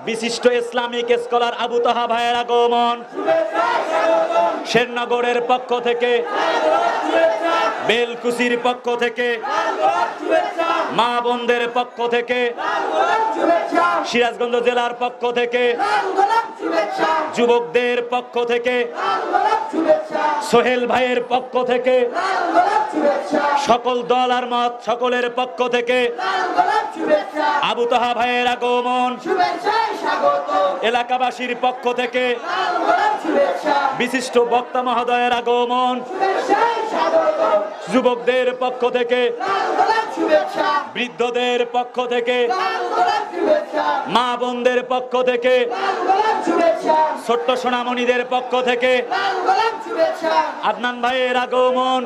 বিশিষ্ট Islamic scholar Abu তাহা ভাইয়ের আগমন, শেরনগরের পক্ষ থেকে, বেলকুচির পক্ষ থেকে, মা বোনদের পক্ষ থেকে, সিরাজগঞ্জ জেলার পক্ষ থেকে, যুবকদের পক্ষ থেকে, সোহেল ভাইয়ের পক্ষ থেকে, সকল দল আর মত সকলের পক্ষ থেকে আবু তাহা ভাইয়ের আগমন, এলাকাবাসীর পক্ষ থেকে বিশিষ্ট বক্তা মহোদয়ের আগমন, যুবকদের পক্ষ থেকে, বৃদ্ধদের পক্ষ থেকে, মা বোনদের পক্ষ থেকে, ছোট্ট সোনামণিদের পক্ষ থেকে আদনান ভাইয়ের আগমন,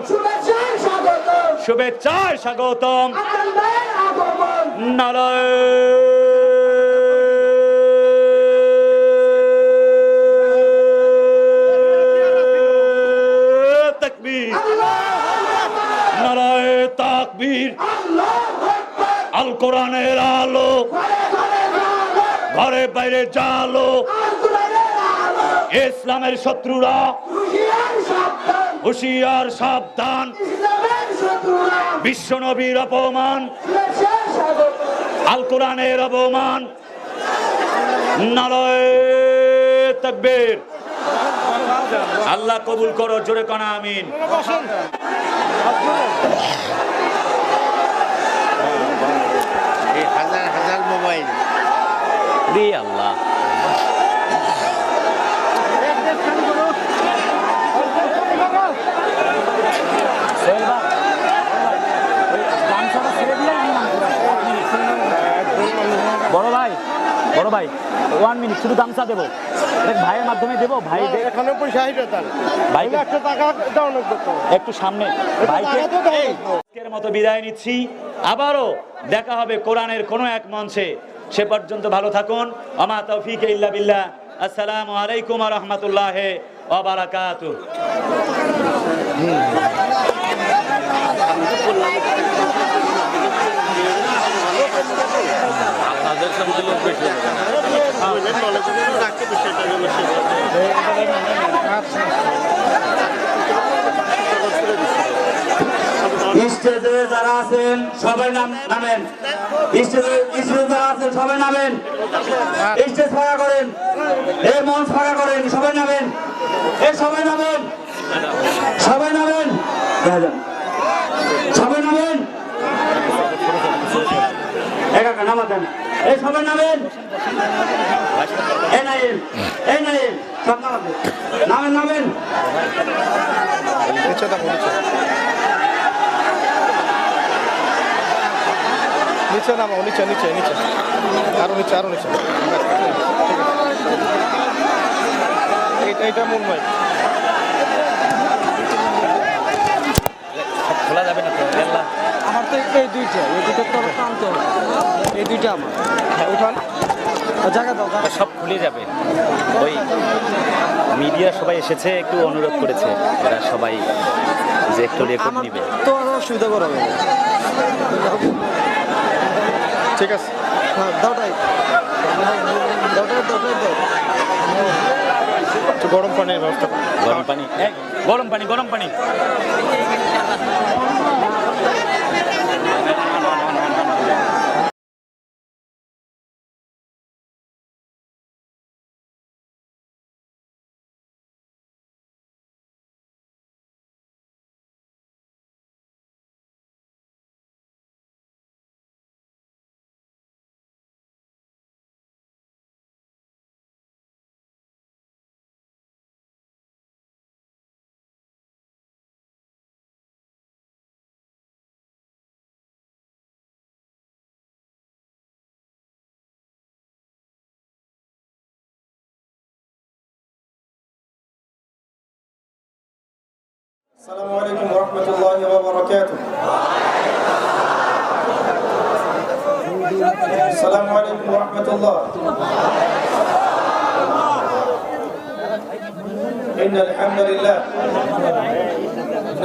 শুভেচ্ছায় স্বাগতম। নারায়ে তাকবীর, নারায়ে তাকবীর। আল কোরআনের আলো ঘরে বাইরে জালো, ইসলামের শত্রুরা হুঁশিয়ার সাবধান, বিশ্ব নবীর অপমান, আল কোরআনের অপমান। নারায়ে তাকবীর। আল্লাহ কবুল করো, জোরে কানা আমিন। হাজার হাজার মোবাইল দি আল্লাহ। বড় ভাই 1 মিনিট শুধু গামছা দেবো, ভাইয়ের মাধ্যমে দেবো। ভাই এখানে পয়সা ভাইকে 1 টাকা দাও না, একটু সামনে ভাইকে মতো বিদায় নিচ্ছি। আবারও দেখা হবে কোরআনের কোনো এক মঞ্চে। সে পর্যন্ত ভালো থাকুন। আমা তৌফিক ইল্লা বিল্লাহ। আসসালামু আলাইকুম ওয়া রাহমাতুল্লাহি ওয়া বারাকাতুহু। আপনাদের সামনে লোক বেশি স্টেজে যারা আছেন সবাই নামেন, স্টেজে যারা আছেন সবাই নামেন, স্টেজ ফাঁকা করেন, এই মঞ্চ ফাঁকা করেন, সবাই নামেন, এই সবাই নামেন, সবাই নামেন, সবাই নামেন, একা নামাতেন, এই সবাই নামেন, এই নাইন সব নামাতেন, নামেন নামেন। নিচে নামাও, নিচে নিচে নিচে, আরো নিচে, আরো নিচে। এইটা মূল নয়, খোলা যাবে না তো। আমার তো এই দুইটা তো টানতে হবে, এই দুইটা আমার উঠান, জায়গা দাও, সব খুলে যাবে। ওই মিডিয়া সবাই এসেছে, একটু অনুরোধ করেছে এরা সবাই যে একটু রেকর্ড নিবে। তো আর অসুবিধা করাবে, ঠিক আছে। হ্যাঁ দাওটাই একটু গরম পানির ব্যবস্থা, গরম পানি, গরম পানি, গরম পানি। السلام عليكم ورحمة الله وبركاته. السلام عليكم ورحمة الله. إن الحمد لله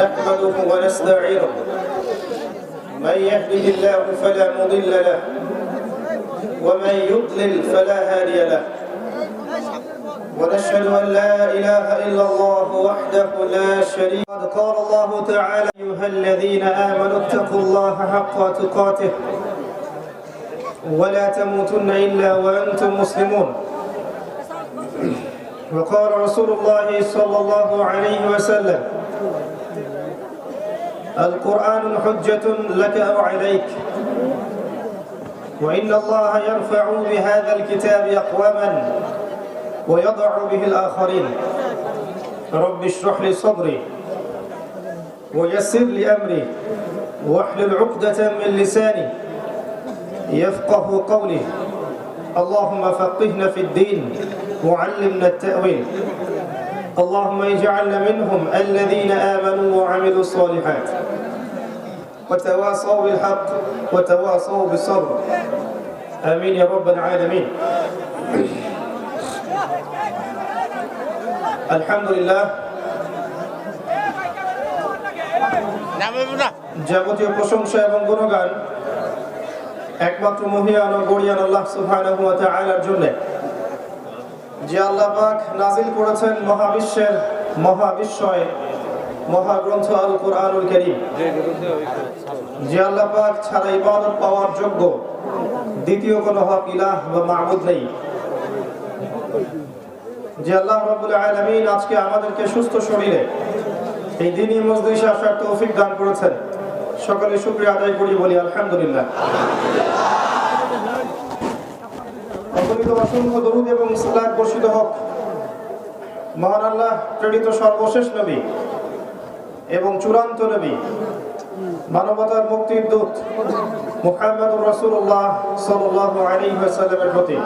نحمده ونستعينه، من يهده الله فلا مضل له ومن يضلل فلا هادي له ونشهد أن لا إله إلا الله وحده لا شريك له. قال الله تعالى: أيها الذين آمنوا اتقوا الله حق تقاته ولا تموتن إلا وأنتم مسلمون. وقال رسول الله صلى الله عليه وسلم: القرآن حجة لك أو عليك وإن الله يرفع بهذا الكتاب أقواما ويضع به الآخرين. رب اشرح لي صدري ويسر لي أمري واحلل عقدة من لساني يفقه قولي. اللهم فقهنا في الدين وعلمنا التأويل. اللهم اجعلنا منهم الذين آمنوا وعملوا الصالحات وتواصوا بالحق وتواصوا بالصبر. آمين يا رب العالمين. আলহামদুলিল্লাহ, যাবতীয় প্রশংসা এবং গুণগান একমাত্র মহিয়ান ও গরিয়ান আল্লাহ সুবহানাহু ওয়া তাআলার জন্য, যে আল্লাহ পাক নাজিল করেছেন মহাবিশ্বের মহাবিশ্বয় মহাগ্রন্থ আল কোরআনুল কারীম, যে আল্লাহ পাক ছাড়া ইবাদত পাওয়ার যোগ্য দ্বিতীয় কোনো হক ইলাহ বা মাবুদ নেই, যে আল্লাহ রাব্বুল আলামিন আজকে আমাদেরকে সুস্থ শরীরে এই দ্বীনি মজলিসে আসার তৌফিক দান করেছেন। সকলে শুকরিয়া আদায় করি, বলি আলহামদুলিল্লাহ। অগণিত অসংখ্য দরুদ এবং সালাত বর্ষিত হোক মহান আল্লাহ প্রেরিত সর্বশেষ নবী এবং চূড়ান্ত নবী, মানবতার মুক্তির দূত মুহাম্মদুর রাসূলুল্লাহ সাল্লাল্লাহু আলাইহি ওয়াসাল্লামের প্রতি।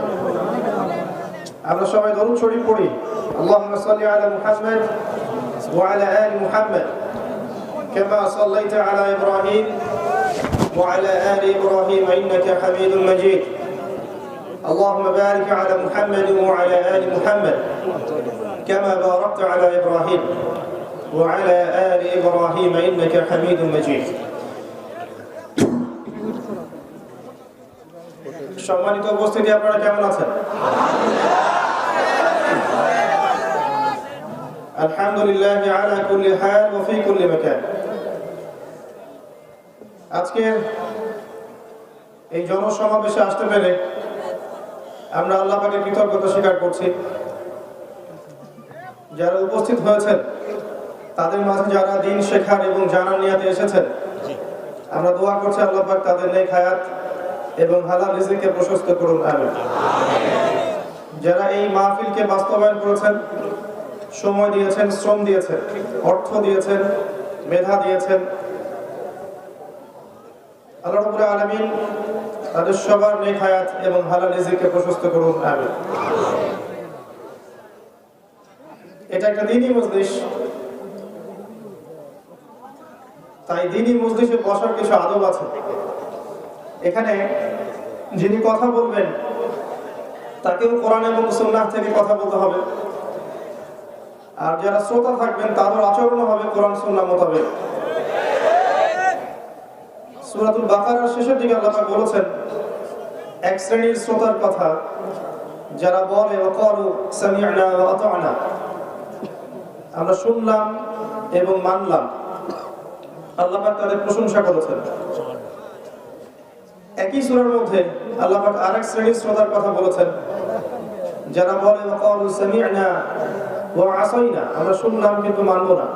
আমরা সবাই দরুদ শরীফ পড়ি। আল্লাহুম্মা সাল্লি আলা মুহাম্মাদ ওয়া আলা আলি মুহাম্মাদ কামা সাল্লাইতা আলা ইব্রাহিম ওয়া আলা আলি ইব্রাহিম ইন্নাকা হামিদুম মাজিদ। اللهم بارك على محمد وعلى آل محمد كما باركت على إبراهيم وعلى آل إبراهيم إنك حميد مجيد. সম্মানিত উপস্থিতি, আপনারা কেমন আছেন? আলহামদুলিল্লাহ আলা কুল্লি হাল ওয়া ফি কুল্লি মাকান। আজকে এই জনসমাবেশে আসতে পেরে আমরা আল্লাহ পাকের কৃতজ্ঞতা স্বীকার করছি। যারা উপস্থিত হয়েছেন তাদের মাঝে যারা দ্বীন শেখার এবং জানার নিয়তে এসেছেন, আমরা দোয়া করছি আল্লাহ পাক তাদের নেক হায়াত এবং হালাল রিজিককে প্রশস্ত করুন, আমিন। যারা এই মাহফিলকে বাস্তবায়ন করেছেন, সময় দিয়েছেন, শ্রম দিয়েছেন, অর্থ দিয়েছেন, মেধা দিয়েছেন, আল্লাহ রাব্বুল আলামিন তাদের সবার নেক হায়াত এবং হালাল রিজিককে প্রশস্ত করুন, আমিন। এটা একটা দ্বীনি মজলিস, তাই দ্বীনি মজলিসে বসার কিছু আদব আছে। এখানে যিনি কথা বলবেন তাকেও কোরআন এবং সুন্নাহ থেকে কথা বলতে হবে, আর যারা শ্রোতা থাকবেন তাদের আচরণ হবে কোরআন সুন্নাহ মোতাবেক। সূরাতুল বাকারার শেষের দিকে আল্লাহ পাক বলেছেন এক শ্রেণীর শ্রোতার কথা, যারা বলে ওয়াকালু সামি'না ওয়া আতা'না, আমরা শুনলাম এবং মানলাম। আল্লাহ পাক তাদের প্রশংসা করেছেন। একই সূরার মধ্যে আল্লাহ পাক আরেক শ্রেণীর শ্রোতার কথা বলেছেন, যারা বলে ওয়াকালু সামি'না ওয়া আসাইনা, আমরা শুনলাম কিন্তু মানব না।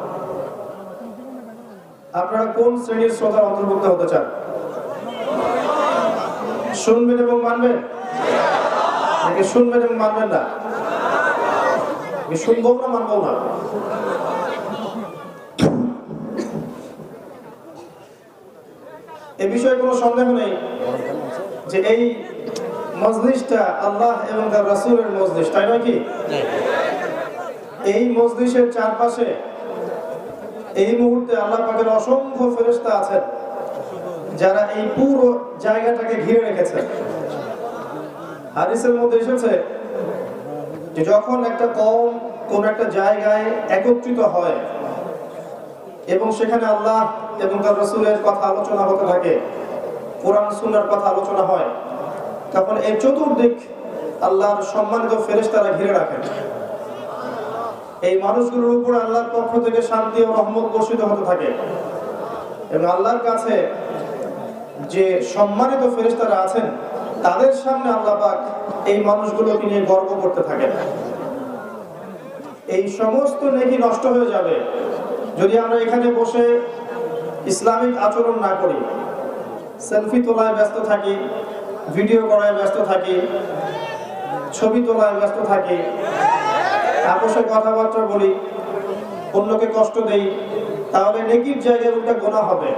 আপনারা কোন শ্রেণীর শ্রোতার অন্তর্ভুক্ত হতে চান? শুনবেন এবং মানবেন, নাকি শুনবেন এবং মানবেন না? শুনবো না, মানবো না? এ বিষয়ে কোনো সন্দেহ নেই যে এই মজলিসটা আল্লাহ এবং তার রাসূলের মজলিস, তাই নয় কি? এই মজলিসের চারপাশে এই মুহূর্তে আল্লাহ পাকের অসংখ্য ফেরেশতা আছেন, যারা এই পুরো জায়গাটাকে ঘিরে রেখেছেন। হাদিসের মধ্যে এসেছে যে যখন একটা কওম কোন একটা জায়গায় একত্রিত হয় এবং সেখানে আল্লাহ এবং তার রাসূলের কথা আলোচনা হতে থাকে, কোরআন সুন্নাহর কথা আলোচনা হয়, তখন এই চতুর্দিক আল্লাহর সম্মানিত ফেরেশতারা ঘিরে রাখেন। এই মানুষগুলোর উপর আল্লাহর পক্ষ থেকে শান্তি ও রহমত বর্ষিত হতে থাকে এবং আল্লাহর কাছে যে সম্মানিত ফেরেশতারা আছেন তাদের সামনে আল্লাহ পাক এই মানুষগুলোকে নিয়ে গর্ব করতে থাকেন। এই সমস্ত নেকি নষ্ট হয়ে যাবে যদি আমরা এখানে বসে ইসলামিক আচরণ না করি, সেলফি তোলায় ব্যস্ত থাকি, ভিডিও করায় ব্যস্ত থাকি, ছবি তোলায় ব্যস্ত থাকি, আপোষে কথাবার্তা বলি, অন্যকে কষ্ট দেই, তাহলে নেকির জায়গায় উল্টা গোনা হবে।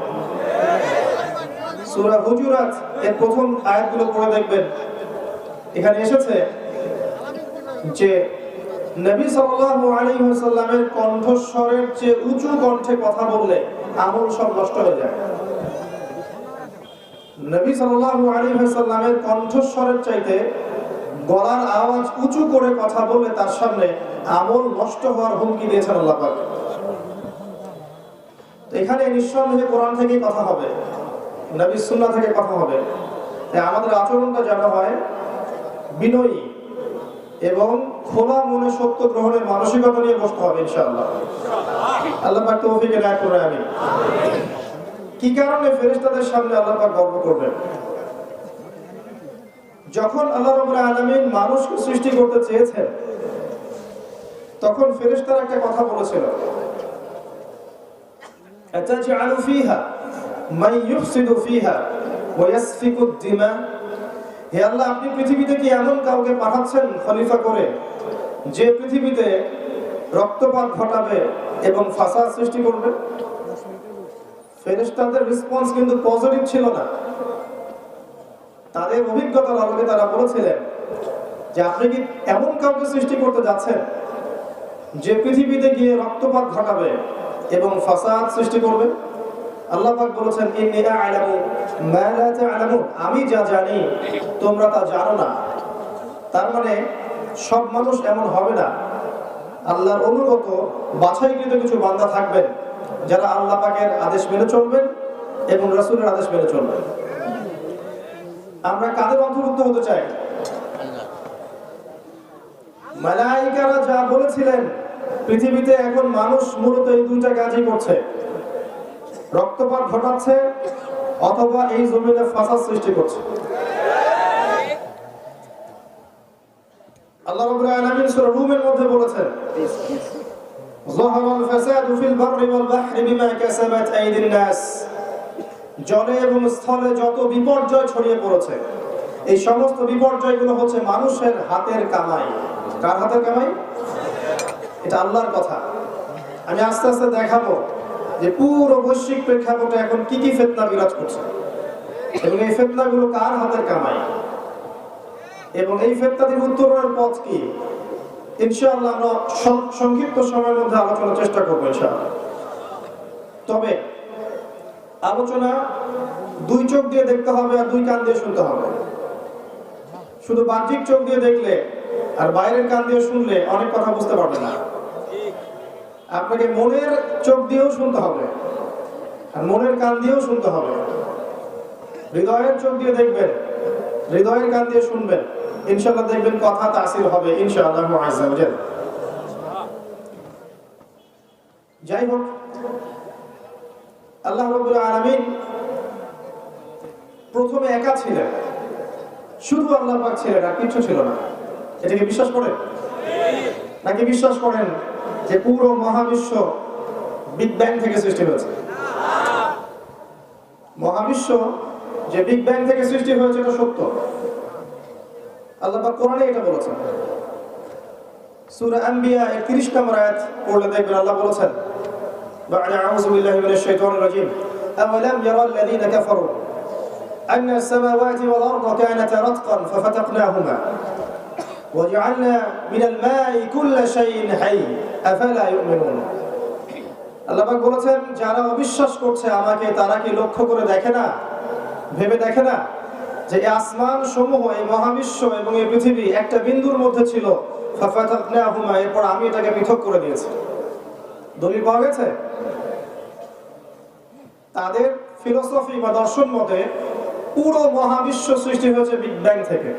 সূরা হুজুরাত এর প্রথম আয়াতগুলো পড়ে দেখবেন, এখানে এসেছে যে নবী সাল্লাল্লাহু আলাইহি ওয়াসাল্লামের কণ্ঠস্বরের চেয়ে উঁচু কণ্ঠে কথা বললে আমল সব নষ্ট হয়ে যায়। নবী সাল্লাল্লাহু আলাইহি ওয়াসাল্লামের কণ্ঠস্বরের চাইতে গলার আওয়াজ উঁচু করে কথা বললে তার সামনে আমল নষ্ট হওয়ার হুমকি দিয়েছেন আল্লাহ পাক। তো এখানে নিঃসন্দেহে কোরআন থেকে কথা হবে, নবীর সুন্নাহ থেকে কথা হবে। তাই আমাদের আচরণটা যেন হয় বিনয়ী এবং খোলা মনে সত্য গ্রহণের মানসিকতা নিয়ে বসতে হবে ইনশাআল্লাহ। আল্লাহ পাক তৌফিক এনায়েত করুন, আমিন। কি কারণে ফেরেশতাদের সামনে আল্লাহ পাক গর্ব করবেন? যখন আল্লাহ রাব্বুল আলামিন মানুষকে সৃষ্টি করতে চেয়েছেন তখন ফেরেশতারা একটা কথা বলেছিল, আতাজআলু ফিহা মান ইউফসিদু ফিহা ওয়া ইয়াসফিকু দিমা। হে আল্লাহ, আপনি পৃথিবীতে কি এমন কাউকে পাঠাচ্ছেন খলিফা করে যে পৃথিবীতে রক্তপাত ঘটাবে এবং ফাসাদ সৃষ্টি করবে? ফেরেশতাদের রেসপন্স কিন্তু পজিটিভ ছিল না। তাদের অভিজ্ঞতার আলোকে তারা বলেছিলেন যে আপনি কি এমন কাউকে সৃষ্টি করতে যাচ্ছেন যে পৃথিবীতে গিয়ে রক্তপাত ঘটাবে এবং ফাসাদ সৃষ্টি করবে? আল্লাহ পাক বলেছেন, ইন্নী আ'লামু মা লা তা'লামুন, আমি যা জানি তোমরা তা জানো না। তার মানে সব মানুষ এমন হবে না। আল্লাহর অনুগত বাছাইকৃত কিছু বান্দা থাকবেন যারা আল্লাহ পাকের আদেশ মেনে চলবেন এবং রাসূলের আদেশ মেনে চলবেন। আমরা কাদের অন্তর্ভুক্ত হতে চাই? মালায়েকারা যা বলেছিলেন, পৃথিবীতে এখন মানুষ মূলত এই দুইটা কাজই করছে, রক্তপাত ঘটাচ্ছে অথবা এই জমিনে ফাসাদ সৃষ্টি করছে। আল্লাহ রাব্বুল আলামিন সূরা রুমের মধ্যে বলেছেন, যাহারাল ফাসাদু ফিল বাররি ওয়াল বাহরি বিমা কাসাবাত আইদিন নাস। জলে এবং স্থলে যত বিপর্যয় ছড়িয়ে পড়েছে, এই সমস্ত বিপর্যয়গুলো হচ্ছে মানুষের হাতের কামাই। কার হাতের কামাই? এটা আল্লাহর কথা। আমি আস্তে আস্তে দেখাবো যে পুরো বৈশ্বিক প্রেক্ষাপটে এখন কি কি ফিতনা বিরাজ করছে এবং এই ফিতনাগুলো কার হাতের কামাই এবং এই ফিতনাদের উত্তরণের পথ কি, ইনশাআল্লাহ আমরা সংক্ষিপ্ত সময়ের মধ্যে আলোচনার চেষ্টা করবো ইনশাআল্লাহ। তবে আলোচনা দুই চোখ দিয়ে দেখতে হবে আর দুই কান দিয়ে শুনতে হবে। শুধু বাহ্যিক চোখ দিয়ে দেখলে আর বাইরের কান দিয়ে শুনলে অনেক কথা বুঝতে পারবে না। আপনাকে মনের চোখ দিয়েও শুনতে হবে আর মনের কান দিয়েও শুনতে হবে। হৃদয়ের চোখ দিয়ে দেখবেন, হৃদয়ের কান দিয়ে শুনবেন, ইনশাআল্লাহ দেখবেন কথা তাসির হবে ইনশাআল্লাহ আযজা ওয়া জাল। যাই হোক, আল্লাহ রাব্বুল আলামিন প্রথমে একা ছিলেন, শুধু আল্লাহ পাক ছিলেন আর কিছু ছিল না। এটাকে বিশ্বাস করেন? নাকি বিশ্বাস করেন যে পুরো মহাবিশ্ব বিগ ব্যাং থেকে সৃষ্টি হয়েছে? মহাবিশ্ব যে বিগ ব্যাং থেকে সৃষ্টি হয়েছে এটা সত্য। আল্লাহ পাক কোরআনে এটা বলেছেন। সূরা আম্বিয়া 31 নম্বর আয়াত পড়লে দেখবেন আল্লাহ বলেছেন, বা'দা আউযু বিল্লাহি মিনাশ শাইতানির রাজীম, আওয়ালাম ইয়ারাল্লাযীনা কাফারু আন্না আস-সামাওয়াতি ওয়াল আরদা কানাতা রাতকান ফাফাতাকনাহুমা وجعلنا من الماء كل شيء حي أفلا يؤمنون। আল্লাহ পাক বলেছেন, যারা অবিশ্বাস করছে আমাকে তারা কি লক্ষ্য করে দেখে না, ভেবে দেখে না যে এই আসমান সমূহ, এই মহাবিশ্ব এবং এই পৃথিবী একটা বিন্দুর মধ্যে ছিল, ফাফাতাকনাহুমা, এরপর আমি এটাকে পৃথক করে দিয়েছি। দলিল পাওয়া গেছে? তাদের ফিলোসফি বা দর্শন মতে পুরো মহাবিশ্ব সৃষ্টি হয়েছে বিগ ব্যাং থেকে।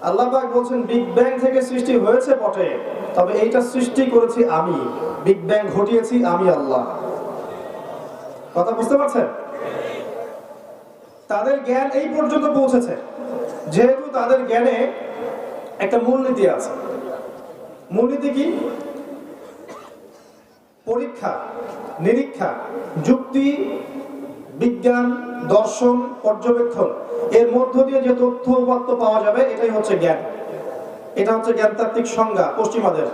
আল্লাহ পাক বলছেন বিগ ব্যাং থেকে সৃষ্টি হয়েছে বটে, তবে এইটা সৃষ্টি করেছি আমি, বিগ ব্যাং ঘটিয়েছি আমি আল্লাহ। কথা বুঝতে পারছেন? তাদের জ্ঞান এই পর্যন্ত পৌঁছেছে, যেহেতু তাদের জ্ঞানে একটা মূলনীতি আছে। মূলনীতি কি? পরীক্ষা নিরীক্ষা, যুক্তি, বিজ্ঞান, দর্শন, পর্যবেক্ষণ, এর মধ্য দিয়ে যে তথ্য উপাত্ত পাওয়া যাবে এটাই হচ্ছে জ্ঞান। এটা হচ্ছে জ্ঞানতাত্ত্বিক সংজ্ঞা পশ্চিমাদের।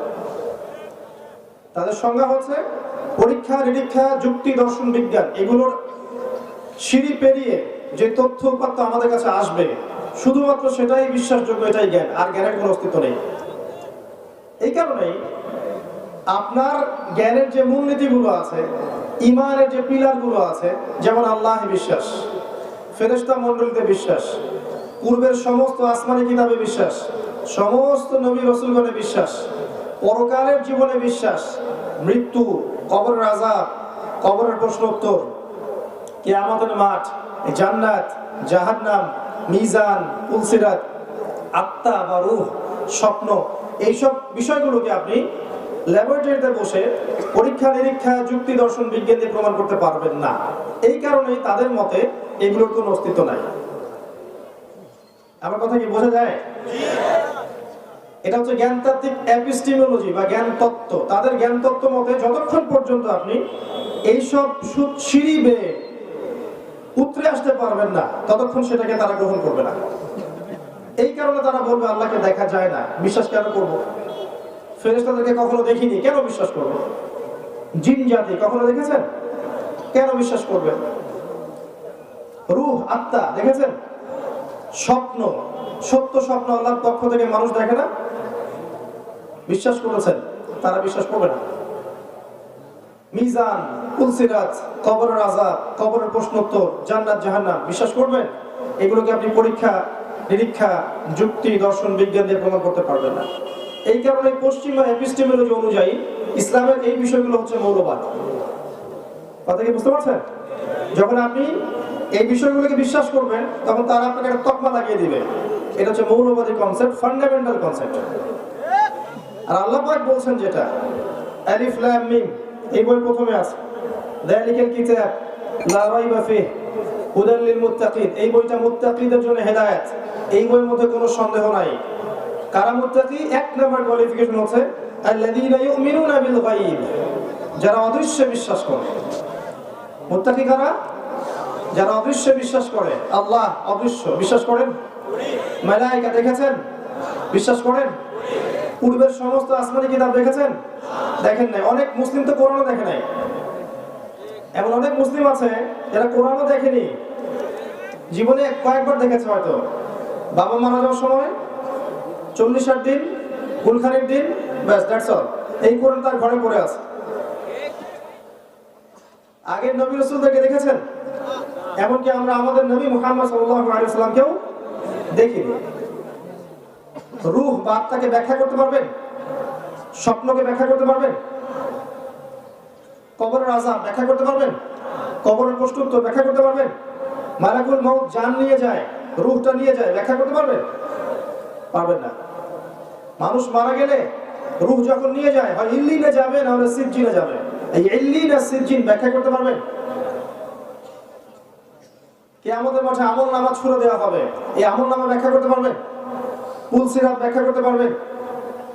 তাদের সংজ্ঞা হচ্ছে পরীক্ষা নিরীক্ষা, যুক্তি, দর্শন, বিজ্ঞান, এগুলোর সিঁড়ি পেরিয়ে যে তথ্য উপাত্ত আমাদের কাছে আসবে শুধুমাত্র সেটাই বিশ্বাসযোগ্য, এটাই জ্ঞান, আর জ্ঞানের কোনো অস্তিত্ব নেই। এই কারণেই আপনার জ্ঞানের যে মূলনীতিগুলো আছে, ইমানের যে পিলারগুলো আছে, যেমন আল্লাহে বিশ্বাস, ফেরেশতা মণ্ডলীতে বিশ্বাস, পূর্বের সমস্ত আসমানি কিতাবে বিশ্বাস, সমস্ত নবী রাসূলগণে বিশ্বাস, পরকালের জীবনে বিশ্বাস, মৃত্যু, কবরের আযাব, কবরের প্রশ্নোত্তর, কিয়ামতের মাঠ, জান্নাত, জাহান্নাম, মিজান, পুলসিরাত, আত্মা বা রূহ, স্বপ্ন, এইসব বিষয়গুলোকে আপনি ল্যাবরেটরিতে বসে পরীক্ষা নিরীক্ষা, যুক্তি, দর্শন, বিজ্ঞান দিয়ে প্রমাণ করতে পারবেন না। এই কারণেই তাদের মতে এগুলোর কোনো অস্তিত্ব নাই। আমার কথা কি বোঝা যায়? এটা হচ্ছে জ্ঞানতাত্ত্বিক এপিস্টিমোলজি বা জ্ঞান তত্ত্ব। তাদের জ্ঞান তত্ত্ব মতে যতক্ষণ পর্যন্ত আপনি এইসব সিঁড়ি বেয়ে উতরে আসতে পারবেন না, ততক্ষণ সেটাকে তারা গ্রহণ করবে না। এই কারণে তারা বলবে আল্লাহকে দেখা যায় না, বিশ্বাস কেন করবো? ফেরেশতাদেরকে কখনো দেখিনি, কেন বিশ্বাস করবো? জিন জাতি কখনো দেখেছেন, কেন বিশ্বাস করবেন? রূহ, আত্মা দেখেছেন? স্বপ্ন, সত্য স্বপ্ন আল্লাহর পক্ষ থেকে মানুষ দেখে না, বিশ্বাস করেছেন, তারা বিশ্বাস করবে না। মিজান, পুলসিরাত, কবরের আযাব, কবরের প্রশ্নোত্তর, জান্নাত, জাহান্নাম, বিশ্বাস করবেন? এগুলোকে আপনি পরীক্ষা নিরীক্ষা, যুক্তি, দর্শন, বিজ্ঞান দিয়ে প্রমাণ করতে পারবেন না। এই কারণে পশ্চিমা এপিস্টেমোলজি অনুযায়ী ইসলামের এই বিষয়গুলো হচ্ছে মৌলবাদ। কথা কি বুঝতে পারছেন? যখন আপনি এই বিষয়গুলোকে বিশ্বাস করবেন তখন তারা আপনাকে একটা তকমা লাগিয়ে দিবে, এটা হচ্ছে মৌলবাদী কনসেপ্ট, ফান্ডামেন্টাল কনসেপ্ট। আর আল্লাহ পাক বলছেন যেটা, আলিফ লাম মিম, এই বই প্রথমে আছে, যালিকাল কিতাব লা রাইবা ফিহি হুদাল লিল মুত্তাকিন, এই বইটা মুত্তাকিদের জন্য হেদায়েত, এই বইয়ের মধ্যে কোনো সন্দেহ নাই। কারা মুত্তাকি? এক নাম্বার কোয়ালিফিকেশন হচ্ছে আল্লাযীনা ইউমিনুনা বিল গায়ব, যারা অদৃশ্যে বিশ্বাস করে। মুত্তাকি কারা? যারা অদৃশ্যে বিশ্বাস করে। আল্লাহ অদৃশ্য, বিশ্বাস করেন? মালায়েকা দেখেছেন? বিশ্বাস করেন? পূর্বের সমস্ত আসমানি কিতাব দেখেছেন? দেখেন নাই। অনেক মুসলিম তো কোরআনও দেখে নাই। এমন অনেক মুসলিম আছে যারা কোরআনও দেখেনি, জীবনে কয়েকবার দেখেছে হয়তো। বাবা মারা যাওয়ার সময় 40-60 দিন, গুলখানির দিন, ব্যাস, দ্যাটস অল। এই কোরআন তার ঘরে পড়ে আছে। আগের নবী রাসূলদেরকে দেখেছেন? এমনকি আমরা আমাদের নবী মুহাম্মদ সাল্লাল্লাহু আলাইহি ওয়াসাল্লামকেও দেখিনি। রূহ বা আত্মাকে ব্যাখ্যা করতে পারবেন? স্বপ্নকে ব্যাখ্যা করতে পারবেন? কবরের আযাব ব্যাখ্যা করতে পারবেন? কবরের প্রশ্নোত্তর ব্যাখ্যা করতে পারবেন? মালাকুল মউত জান নিয়ে যায়, রূহটা নিয়ে যায়, ব্যাখ্যা করতে পারবেন? পারবেন না। মানুষ মারা গেলে রূহ যখন নিয়ে যায়, হয় ইল্লিনে যাবে না হলে সিজ্জিনে যাবে। এই ইল্লিন আর সিজ্জিন ব্যাখ্যা করতে পারবেন? কিয়ামতের মাঠে আমলনামা ছুঁড়ে দেওয়া হবে, এই আমলনামা ব্যাখ্যা করতে পারবেন? পুলসিরাত ব্যাখ্যা করতে পারবেন?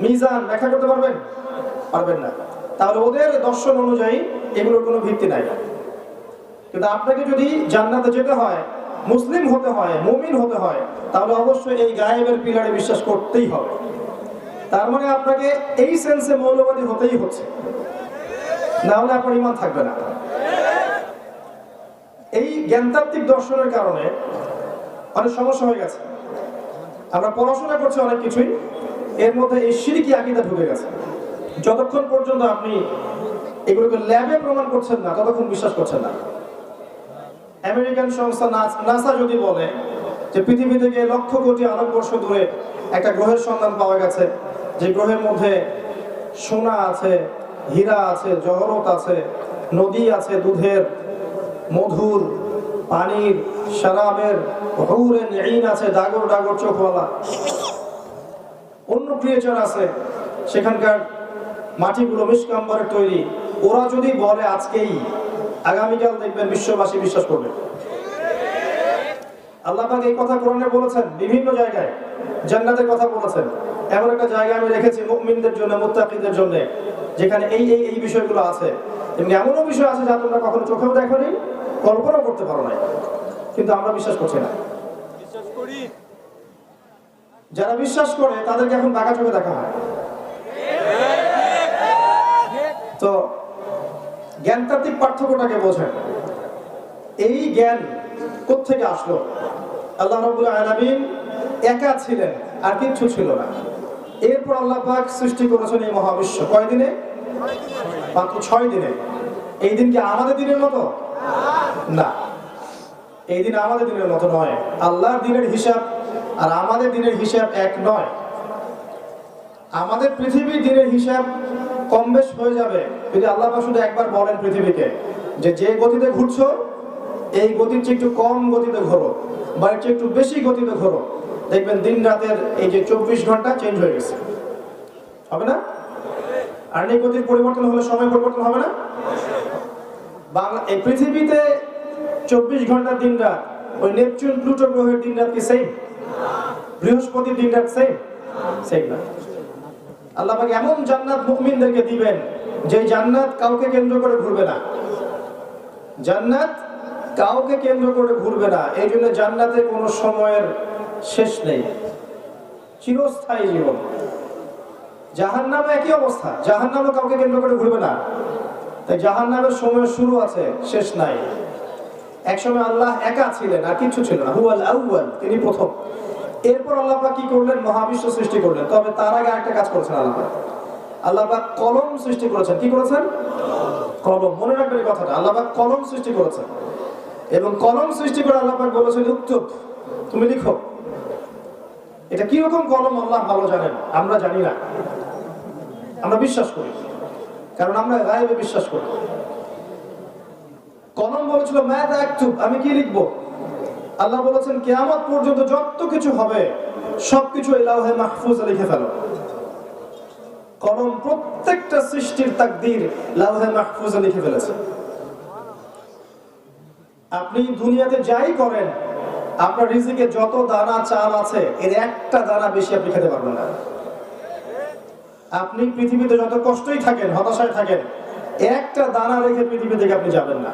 মিজান ব্যাখ্যা করতে পারবেন? পারবেন না। তাহলে ওদের দর্শন অনুযায়ী এগুলোর কোনো ভিত্তি নাই। কিন্তু আপনাকে যদি জান্নাতে যেতে হয়, মুসলিম হতে হয়, মুমিন হতে হয়, তাহলে অবশ্যই এই গায়েবের পিলারে বিশ্বাস করতেই হবে। তার মানে আপনাকে এই সেন্সে মৌলবাদী হতেই হচ্ছে, না হলে আপনার ঈমান থাকবে না। এই জ্ঞানতাত্ত্বিক দর্শনের কারণে অনেক সমস্যা হয়ে গেছে। আমরা পড়াশোনা করছি অনেক কিছুই, এর মধ্যে এই শিরকি আকীদা ঢুকে গেছে। যতক্ষণ পর্যন্ত আপনি এগুলোকে ল্যাবে প্রমাণ করছেন না, ততক্ষণ বিশ্বাস করছেন না। আমেরিকান সংস্থা নাসা যদি বলে যে পৃথিবী থেকে লক্ষ কোটি আলোকবর্ষ দূরে একটা গ্রহের সন্ধান পাওয়া গেছে, যে গ্রহের মধ্যে সোনা আছে, হীরা আছে, জহরত আছে, নদী আছে, দুধের, মধুর, পানির, শারাবের হুরেন ঈন আছে, ডাগর ডাগর চোখওয়ালা। অন্য ক্রিয়েচার আছে, সেখানকার মাটিগুলো মিশকাম্বরের তৈরি। ওরা যদি বলে আজকেই, আগামীকাল দেখবেন বিশ্ববাসী বিশ্বাস করবে। আল্লাহ পাক এই কথা কোরআনে বলেছেন, বিভিন্ন জায়গায় জান্নাতের কথা বলেছেন। এমন একটা জায়গা আমি রেখেছি মুমিনদের জন্য, মুত্তাকিদের জন্য, যেখানে এই বিষয়গুলো আছে। এমনি এমনও বিষয় আছে যা তোমরা কখনো চোখেও দেখোনি, কল্পনাও করতে পারো না, কিন্তু আমরা বিশ্বাস করছি না। যারা বিশ্বাস করে তাদেরকে এখন বাঁকা চোখে দেখা হয়। তো জ্ঞানতাত্ত্বিক পার্থক্যটাকে বোঝেন। এই জ্ঞান কোত্থেকে আসলো? আল্লাহ রাব্বুল আলামিন একা ছিলেন, আর কিচ্ছু ছিল না। এরপর আল্লাহ পাক সৃষ্টি করেছেন এই মহাবিশ্ব কয় দিনে? মাত্র 6 দিনে। এই দিন কি আমাদের দিনের মতো? না, এই দিন আমাদের দিনের মতো নয়। আল্লাহর দিনের হিসাব আর আমাদের দিনের হিসাব এক নয়। আমাদের পৃথিবীর দিনের হিসাব কম বেশ হয়ে যাবে যদি আল্লাহ পাক শুধু একবার বলেন পৃথিবীকে যে গতিতে ঘুরছো, এই গতির চেয়ে একটু কম গতিতে ঘোরো, বা এর চেয়ে একটু বেশি গতিতে ঘোরো। দেখবেন দিন রাতের এই যে 24 ঘন্টা চেঞ্জ হয়ে গেছে, হবে না? আর এই গতির পরিবর্তন হলে সময় পরিবর্তন হবে না? এই পৃথিবীতে 24 ঘন্টা দিন রাত, ওই নেপচুন প্লুটো গ্রহের দিন রাত কি সেম? বৃহস্পতির দিন রাত সেম না। আল্লাহ পাক এমন জান্নাত মুমিনদেরকে দিবেন যে জান্নাত কাউকে কেন্দ্র করে ঘুরবে না। জান্নাত কাউকে কেন্দ্র করে ঘুরবে না। এই জন্য জান্নাতে কোনো সময়ের শেষ নেই, চিরস্থায়ী জীবন। জাহান্নামে একই অবস্থা, জাহান্নামও কাউকে কেন্দ্র করে ঘুরবে না। তাই জাহান্নামের সময় শুরু আছে, শেষ নাই। এক সময় আল্লাহ একা ছিলেন, আর কিছু ছিল না। হুয়াল আউয়াল, তিনি প্রথম। এরপর আল্লাহ পাক কি করলেন? মহাবিশ্ব সৃষ্টি করলেন। তবে তার আগে একটা কাজ করেছেন আল্লাহ পাক। আল্লাহ পাক কলম সৃষ্টি করেছেন। কি করেছেন? কলম। মনে রাখবেন এই কথাটা, আল্লাহ পাক কলম সৃষ্টি করেছেন। এবং কলম সৃষ্টি করে আল্লাহ পাক বলেছেন, উক্তুব, তুমি লিখো। এটা কি রকম কলম আল্লাহ ভালো জানেন, আমরা জানি না। আমরা বিশ্বাস করি, কারণ আমরা গায়েবে বিশ্বাস করি। কলম বলেছিল মাযা আকতুব, আমি কি লিখবো? আল্লাহ বলেছেন কিয়ামত পর্যন্ত যত কিছু হবে সবকিছু এই লাওহে মাহফুজে লিখে ফেলো। কলম প্রত্যেকটা সৃষ্টির তাকদীর লাওহে মাহফুজে লিখে ফেলেছে। আপনি দুনিয়াতে যাই করেন, আপনার রিজিকে যত দানা চাল আছে এর একটা দানা বেশি আপনি খেতে পারবেন না। আপনি পৃথিবীতে যত কষ্টই থাকেন, হতাশায় থাকেন, একটা দানা রেখে পৃথিবী থেকে আপনি যাবেন না।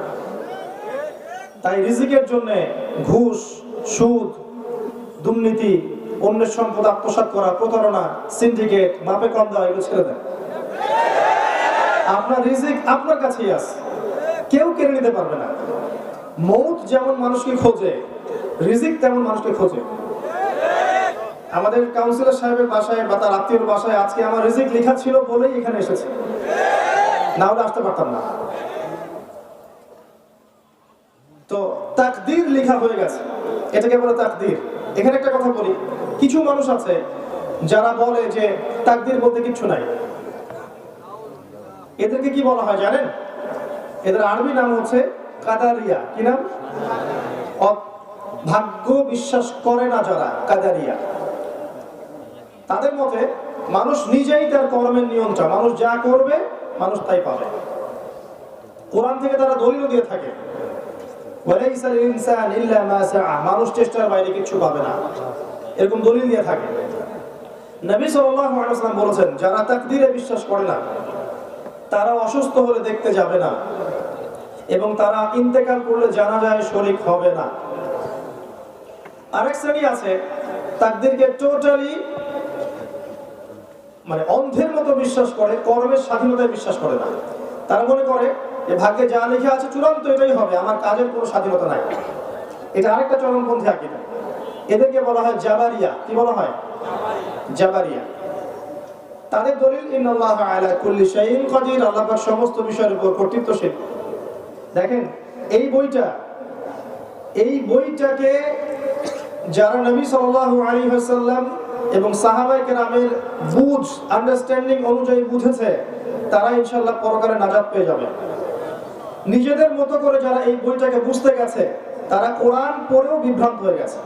তাই রিজিকের জন্য ঘুষ, সুদ, দুর্নীতি, অন্যের সম্পদ আত্মসাৎ করা, প্রতারণা, সিন্ডিকেট, মাপে কম দেওয়া, এগুলো ছেড়ে দেন। আপনার রিজিক আপনার কাছেই আছে, কেউ কেড়ে নিতে পারবে না। মৌত যেমন মানুষকে খোঁজে, রিজিক তেমন মানুষকে খোঁজে। আমাদের কাউন্সিলর সাহেবের বাসায় বা তার আত্মীয়র বাসায় আজকে আমার রিজিক লেখা ছিল বলেই এখানে এসেছে, না হলে আসতে পারতাম না। তো তাকদীর লেখা হয়ে গেছে, এটাকে বলে তাকদীর। এখানে একটা কথা বলি, কিছু মানুষ আছে যারা বলে যে তাকদীর বলতে কিচ্ছু নাই। এদেরকে কি বলা হয় জানেন? এদের আরবি নাম হচ্ছে কাদারিয়া। কি নাম? ভাগ্য বিশ্বাস করে না যারা, কাদারিয়া। তাদের মতে মানুষ নিজেই তার কর্মের নিয়ন্ত্রণ, মানুষ যা করবে মানুষ তাই পাবে। কোরআন থেকে তারা দলিল দিয়ে থাকে, ওয়ালাইসাল ইনসান ইল্লা মা সাআ, মানুষ চেষ্টার বাইরে কিছু পাবে না, এরকম দলিল দিয়ে থাকে। নবী সাল্লাল্লাহু আলাইহি ওয়াসাল্লাম বলেছেন, যারা তাকদীরে বিশ্বাস করে না তারা অসুস্থ হলে দেখতে যাবে না, এবং তারা ইন্তেকাল করলে জানাজায় শরীক হবে না। আরেক শ্রেণী আছে তাকদীরকে টোটালি মানে অন্ধের মতো বিশ্বাস করে, কর্মের স্বাধীনতায় বিশ্বাস করে না। তারা মনে করে যে ভাগ্যে যা লেখা আছে চূড়ান্ত এটাই হবে, আমার কাজের কোনো স্বাধীনতা নাই। এটা আরেকটা চরমপন্থী আকীদা। এদেরকে বলা হয় জাবারিয়া। কি বলা হয়? জাবারিয়া। তাদের দলিল ইন্নাল্লাহা আলা কুল্লি শাইইন কাদির, আল্লাহ পাক সমস্ত বিষয়ের উপর কর্তৃত্বশীল। দেখেন এই বইটাকে যারা নবী সাল্লাল্লাহু আলাইহি ওয়াসাল্লাম এবং সাহাবায়ে কেরামের বুঝ, আন্ডারস্ট্যান্ডিং অনুযায়ী বুঝেছে, তারা ইনশাআল্লাহ পরকালে নাজাত পেয়ে যাবে। নিজেদের মতো করে যারা এই বইটাকে বুঝতে গেছে তারা কোরআন পড়েও বিভ্রান্ত হয়ে গেছে।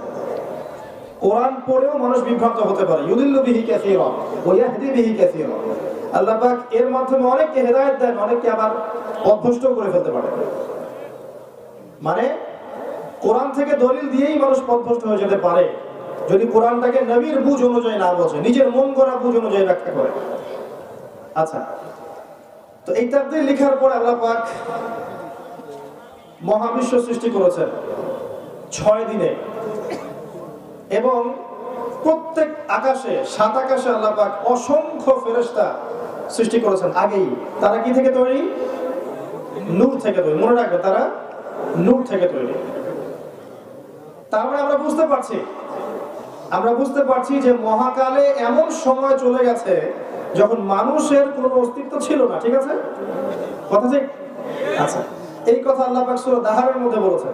কোরআন পড়েও মানুষ বিভ্রান্ত হতে পারে। ইউদিল্লু বিহি কাসীরা ওয়া ইয়াহদি বিহি কাসীরা। আল্লাহ পাক এর মাধ্যমে অনেককে হেদায়েত দেন, অনেককে আবার পথভ্রষ্ট করে ফেলতে পারে। মানে কোরআন থেকে দলিল দিয়েই মানুষ পথভ্রষ্ট হয়ে যেতে পারে যদি কোরআনটাকে নবীর বুঝ অনুযায়ী না বোঝে, নিজের মন গড়া বুঝ অনুযায়ী ব্যাখ্যা করে। আচ্ছা, তো এই তাকদীর লেখার পর আল্লাহ পাক মহাবিশ্ব সৃষ্টি করেছেন 6 দিনে, এবং প্রত্যেক আকাশে, 7 আকাশে আল্লাহ পাক অসংখ্য ফেরেশতা সৃষ্টি করেছেন আগেই। তারা কি থেকে তৈরি? নূর থেকে তৈরি। মনে রাখবে, তারা নূর থেকে তৈরি। তারপরে আমরা বুঝতে পারছি যে মহাকালে এমন সময় চলে গেছে যখন মানুষের কোনো অস্তিত্ব ছিল না। ঠিক আছে, কথা ঠিক? আচ্ছা, এই কথা আল্লাহ পাক সূরা দাহরের মধ্যে বলেছেন,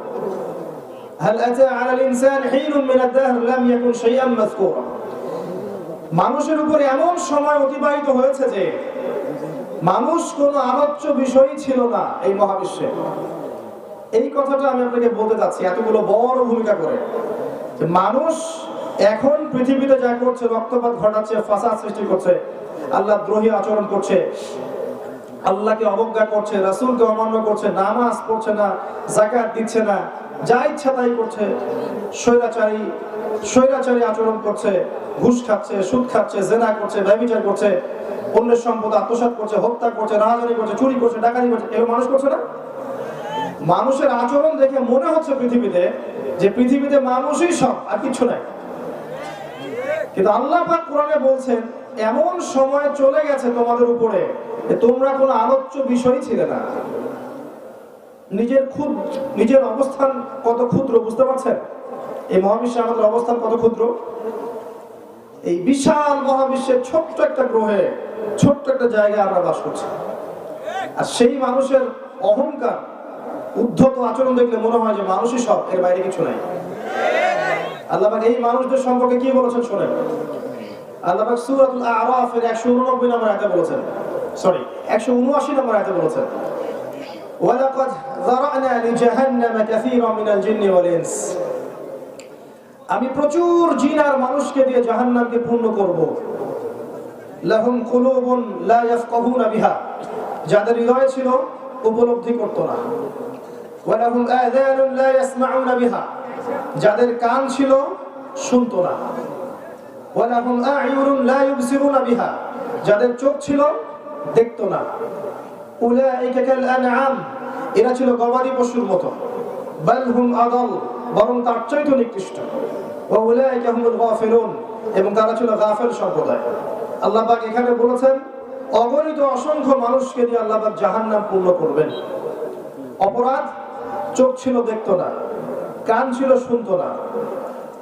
হাল আতা আলাল ইনসান হিনুন মিনাদ দাহর লাম ইয়াকুন শাইআন মাযকুরা। মানুষের উপরে এমন সময় অতিবাহিত হয়েছে যে মানুষ কোনো আলোচ্য বিষয়ই ছিল না এই মহাবিশ্বে। এই কথাটা আমি আপনাকে বলতে চাচ্ছি এতগুলো বড় ভূমিকা করে, যে মানুষ এখন পৃথিবীতে যা করছে, রক্তপাত ঘটাচ্ছে, ফাসাদ সৃষ্টি করছে, আল্লাহ দ্রোহী আচরণ করছে, আল্লাহকে অবজ্ঞা করছে, রাসূলকে অমান্য করছে, নামাজ পড়ছে না, যাকাত দিচ্ছে না, যা ইচ্ছা তাই করছে, স্বৈরাচারী আচরণ করছে, ঘুষ খাচ্ছে, সুদ খাচ্ছে, জেনা করছে, ব্যভিচার করছে, অন্যের সম্পদ আত্মসাৎ করছে, হত্যা করছে, রাহাজানি করছে, চুরি করছে, ডাকাতি করছে। এগুলো মানুষ করছে না? মানুষের আচরণ দেখে মনে হচ্ছে পৃথিবীতে যে পৃথিবীতে মানুষই সব, আর কিছু নাই। কিন্তু আল্লাহ পাক কোরআনে বলছেন এমন সময় চলে গেছে তোমাদের উপরে যে তোমরা কোনো আলোচ্য বিষয় ছিলে না। নিজের অবস্থান কত ক্ষুদ্র বুঝতে পারছেন? এই মহাবিশ্বে আমাদের অবস্থান কত ক্ষুদ্র। এই বিশাল মহাবিশ্বের ছোট্ট একটা গ্রহে, ছোট্ট একটা জায়গায় আমরা বাস করছি। আর সেই মানুষের অহংকার, উদ্ধত আচরণ দেখলে মনে হয় যে মানুষই সব, এর বাইরে কিছু নাই। আল্লাহ পাক এই মানুষদের সম্পর্কে কি বলেছেন শোনেন। আল্লাহ পাক সূরাতুল আ'রাফের 189 নম্বর আয়াতে বলেছেন, 179 নম্বর আয়াতে বলেছেন, ওয়ালাকাদ যারা'না লিজাহান্নামা কাসীরাম মিনাল জিন্নি ওয়াল ইনস। আমি প্রচুর জিন আর মানুষকে দিয়ে জাহান্নামকে পূর্ণ করব। লাহুম কুলুবুন লা ইয়াফকাহুনা বিহা, যাদের হৃদয় ছিল উপলব্ধি করত না। ওয়া লাহুম আযানুন লা ইয়াসমাউনা বিহা, যাদের কান ছিল শুনতো না। ওয়া লাহুম আ'য়ুনুন লা ইউবসিরুনা বিহা, যাদের চোখ ছিল দেখতো না। উলাইকা কাল আনআম, এরা ছিল গবাদি পশুর মতো। বাল হুম আদাল, বরং তার চাইতে নিকৃষ্ট। ওয়া উলাইকা হুমুল গাফিলুন, এবং তারা ছিল গাফিল সম্প্রদায়। আল্লাহ পাক এখানে বলেছেন অগণিত অসংখ্য মানুষকে দিয়ে আল্লাহ পাক জাহান্নাম পূর্ণ করবেন। অপরাধ, চোখ ছিল দেখতো না, কান ছিল শুনতো না,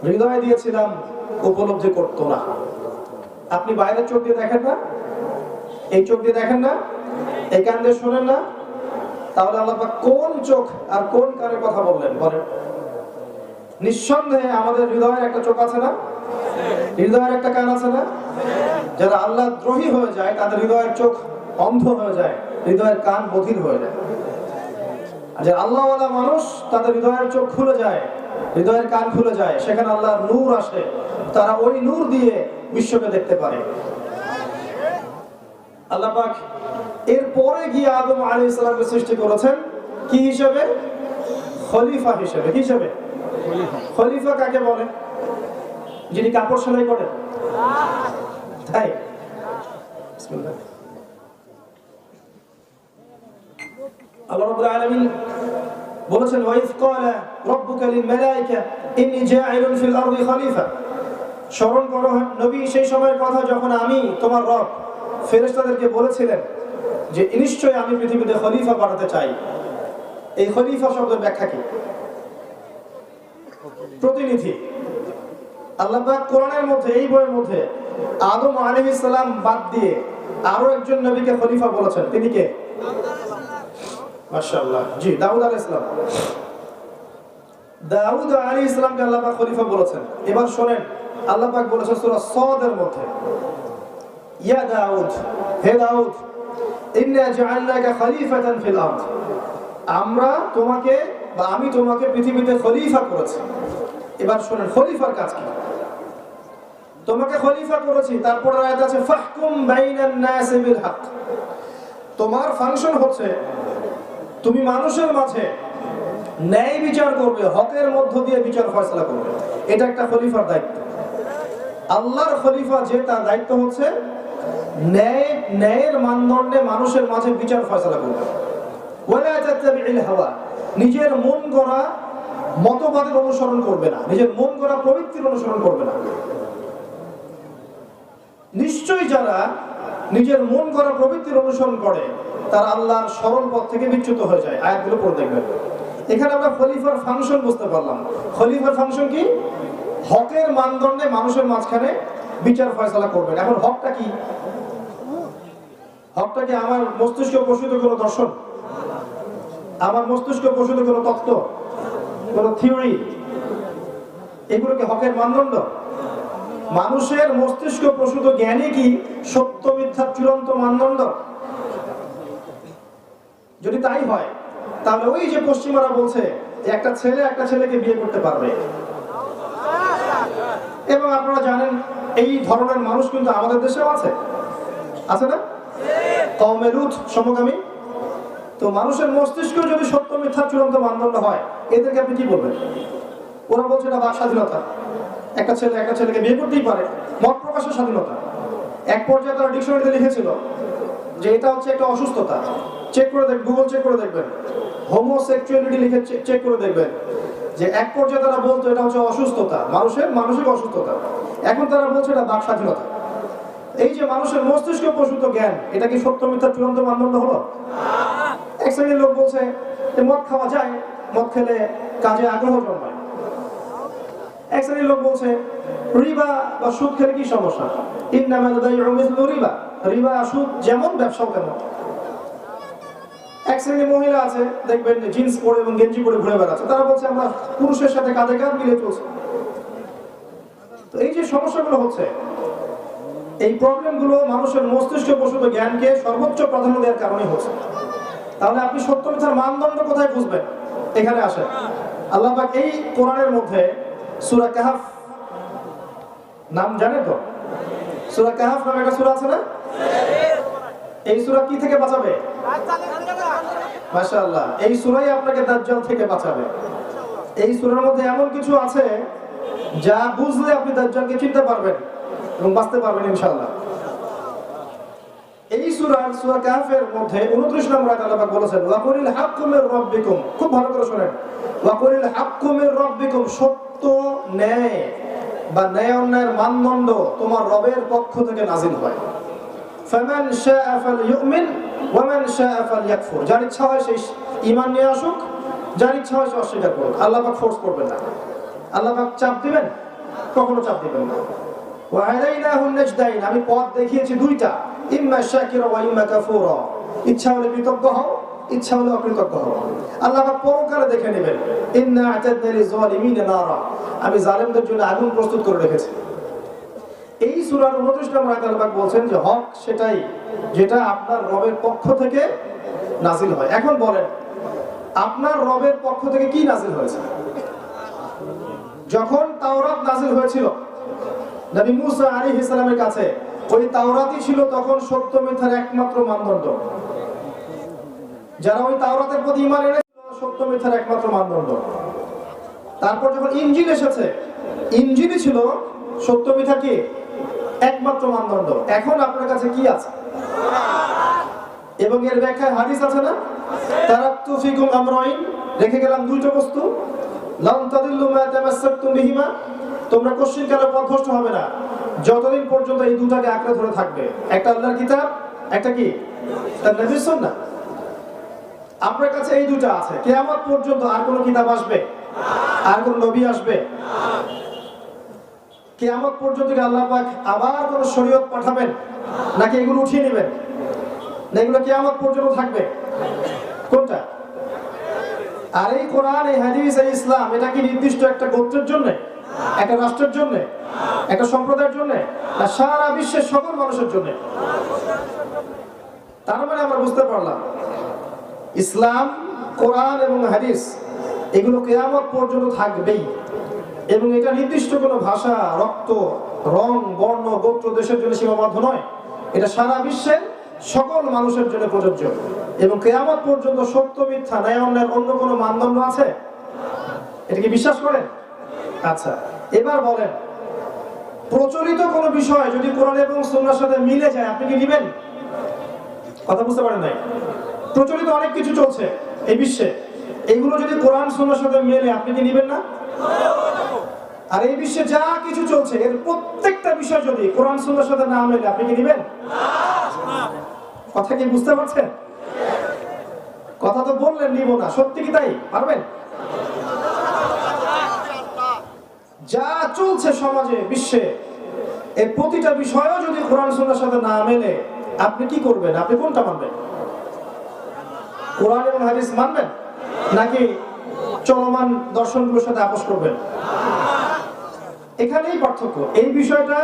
হৃদয় দিয়েছিলাম উপলব্ধি করতো না। আপনি বাইরের চোখ দিয়ে দেখেন না, এই চোখ দিয়ে দেখেন না, এই কান দিয়ে শোনেন না, তাহলে আল্লাহ পাক কোন চোখ আর কোন কানের কথা বললেন বলেন? নিঃসন্দেহে আমাদের হৃদয়ের একটা চোখ আছে না, হৃদয়ের একটা কান আছে না। যারা আল্লাহ দ্রোহী হয়ে যায় তাদের হৃদয়ের চোখ অন্ধ হয়ে যায়, হৃদয়ের কান বধির হয়ে যায়। আর যারা আল্লাহওয়ালা মানুষ তাদের হৃদয়ের চোখ খুলে যায়, হৃদয়ের কান খুলে যায়, সেখানে আল্লাহর নূর আসে, তারা ওই নূর দিয়ে বিশ্বকে দেখতে পারে। আল্লাহ পাক এরপরে গিয়ে আদম আলাইহিস সালামকে সৃষ্টি করেছেন কি হিসেবে? খলিফা হিসেবে। কি হিসেবে? খলিফা কাকে বলে? যিনি কাপড় সেলাই করেন, তাই? বিসমিল্লাহ। আল্লাহ রাব্বুল আলামিন বলেছেন ওয়াইজ ক্বালা রাব্বুকা লিল মালায়েকা ইন্নী জাইলুন ফিল আরদি খলিফা। স্মরণ করো নবী সেই সময়ের কথা যখন আমি তোমার রব ফেরেশতাদেরকে বলেছিলেন যে নিশ্চয়ই আমি পৃথিবীতে খলিফা পাঠাতে চাই। এই খলিফা শব্দের ব্যাখ্যা কি? প্রতিনিধি। আল্লাহ পাক কোরআনের মধ্যে, এই বইয়ের মধ্যে আদম আলাইহিস সালাম বাদ দিয়ে আরো একজন নবীকে খলিফা বলেছেন। তিনি কে? মাশাআল্লাহ, জি, দাউদ আলাইহিস সালাম। দাউদ আলাইহিস সালামকে আল্লাহ পাক খলিফা বলেছেন। এবার শুনেন, আল্লাহ পাক বলেছেন সূরা সাদের মধ্যে, ইয়া দাউদ, হে দাউদ, ইন্না জাআলনাকা খলিফাতান ফিল আরদ, আমরা তোমাকে বা আমি তোমাকে পৃথিবীতে খলিফা করেছি। এবার শুনেন খলিফার কাজ কি। তোমাকে খলিফা করেছি, তারপর আয়াত আছে ফাহকুম বাইনান নাসি বিল হক। তোমার ফাংশন হচ্ছে তুমি মানুষের মাঝে ন্যায় বিচার করবে, হকের মধ্য দিয়ে বিচার ফয়সালা করবে। এটা একটা খলিফার দায়িত্ব। আল্লাহর খলিফা যে তার দায়িত্ব হচ্ছে ন্যায়ের মানদণ্ডে মানুষের মাঝে বিচার ফয়সালা করবে। ওয়ালা তাত্তাবিউল হাওয়া, নিজের মন গড়া মতবাদের অনুসরণ করবে না, নিজের মন গড়া প্রবৃত্তির অনুসরণ করবে না। নিশ্চয়ই যারা নিজের মন গড়া প্রবৃত্তির অনুসরণ করে তারা আল্লাহর সরল পথ থেকে বিচ্যুত হয়ে যায়। আয়াতগুলো পড়ে দেখবেন। এখানে আমরা খলিফার ফাংশন বুঝতে পারলাম। খলিফার ফাংশন কি? হকের মানদণ্ডে মানুষের মাঝখানে বিচার ফয়সালা করবেন। এখন হকটা কি? হকটা কি আমার মস্তিষ্ক প্রসূত কোনো দর্শন, আমার মস্তিষ্ক প্রসূত কোনো তত্ত্ব, কোনো থিওরি? এগুলো কি হকের মানদণ্ড? মানুষের মস্তিষ্ক প্রসূত জ্ঞানই কি সত্য মিথ্যার চূড়ান্ত মানদণ্ড? যদি তাই হয় তাহলে ওই যে পশ্চিমারা বলছে যে একটা ছেলে একটা ছেলেকে বিয়ে করতে পারবে, এবং আপনারা জানেন এই ধরনের মানুষ কিন্তু আমাদের দেশেও আছে, আছে না? কওমে লূত সমকামী। তো মানুষের মস্তিষ্ক যদি সত্য মিথ্যার চূড়ান্ত মানদণ্ড হয়, এদেরকে আপনি কি বলবেন? ওরা বলছে এটা বাক স্বাধীনতা, একটা ছেলে একটা ছেলেকে বিয়ে করতেই পারে, মত প্রকাশের স্বাধীনতা। এক পর্যায়ে তারা ডিকশনারিতে লিখেছিল যে এটা হচ্ছে একটা অসুস্থতা। চেক করে দেখ, গুগল চেক করে দেখবেন, হোমোসেক্সুয়ালিটি লিখে চেক করে দেখবেন যে এক পর্যায়ে তারা বলতো এটা হচ্ছে অসুস্থতা, মানুষের মানসিক অসুস্থতা। এখন তারা বলছে এটা বাক স্বাধীনতা। এই যে মানুষের মস্তিষ্ক প্রসূত জ্ঞান, এটা কি সত্য মিথ্যার চূড়ান্ত মানদণ্ড হলো? এক শ্রেণীর লোক বলছে যে মদ খাওয়া যায়, মদ খেলে কাজে আগ্রহ জন্মায়। এক শ্রেণীর লোক বলছে রিবা বা সুদ খেলে কি সমস্যা? ইন্নামাল বাইউ মিসলু রিবা, রিবা সুদ যেমন ব্যবসাও কেমন। এক শ্রেণীর মহিলা আছে, দেখবেন জিন্স পরে এবং গেঞ্জি পরে ঘুরে বেড়াচ্ছে, তারা বলছে আমরা পুরুষের সাথে কাঁধে কাঁধ মিলিয়ে চলছি। তো এই যে সমস্যাগুলো হচ্ছে, এই প্রবলেমগুলো মানুষের মস্তিষ্ক প্রসূত জ্ঞানকে সর্বোচ্চ প্রাধান্য দেওয়ার কারণে হচ্ছে। তাহলে আপনি সত্য মিথ্যার মানদণ্ড কোথায় বুঝবেন? এখানে আসেন। আল্লাহ পাক এই কোরআনের মধ্যে সূরা কাহফ নাম জানেন তো? সূরা কাহফ নামে একটা সূরা আছে না? এই সূরা কি থেকে বাঁচাবে? মাশাআল্লাহ, এই সূরাই আপনাকে দাজ্জাল থেকে বাঁচাবে। এই সূরার মধ্যে এমন কিছু আছে যা বুঝলে আপনি দাজ্জালকে চিনতে পারবেন এবং বাঁচতে পারবেন ইনশাআল্লাহ। এই সূরা কাহফের মধ্যে 29 নম্বর আয়াতে আল্লাহ পাক বলেছেন ওয়াকুলিল হাক্কু মির রাব্বিকুম। খুব ভালো করে শুনেন, ওয়াকুলিল হাক্কু মির রাব্বিকুম, সত্য ন্যায় বা ন্যায় অন্যায়ের মানদণ্ড তোমার রবের পক্ষ থেকে নাজিল হয়। ফামান শাআ ফালইউমিন ওয়া মান শাআ ফালইয়াকফুর, যার ইচ্ছা হয় সে ঈমান নিয়ে আসুক, যার ইচ্ছা হয় সে অস্বীকার করুক। আল্লাহ পাক ফোর্স করবেন না, আল্লাহ পাক চাপ দিবেন? কখনো চাপ দিবেন না। ওয়া হাদাইনাহুন নাজদাইন, আমি পথ দেখিয়েছি দুইটা, ইম্মা শাকিরা ওয়া ইম্মা কাফুরা, ইচ্ছা হলে কৃতজ্ঞ হও, ইচ্ছা হলে অকৃতজ্ঞ হও। আল্লাহ পাক পরকালে দেখে নেবেন। ইন্না আ'তাদনা লিয-যালিমিনা নারা, আমি জালেমদের জন্য আগুন প্রস্তুত করে রেখেছি। এই সূরার 29 নম্বর আয়াতে আল্লাহ পাক বলছেন যে হক সেটাই যেটা আপনার রবের পক্ষ থেকে নাজিল হয়। এখন বলেন, আপনার রবের পক্ষ থেকে কি নাজিল হয়েছে? যখন তাওরাত নাজিল হয়েছিল নবী মুসা আলাইহিস সালামের কাছে, ওই তাওরাতই ছিল তখন সত্য মিথ্যার একমাত্র মানদণ্ড। যারা ওই তাওরাতের প্রতি ঈমান এনেছিল, সত্য মিথ্যার একমাত্র মানদণ্ড। তারপর যখন ইনজিল এসেছে, ইনজিলই ছিল সত্য মিথ্যা কি একমাত্র মানদণ্ড। এখন আপনার কাছে কি আছে? এবং এর ব্যাখ্যায় হাদিস আছে না? তারাকতু ফিকুম আমরাইন, রেখে গেলাম দুইটা বস্তু, লান তাদিল্লু মা তামাসসাকতুম বিহিমা, তোমরা কখনো পথভ্রষ্ট হবে না যতদিন পর্যন্ত এই দুটাকে আঁকড়ে ধরে থাকবে। একটা আল্লাহর কিতাব, একটা কি তার নবীর সুন্নাহ। আপনার কাছে এই দুটো আছে, কিয়ামত পর্যন্ত আর কোনো কিতাব আসবে? আর কোন নবী আসবে? কিয়ামত পর্যন্ত কি আল্লাহ পাক আবার কোন শরীয়ত পাঠাবেন, নাকি এগুলো উঠিয়ে নেবেন? না এগুলো কিয়ামত পর্যন্ত থাকবে? কোনটা? আর এই কোরআন, এই হাদিস, এই ইসলাম, এটা কি নির্দিষ্ট একটা গোত্রের জন্য, একটা রাষ্ট্রের জন্য, একটা সম্প্রদায়ের জন্য, না সারা বিশ্বের সকল মানুষের জন্য? তার মানে আমরা বুঝতে পারলাম ইসলাম, কোরআন এবং হাদিস এগুলো কিয়ামত পর্যন্ত থাকবেই, এবং এটা নির্দিষ্ট কোনো ভাষা, রক্ত, রং, বর্ণ, গোত্র, দেশের জন্য সীমাবদ্ধ নয়। এটা সারা বিশ্বের সকল মানুষের জন্য প্রযোজ্য, এবং কিয়ামত পর্যন্ত সত্য মিথ্যা ন্যায় অন্যায়ের অন্য কোনো মানদণ্ড আছে? এটা কি বিশ্বাস করেন? আচ্ছা, এবার বলেন, প্রচলিত কোনো বিষয় যদি কোরআন এবং সুন্নাহর সাথে মিলে যায় আপনি কি নেবেন? কথা বুঝতে পারেন নাই? প্রচলিত অনেক কিছু চলছে এই বিশ্বে, এগুলো যদি কোরআন সুন্নাহর সাথে মেলে আপনি কি নেবেন না? আর এই বিশ্বে যা কিছু চলছে এর প্রত্যেকটা বিষয় যদি কোরআন সুন্নাহর সাথে না মেলে আপনি কি নেবেন? কথা কি বুঝতে পারছেন? কথা তো বললেন নিব না, সত্যি কি তাই? পারবেন? যা চলছে সমাজে, বিশ্বে, এর প্রতিটা বিষয়ও যদি কোরআন সুন্নাহর সাথে না মেলে আপনি কি করবেন? আপনি কোনটা মানবেন? কোরআন এবং হাদিস মানবেন নাকি চলমান দর্শনগুলোর সাথে আপোষ করবেন? এখানেই পার্থক্য। এই বিষয়টা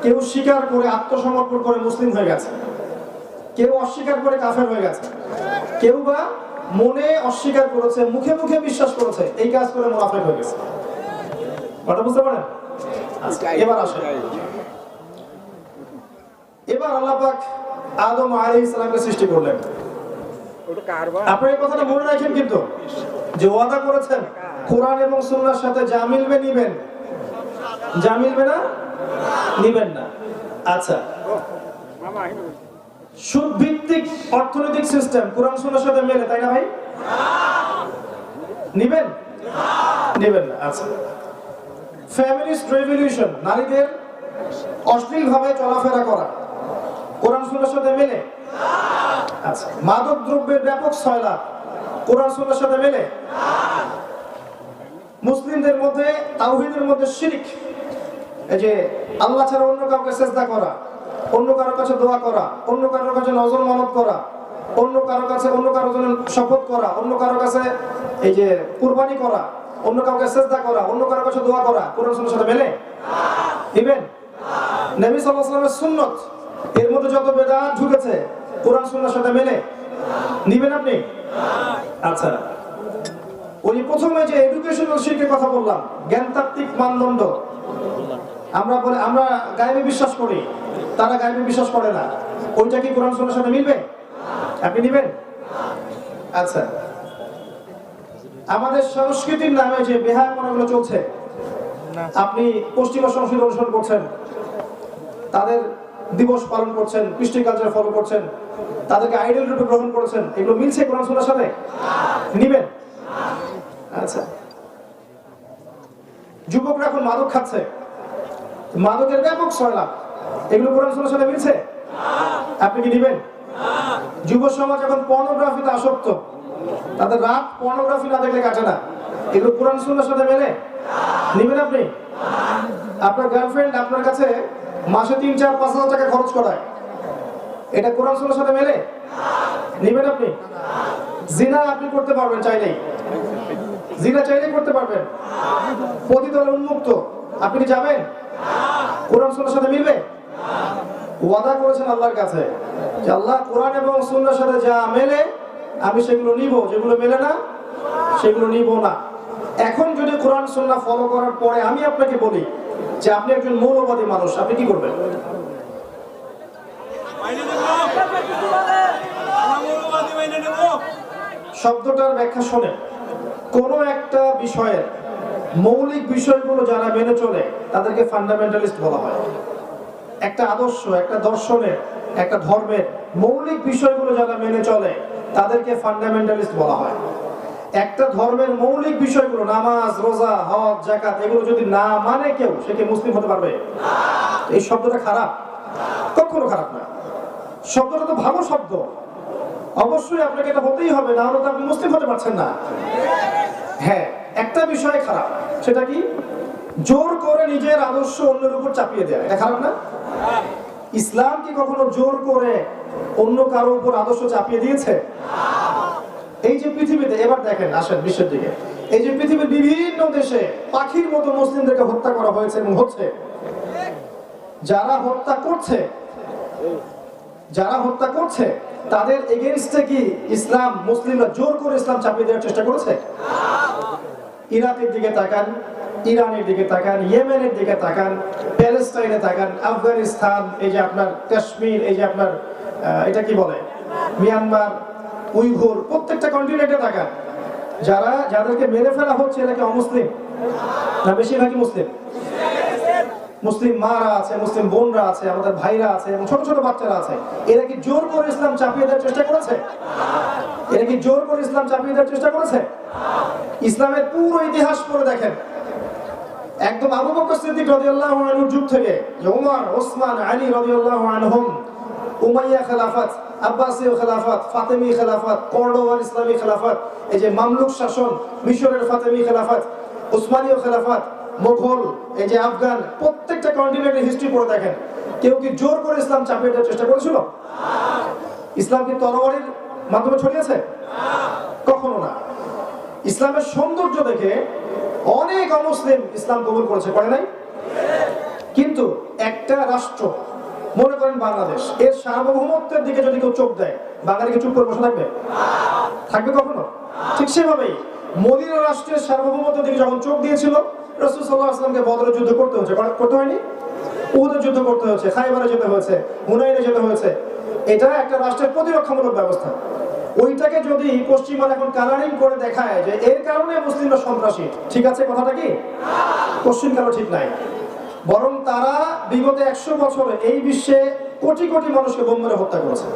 কেউ স্বীকার করে আত্মসমর্পণ করে মুসলিম হয়ে গেছে, কেউ অস্বীকার করে কাফের হয়ে গেছে, কেউ বা মনে অস্বীকার করেছে, মুখে মুখে বিশ্বাস করেছে, এই কাজ করে মুনাফিক হয়ে গেছে। কথা বুঝতে পারেন? এবার আসেন, এবার আল্লাহ পাক আদম আলাইহিস সালামকে সৃষ্টি করলেন। আপনারা এই কথাটা মনে রাখেন কিন্তু, যে ওয়াদা করেছেন কোরআন এবং সুন্নাহর সাথে যা মিলবে নিবেন, যা মিলবে না নিবেন না। আচ্ছা, সুদ ভিত্তিক অর্থনৈতিক সিস্টেম কোরআন সুন্নাহর সাথে মেলে, তাই না ভাই? নিবেন? নিবেন না। আচ্ছা, ফেমিনিস্ট রেভলিউশন, নারীদের অশ্লীল ভাবে চলাফেরা করা, কোরআন সুন্নাহর সাথে মেলে? আচ্ছা, মাদক দ্রব্যের ব্যাপক ছয়লাভ, কোরআন সুন্নাহর সাথে মেলে? মুসলিমদের মধ্যে তাওহীদের মধ্যে শিরক, এই যে আল্লাহ ছাড়া অন্য কাউকে সিজদা করা, অন্য কারোর কাছে দোয়া করা, অন্য কারোর কাছে নজর মানত করা, অন্য কারোর কাছে অন্য কারোর জন্য শপথ করা, অন্য কারোর কাছে এই যে কুরবানি করা, অন্য কাউকে সিজদা করা, অন্য কারোর কাছে দোয়া করা, কোরআন সুন্নাহর সাথে মেলে? দিবেন? নবী সাল্লাল্লাহু আলাইহি ওয়াসাল্লামের সুন্নাত, এর মধ্যে যত বেদাত ঢুকেছে কোরআন সুন্নাহর সাথে মেলে? নিবেন আপনি? আচ্ছা, ওই প্রথমে যে এডুকেশনাল শিক্ষার কথা বললাম, জ্ঞানতাত্ত্বিক মানদণ্ড, আমরা গায়েবে বিশ্বাস করি, তারা গায়েবে বিশ্বাস করে না, ওইটা কি কোরআন সুন্নাহর সাথে মিলবে? আপনি নিবেন? আচ্ছা, আমাদের সংস্কৃতির নামে যে বেহায়াপনাগুলো চলছে, আপনি পশ্চিমা সংস্কৃতি অনুসরণ করছেন, তাদের দিবস পালন করছেন, কৃষ্টি কালচার ফলো করছেন, তাদেরকে আইডল রূপে গ্রহণ করেছেন, এগুলো মিলছে কোরআন সুন্নাহর সাথে? নিবেন? আচ্ছা, যুবকরা এখন মাদক খাচ্ছে, মাদকের ব্যাপক ছয়লাভ, এগুলো কোরআন সুন্নাহর সাথে মিলছে? আপনি কি নিবেন? যুব সমাজ এখন পর্নোগ্রাফিতে আসক্ত, তাদের রাত পর্নোগ্রাফি না দেখলে কাটে না, এগুলো কোরআন সুন্নাহর সাথে মেলে? নিবেন আপনি? আপনার গার্লফ্রেন্ড আপনার কাছে মাসে 3-4-5 হাজার টাকা খরচ করায়, এটা কোরআন সুন্নাহর সাথে মেলে? নিবেন আপনি? জিনা আপনি করতে পারবেন চাইলেই, জিনা চাইলেই করতে পারবেন, পতিতালয় উন্মুক্ত, আপনি কি যাবেন? কোরআন সুন্নাহর সাথে মিলবে? ওয়াদা করেছেন আল্লাহর কাছে যে আল্লাহ কোরআন এবং সুন্নাহর সাথে যা মেলে আমি সেগুলো নিব, যেগুলো মেলে না সেগুলো নিব না। এখন যদি কোরআন সুন্নাহ ফলো করার পরে আমি আপনাকে বলি যে আপনি একজন মৌলবাদী মানুষ, আপনি কি করবেন? শব্দটার ব্যাখ্যা শোনেন, কোন একটা বিষয়ের মৌলিক বিষয়গুলো যারা মেনে চলে তাদেরকে ফান্ডামেন্টালিস্ট বলা হয়। একটা আদর্শ, একটা দর্শনের, একটা ধর্মের মৌলিক বিষয়গুলো যারা মেনে চলে তাদেরকে ফান্ডামেন্টালিস্ট বলা হয়। একটা ধর্মের মৌলিক বিষয়গুলো, নামাজ, রোজা, হজ, যাকাত, এগুলো যদি না মানে কেউ, সে কি মুসলিম হতে পারবে? এই শব্দটা খারাপ? কখনো খারাপ না, শব্দটা তো ভালো শব্দ, অবশ্যই আপনাকে এটা বলতেই হবে, না হলে তো আপনি মুসলিম হতে পারছেন না। হ্যাঁ, একটা বিষয় খারাপ, সেটা কি? জোর করে নিজের আদর্শ অন্যের উপর চাপিয়ে দেয়, এটা খারাপ না? ইসলাম কি কখনো জোর করে অন্য কারো উপর আদর্শ চাপিয়ে দিয়েছে? এই যে পৃথিবীতে, এবার দেখেন, আসেন বিশ্বের দিকে, এই যে পৃথিবীর বিভিন্ন দেশে পাখির মতো মুসলিমদেরকে হত্যা করা হয়েছে এবং হচ্ছে, যারা হত্যা করছে তাদের এগেনস্টে কি ইসলাম মুসলিমরা জোর করে ইসলাম চাপিয়ে দেওয়ার চেষ্টা করেছে? ইরাকের দিকে তাকান, ইরানের দিকে তাকান, ইয়েমেনের দিকে তাকান, প্যালেস্টাইনে তাকান, আফগানিস্তান, এই যে আপনার কাশ্মীর, এই যে আপনার এটা কি বলে মিয়ানমার, উইঘুর, প্রত্যেকটা কন্টিনেন্টে তাকান। যাদেরকে মেরে ফেলা হচ্ছে এরা কি অমুসলিম না বেশিরভাগই মুসলিম? মুসলিম মারা আছে, মুসলিম বোনরা আছে, আমাদের ভাইরা আছে এবং ছোট ছোট বাচ্চারা আছে। এরা কি জোর করে ইসলাম চাপিয়ে দেওয়ার চেষ্টা করেছে? এরা কি জোর করে ইসলাম চাপিয়ে দেওয়ার চেষ্টা করেছে? ইসলামের পুরো ইতিহাস পড়ে দেখেন, একদম আবু বকর সিদ্দিক রাদিয়াল্লাহু আনহুর যুগ থেকে ওমর, ওসমান, আলী রাদিয়াল্লাহু আনহুম, উমাইয়া খেলাফত, আব্বাসীয় খেলাফত, ফাতেমি খেলাফত, কর্ডোবার ইসলামী খেলাফত, এই যে মামলুক শাসন, মিশরের ফাতেমি খেলাফত, উসমানীয় খেলাফত, মুঘল, এই যে আফগান, প্রত্যেকটা কন্টিনেন্টের হিস্ট্রি পড়ে দেখেন, কেউ কি জোর করে ইসলাম চাপিয়ে দেওয়ার চেষ্টা করেছিল? ইসলাম কি তরবারির মাধ্যমে ছড়িয়েছে? কখনো না। ইসলামের সৌন্দর্য দেখে অনেক অমুসলিম ইসলাম কবুল করেছে, করে নাই? কিন্তু একটা রাষ্ট্র, মনে করেন বাংলাদেশ, এর সার্বভৌমত্বের দিকে যদি কেউ চোখ দেয়, বাঙালি কি চুপ করে বসে থাকবে? থাকবে কখনো? ঠিক সেভাবেই মদিনা রাষ্ট্রের সার্বভৌমত্বের দিকে যখন চোখ দিয়েছিল, রাসূল সাল্লাল্লাহু আলাইহি ওয়াসাল্লামকে বদরের যুদ্ধ করতে হয়েছে, করতে হয়নি? উহুদের যুদ্ধ করতে হয়েছে, খায়বারে যেতে হয়েছে, হুনাইনে যেতে হয়েছে। এটা একটা রাষ্ট্রের প্রতিরক্ষামূলক ব্যবস্থা। ওইটাকে যদি পশ্চিমারা এখন কালারিং করে দেখায় যে এর কারণে মুসলিমরা সন্ত্রাসী, ঠিক আছে কথাটা কি? পশ্চিম কালো ঠিক নাই, বরং তারা বিগত 100 বছরে এই বিশ্বে কোটি কোটি মানুষকে বোম মেরে হত্যা করেছে।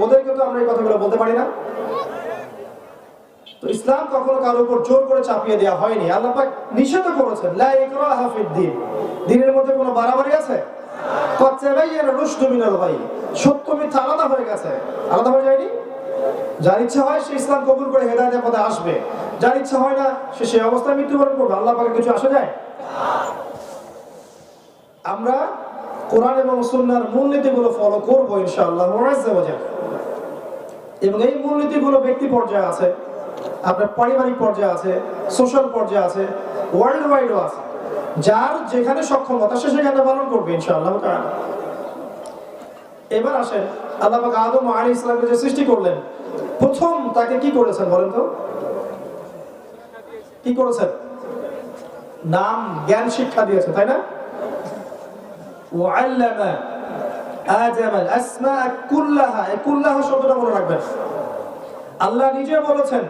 ওদেরকে তো আমরা এই কথাগুলো বলতে পারি না। তো ইসলাম কখনো কারোর উপর জোর করে চাপিয়ে দেওয়া হয়নি। আল্লাহ পাক নিষেধ করেছেন, লা ইকরাহা ফিদ-দীন, দ্বীনের মধ্যে কোনো বাড়াবাড়ি আছে? কদ তাবায়্যানা রুশদু মিনাল গায়, সত্য মিথ্যা আলাদা হয়ে গেছে, আলাদা হয়ে যায়নি। যার ইচ্ছা হয় সে ইসলাম কবুল করে হেদায়েতের পথে আসবে, যার ইচ্ছা হয় না সে সেই অবস্থায় মৃত্যুবরণ করবে। আল্লাহ পাকের কিছু আসে যায়? আমরা কোরআন এবং সুন্নাহর মূলনীতিগুলো ফলো করব ইনশাআল্লাহ আজ্জা ওয়া জাল। এবং এই মূলনীতিগুলো ব্যক্তি পর্যায়ে আছে, আপনার পারিবারিক পর্যায়ে আছে, সোশ্যাল পর্যায়ে আছে, ওয়ার্ল্ড ওয়াইডও আছে। যার যেখানে সক্ষমতা সে সেখানে পালন করবে ইনশাআল্লাহ তাআলা। এবার আসেন, আল্লাহ পাক আদম আলাইহিস সালামকে যে সৃষ্টি করলেন, প্রথম তাকে কি করেছেন বলেন তো? কি করেছেন? নাম, জ্ঞান, শিক্ষা দিয়েছেন, তাই না? ওয়াল্লামা আদম আল আসমা কুল্লাহা, এই কুল্লাহা শব্দটা মনে রাখবেন। আল্লাহ নিজে বলেছেন,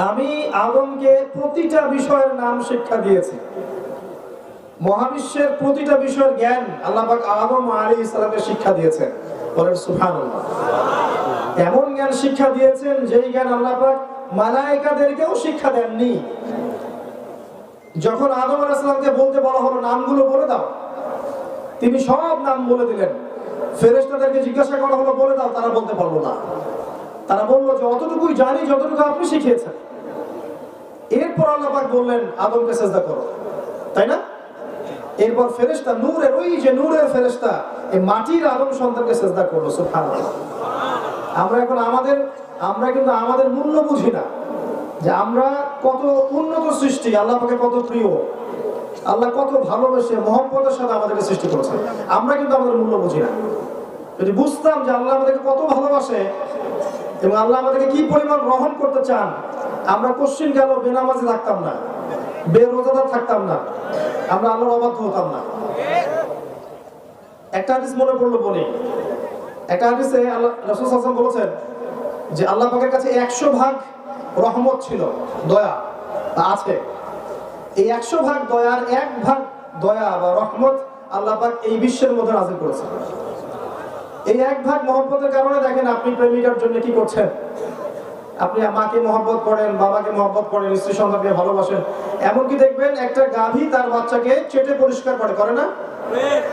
আমি আদমকে প্রতিটা বিষয়ের নাম শিক্ষা দিয়েছি। মহাবিশ্বের প্রতিটা বিষয়ের জ্ঞান আল্লাহ পাক আদম আলাইহিস সালামকে শিক্ষা দিয়েছেন। বলেন সুবহানাল্লাহ। এমন জ্ঞান শিক্ষা দিয়েছেন যেই জ্ঞান আল্লাহ পাক মালায়েকাদেরকেও শিক্ষা দেননি। যখন আদম আলাইহিস সালামকে বলতে বলা হলো নামগুলো বলে দাও, তিনি সব নাম বলে দিলেন। ফেরেশতাদেরকে জিজ্ঞাসা করা হলো বলে দাও, তারা বলতে পারলো না। তারা বললো যে অতটুকুই জানি যতটুকু আপনি শিখিয়েছেন। এরপর আল্লাহ পাক বললেন আদমকে সিজদা করো, তাই না? এরপর ফেরেশতা নূরের, ওই যে নূরের ফেরেশতা এই মাটির আদম সন্তানকে সিজদা করলো। সুবহানাল্লাহ। আমরা কিন্তু আমাদের মূল্য বুঝি না, যে আমরা কত উন্নত সৃষ্টি, আল্লাহ পাকে কত প্রিয়, আল্লাহ কত ভালোবেসে মহব্বতের সাথে আমাদেরকে সৃষ্টি করেছে। আমরা কিন্তু আমাদের মূল্য বুঝি না। যদি বুঝতাম যে আল্লাহ আমাদেরকে কত ভালোবাসে এবং আল্লাহ আমাদেরকে কি পরিমাণ গ্রহণ করতে চান, আমরা পশ্চিম গেল বেনামাজি থাকতাম না, বেরোজাদার থাকতাম না, আমরা আল্লাহর অবাধ্য হতাম না। একটা হাদিস মনে পড়লো বলি। একটা হাদিসে আল্লাহ রাসূল সাল্লাল্লাহু আলাইহি ওয়াসাল্লাম বলেছেন যে আল্লাহ পাকের কাছে 100 ভাগ রহমত ছিল, দয়া আছে। এই 100 ভাগ দয়ার 1 ভাগ দয়া বা রহমত আল্লাহ পাক এই বিশ্বের মধ্যে নাযিল করেছেন। এই 1 ভাগ মহব্বতের কারণে দেখেন আপনি প্রেমিকার জন্য কি করছেন। আপনি মাকে মহব্বত করেন, বাবাকে মহব্বত করেন, স্ত্রী সন্তানকে ভালোবাসেন। এমনকি দেখবেন একটা গাভী তার বাচ্চাকে চেটে পরিষ্কার করে না?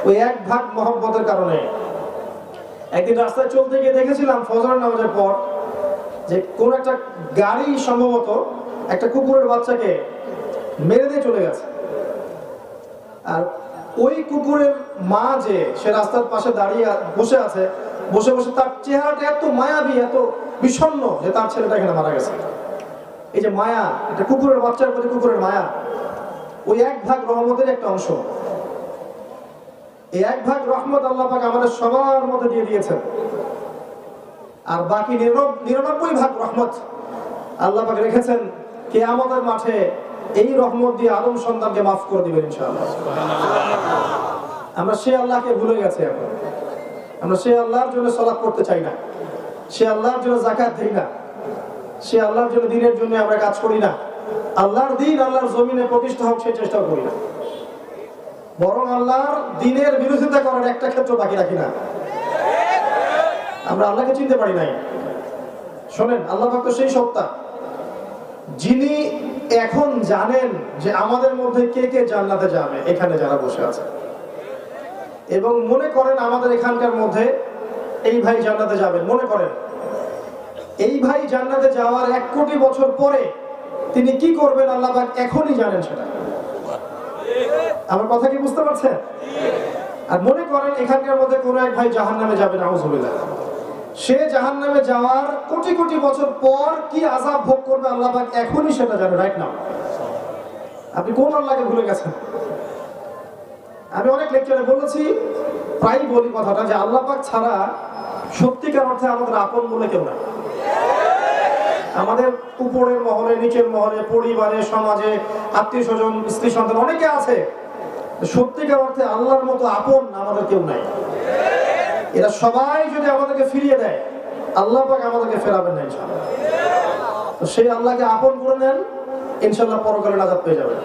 ওই 1 ভাগ মহব্বতের কারণে। একদিন রাস্তায় চলতে গিয়ে দেখেছিলাম ফজর নামাজের পর যে কোন একটা গাড়ি সম্ভবত একটা কুকুরের বাচ্চাকে মেরে দিয়ে চলে গেছে। আর ওই কুকুরের মা যে সে রাস্তার পাশে দাঁড়িয়ে বসে আছে, বসে বসে তার চেহারাটা এত মায়াবী, এত বিষণ্ণ যে তার ছেলেটা এখানে মারা গেছে। এই যে মায়া, এটা কুকুরের বাচ্চার প্রতি কুকুরের মায়া, ওই 1 ভাগ রহমতের একটা অংশ। এই 1 ভাগ রহমত আল্লাহ পাক আমাদের সবার মধ্যে দিয়ে দিয়েছেন, আর বাকি 99 ভাগ রহমত আল্লাহ পাক রেখেছেন কিয়ামতের মাঠে। এই রহমত দিয়ে আদম সন্তানকে মাফ করে দিবেন ইনশাআল্লাহ। আমরা সেই আল্লাহকে ভুলে গেছি এখন। আমরা সেই আল্লাহর জন্য সালাত করতে চাই না, সে আল্লাহর জন্য যাকাত দেই না, সে আল্লাহর জন্য দ্বীনের জন্য আমরা কাজ করি না। আল্লাহর দ্বীন আল্লাহর জমিনে প্রতিষ্ঠা হোক সেই চেষ্টা করি না, বরং আল্লাহর দ্বীনের বিরোধিতা করার একটা ক্ষেত্র বাকি রাখি না। আমরা আল্লাহকে চিনতে পারি নাই। শোনেন, আল্লাহ পাক তো সেই সত্তা যিনি এখন জানেন যে আমাদের মধ্যে কে কে জান্নাতে যাবে, এখানে যারা বসে আছে, এবং মনে করেন আমাদের এখানকার মধ্যে এই ভাই জান্নাতে যাবেন, মনে করেন এই ভাই জান্নাতে যাওয়ার 1 কোটি বছর পরে তিনি কি করবেন আল্লাহ পাক এখনই জানেন সেটা। আমার কথা কি বুঝতে পারছেন? আর মনে করেন এখানকার মধ্যে কোনো এক ভাই জাহান্নামে যাবে, নাউযুবিল্লাহ। সে জাহান্নামে যাওয়ার কোটি কোটি বছর পর কি আযাব ভোগ করবে আল্লাহ পাক এখনই সেটা জানেন, রাইট নাও। আপনি কোন আল্লাহকে ভুলে গেছেন? আমি অনেক লেকচারে বলেছি, প্রায় বলি কথাটা, যে আল্লাহ পাক ছাড়া সত্যিকার অর্থে আমাদের আপন বলে কেউ নাই। আমাদের উপরের মহলে, নিচের মহলে, পরিবারে, সমাজে, আত্মীয় স্বজন, স্ত্রী সন্তান অনেকে আছে, সত্যিকার অর্থে আল্লাহর মতো আপন আমাদের কেউ নাই। এরা সবাই যদি আমাদেরকে ফিরিয়ে দেয়, আল্লাহ পাক আমাদেরকে ফেরাবেন না ইনশাআল্লাহ। তো সেই আল্লাহকে আপন করে নেন, ইনশাআল্লাহ পরকালে নাজাত পেয়ে যাবেন,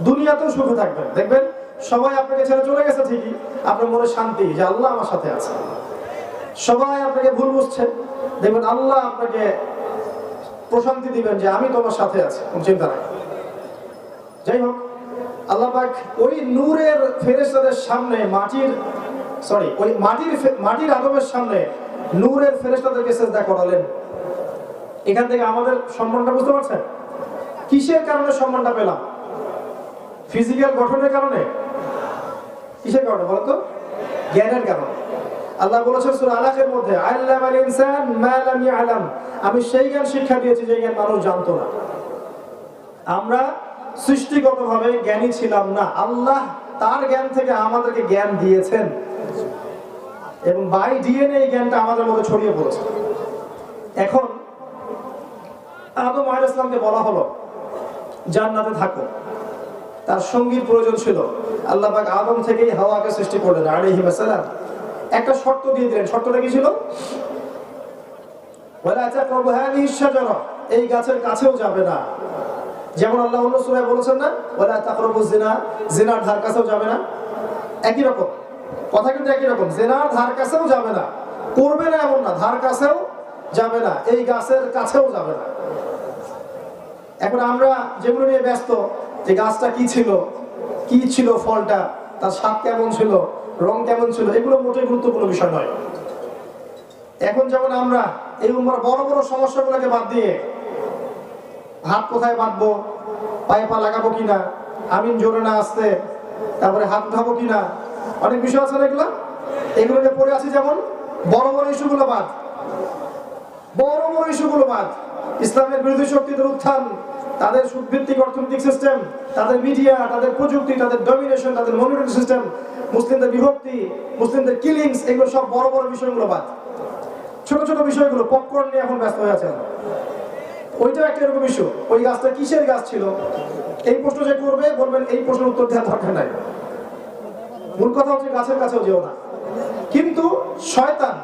দুনিয়াতেও সুখে থাকবেন। দেখবেন সবাই আপনাকে ছেড়ে চলে গেছে ঠিকই, আপনার মনে শান্তি যে আল্লাহ আমার সাথে আছে। সবাই আপনাকে ভুল বুঝছে, দেখবেন আল্লাহ আপনাকে প্রশান্তি দিবেন যে আমি তোমার সাথে আছি, কোন চিন্তা নাই। যাই হোক, আল্লাহ পাক ওই নূরের ফেরেশতাদের সামনে ওই মাটির আদমের সামনে নূরের ফেরেশতাদেরকে সিজদা করালেন। এখান থেকে আমাদের সম্মানটা বুঝতে পারছেন? কিসের কারণে সম্মানটা পেলাম? ফিজিক্যাল গঠনের কারণে? কিসের কারণে বলতো? জ্ঞানের কারণে। আল্লাহ বলেছেন সূরা আলাকের মধ্যে, আল্লামাল ইনসান মা লাম ইয়ালাম, আমি সেই জ্ঞান শিক্ষা দিয়েছি যে জ্ঞান মানুষ জানতো না। আমরা সৃষ্টিগতভাবে জ্ঞানী ছিলাম না, আল্লাহ তার জ্ঞান থেকে আমাদেরকে জ্ঞান দিয়েছেন, এবং বাই ডিএনএ এই জ্ঞানটা আমাদের মধ্যে ছড়িয়ে পড়েছে। এখন আদম আলাইহিস সালামকে বলা হলো জান্নাতে থাকো, তার সঙ্গীর প্রয়োজন ছিল। আল্লাহ পাক আদম থেকেই হাওয়াকে সৃষ্টি করলেন আলাইহিস সালাম। একটা শর্ত দিয়ে দিলেন। শর্তটা কি ছিল? ওয়ালা তাকরাবু হাযিহিশ শাজারা, এই গাছের কাছেও যাবে না। যেমন আল্লাহ অন্য সূরায় বলেছেন না, ওয়ালা তাকরাবু জিনা, জিনার ধার কাছেও যাবে না। একই রকম কথা, কিন্তু একই রকম। জিনার ধার কাছেও যাবে না, করবে না এমন না, ধার কাছেও যাবে না, এই গাছের কাছেও যাবে না। এখন আমরা যেগুলো নিয়ে ব্যস্ত, যে গাছটা কি ছিল ফলটা, তার স্বাদ কেমন ছিল, রং কেমন ছিল, এগুলো মোটেই গুরুত্বপূর্ণ বিষয় নয়। এখন যেমন আমরা এই উম্মার বড় বড় সমস্যাগুলোকে বাদ দিয়ে হাত কোথায় বাঁধবো, পায়ে পা লাগাবো কিনা, আমিন জোরে না আসতে, তারপরে হাত উঠাবো কিনা, অনেক বিষয় আছে না, এগুলো নিয়ে পড়ে আছি। যেমন বড় বড় ইস্যুগুলো বাদ, ইসলামের বিরোধী শক্তিদের উত্থান, তাদের সুদভিত্তিক অর্থনৈতিক সিস্টেম, তাদের মিডিয়া, তাদের প্রযুক্তি, তাদের ডমিনেশন, তাদের মনিটরিং সিস্টেম, মুসলিমদের বিভক্তি, মুসলিমদের কিলিংস, এগুলো সব বড় বড় বিষয়গুলো বাদ। ছোট ছোট বিষয়গুলো, পপকর্ন নিয়ে এখন ব্যস্ত হয়ে আছেন। ওইটাও একটা এরকম ইস্যু। ওই গাছটা কিসের গাছ ছিল, এই প্রশ্ন যে করবে, বলবেন এই প্রশ্নের উত্তর দেওয়ার দরকার নাই। মূল কথা হচ্ছে গাছের কাছেও যেও না। কিন্তু শয়তান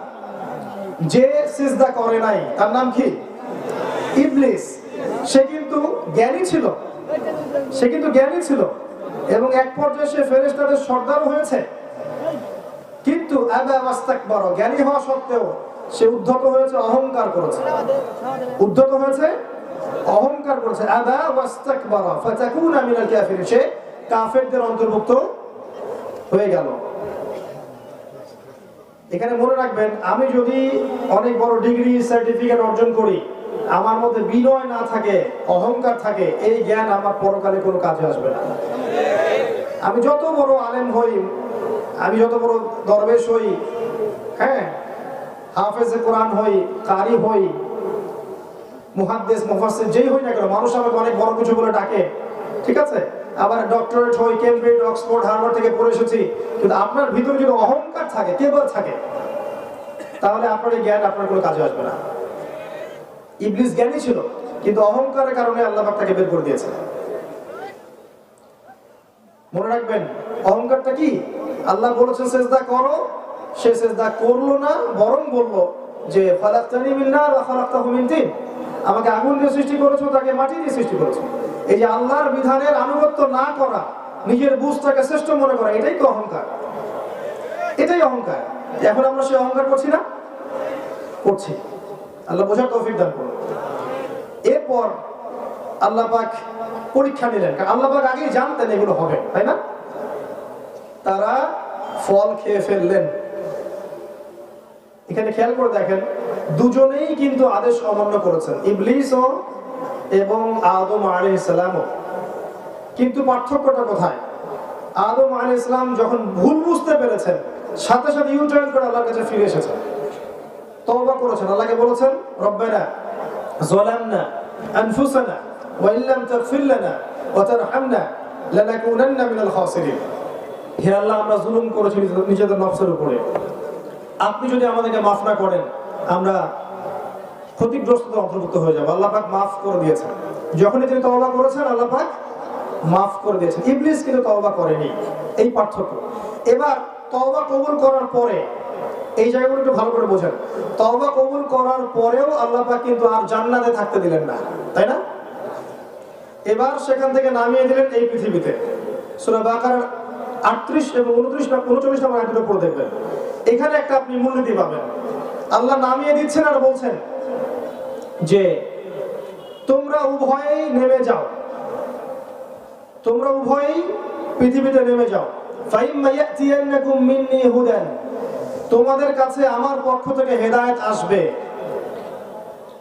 যে সিজদা করে নাই, তার নাম কি? ইবলিস। সে কিন্তু জ্ঞানী ছিল, এবং এক পর্যায়ে সে ফেরেশতাদের সর্দারও হয়েছে। কিন্তু আবা ওয়াস্তাকবারা, জ্ঞানী হওয়া সত্ত্বেও সে উদ্ধত হয়েছে, অহংকার করেছে। আবা ওয়াস্তাকবারা ফাতাকুনা মিনাল কাফিরিন, সে কাফেরদের অন্তর্ভুক্ত হয়ে গেল। এখানে মনে রাখবেন, আমি যদি অনেক বড় ডিগ্রি সার্টিফিকেট অর্জন করি, আমার মধ্যে বিনয় না থাকে, অহংকার থাকে, এই জ্ঞান আমার পরকালে কোনো কাজে আসবে না। আমি যত বড় আলেম হই, আমি যত বড় দরবেশ হই, হ্যাঁ, হাফেজে কোরআন হই, কারি হই, মুহাদ্দিস, মুফাসসির যেই হই না কেন, মানুষ আমাকে অনেক বড় কিছু বলে ডাকে, ঠিক আছে, আবার ডক্টরেট হই, কেমব্রিজ, অক্সফোর্ড, হার্ভার্ড থেকে পড়ে এসেছি, কিন্তু আপনার ভিতরে যদি অহংকার থাকে, কেবল থাকে, তাহলে আপনার এই জ্ঞান আপনার কোনো কাজে আসবে না। ইবলিস জ্ঞানী ছিল, কিন্তু অহংকারের কারণে আল্লাহ পাক তাকে বের করে দিয়েছে। মনে রাখবেন, অহংকারটা কি? আল্লাহ বলেছেন সেজদা করো, সে সেজদা করলো না, বরং বলল যে ফালাকতানি মিন নার ওয়া খালাকতাহু মিন তিন, আমাকে আগুন দিয়ে সৃষ্টি করেছো, তাকে মাটি দিয়ে সৃষ্টি করেছো। এই যে আল্লাহর বিধানের আনুগত্য না করা, নিজের বুঝটাকে শ্রেষ্ঠ মনে করা, এটাই তো অহংকার, এটাই অহংকার। এখন আমরা সেই অহংকার করছি না? করছি। আল্লাহ বোঝার তৌফিক দান করুন। এরপর আল্লাহ পাক পরীক্ষা নিলেন, কারণ আল্লাহ পাক আগেই জানতেন এগুলো হবে, তাই না? তারা ফল খেয়ে ফেললেন। এখানে খেয়াল করে দেখেন, দুজনেই কিন্তু আদেশ অমান্য করেছেন, ইবলিসও এবং আদম আলাইহিস সালামও। কিন্তু পার্থক্যটা কোথায়? আদম আলাইহিস সালাম যখন ভুল বুঝতে পেরেছেন, সাথে সাথে ইউটার্ন করে আল্লাহর কাছে ফিরে এসেছেন, তওবা করেছেন, আল্লাহকে বলেছেন রব্বানা যালামনা আনফুসানা ওয়া ইল্লাম তাগফির লানা ওয়া তারহামনা লানাকুনান্না মিনাল খাসিরিন। হে আল্লাহ, আমরা জুলুম করেছি নিজেদের নফসের উপরে, আপনি যদি আমাদেরকে মাফ না করেন আমরা ক্ষতিগ্রস্তদের অন্তর্ভুক্ত হয়ে যাব। আল্লাহ পাক মাফ করে দিয়েছেন, যখনই তিনি তওবা করেছেন আল্লাহ পাক মাফ করে দিয়েছেন। ইবলিস কিন্তু তওবা করেনি, এই পার্থক্য। এবার তওবা কবুল করার পরে, এই জায়গাগুলো একটু ভালো করে বোঝেন, তওবা কবুল করার পরেও আল্লাহ পাক কিন্তু আর জান্নাতে থাকতে দিলেন না, তাই না? এবার সেখান থেকে নামিয়ে দিলেন এই পৃথিবীতে। সূরা বাকারার 38 এবং 39 নম্বর আয়াতগুলো পড়ে দেখবেন। এখানে একটা আপনি মূলনীতি পাবেন। আল্লাহ নামিয়ে দিচ্ছেন আর বলছেন যে তোমরা উভয়েই নেমে যাও, তোমরা উভয়েই পৃথিবীতে নেমে যাও। ফাইম্মা ইয়াতিয়ান্নাকুম মিন্নি হুদান, তোমাদের কাছে আমার পক্ষ থেকে হেদায়েত আসবে।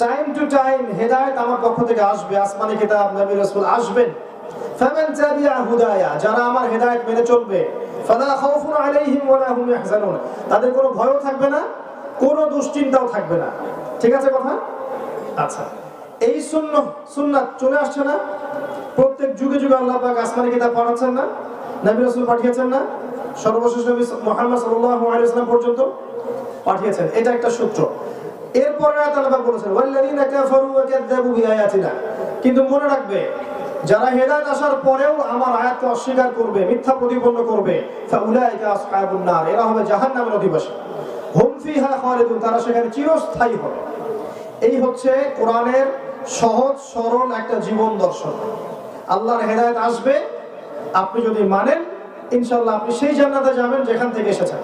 টাইম টু টাইম হেদায়েত আমার পক্ষ থেকে আসবে, আসমানি কিতাব, নবী রাসূল আসবেন। ফামান তাবিআ হুদায়া, যারা আমার হেদায়েত মেনে চলবে, ফালা খাউফুন আলাইহিম ওয়ালা হুম ইয়াহজানুন, তাদের কোনো ভয়ও থাকবে না, কোনো দুশ্চিন্তাও থাকবে না। ঠিক আছে কথা? আচ্ছা, এই সুন্নাত চলে আসছে না? প্রত্যেক যুগে যুগে আল্লাহ পাক আসমানি কিতাব পাঠাচ্ছেন না, নবী রাসূল পাঠিয়েছেন না, সর্বশেষ নবী মুহাম্মদ সাল্লাল্লাহু আলাইহি ওয়াসাল্লাম পর্যন্ত পাঠিয়েছেন। এটা একটা সূত্র। এরপরে আল্লাহ পাক বলেছেন ওয়াল্লাযীনা কাফারু ওয়া কাযযাবু বিআয়াতিনা, কিন্তু মনে রাখবে যারা হেদায়েত আসার পরেও আমার আয়াতকে অস্বীকার করবে, মিথ্যা প্রতিপন্ন করবে, ফাউলাইকা আসহাবুন নার, এরা হবে জাহান্নামের অধিবাসী। হুম ফিহা খালিদুন, তারা সেখানে চিরস্থায়ী হবে। এই হচ্ছে কোরআনের সহজ সরল একটা জীবন দর্শন। আল্লাহর হেদায়েত আসবে, আপনি যদি মানেন ইনশাআল্লাহ আপনি সেই জান্নাতে যাবেন যেখান থেকে এসেছেন।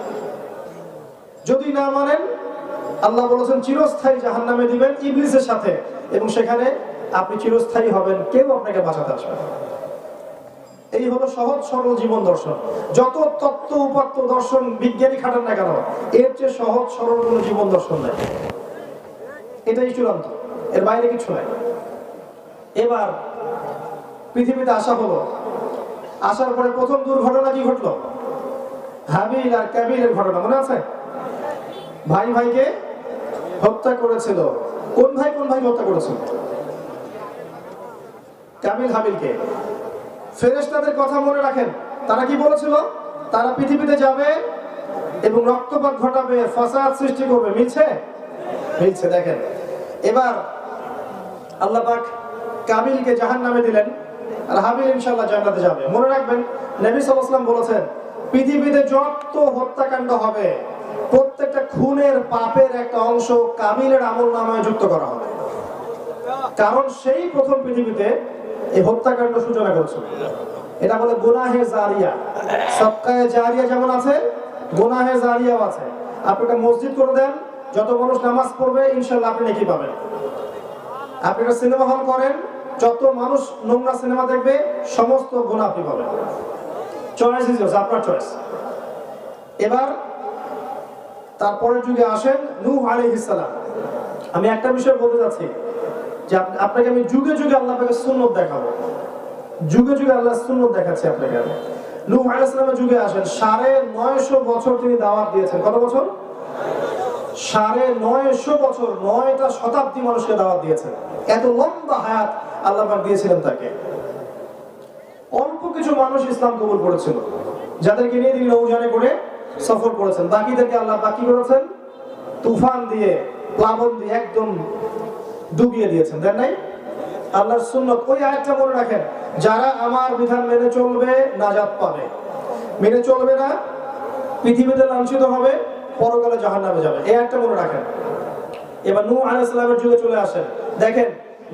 যদি না মানেন, আল্লাহ বলেছেন চিরস্থায়ী জাহান্নামে দিবেন ইবলিসের সাথে, এবং সেখানে আপনি চিরস্থায়ী হবেন, কেউ আপনাকে বাঁচাতে আসবে না। এই হলো সহজ সরল জীবন দর্শন। যত তত্ত্ব উপাত্ত দর্শন বিজ্ঞানী খাটান না কেন, এর চেয়ে সহজ সরল কোনো জীবন দর্শন নেই। এটাই চূড়ান্ত, এর বাইরে কিছু নাই। এবার পৃথিবীতে আসা হলো, আসার পরে প্রথম দুর্ঘটনা কি ঘটলো? হাবিল আর কাবিলের ঘটনা মনে আছে? ভাই ভাইকে হত্যা করেছিল। কোন ভাই হত্যা করেছিল? কাবিল হাবিলকে। ফেরেশতাদের কথা মনে রাখেন, তারা কি বলেছিল? তারা পৃথিবীতে যাবে এবং রক্তপাত ঘটাবে, ফাসাদ সৃষ্টি করবে। মিলছে? মিলছে। দেখেন এবার আল্লাহ পাক কাবিলকে জাহান্নামে দিলেন, আর হাবিল ইনশাআল্লাহ জান্নাতে যাবে। মনে রাখবেন নবী সাল্লাল্লাহু আলাইহি ওয়াসাল্লাম বলেছেন পৃথিবীতে যত হত্যাকাণ্ড হবে প্রত্যেকটা খুনের পাপের একটা অংশ কাবিলের আমলনামায় যুক্ত করা হবে, কারণ সেই প্রথম পৃথিবীতে এই হত্যাকাণ্ড সূচনা করেছিল। এটা বলে গুনাহে জারিয়া। সাদকায়ে জারিয়া যেমন আছে, গুনাহে জারিয়াও আছে। আপনি একটা মসজিদ করে দেন, যত মানুষ নামাজ পড়বে ইনশাআল্লাহ আপনি নেকি পাবেন। আপনি একটা সিনেমা হল করেন, যত মানুষ নোংরা সিনেমা দেখবে সমস্ত গুনাহ আপনি পাবেন। চয়েস ইজ ইয়োর্স, আপনার চয়েস। এবার তারপরের যুগে আসেন নূহ আলাইহিস সালাম। আমি একটা বিষয় বলতে যাচ্ছি যে আপনাকে আমি যুগে যুগে আল্লাহ পাকের সুন্নাত দেখাবো, যুগে যুগে আল্লাহ সুন্নাত দেখাচ্ছে আপনাকে। নূহ আলাইহিস সালামের যুগে আসেন, 950 বছর তিনি দাওয়াত দিয়েছেন। কত বছর? 950 বছর, 9টা শতাব্দী মানুষকে দাওয়াত দিয়েছেন। এত লম্বা হায়াত আল্লাহ পাক দিয়েছিলেন তাকে। অল্প কিছু কিছু মানুষ ইসলাম কবুল করেছিল, যাদেরকে নিয়ে তিনি নৌযানে করে সফর করেছেন। বাকিদেরকে আল্লাহ বাকি করেছেন তুফান দিয়ে, প্লাবন দিয়ে একদম ডুবিয়ে দিয়েছেন, দেন নাই? আল্লাহর সুন্নাত, ওই আয়াতটা মনে রাখেন, যারা আমার বিধান মেনে চলবে নাজাত পাবে, মেনে চলবে না পৃথিবীতে লাঞ্ছিত হবে, পরকালে জাহান্নামে যাবে। এই আয়াতটা মনে রাখেন। এবার নূহ আলাইহিস সালামের যুগে চলে আসেন, দেখেন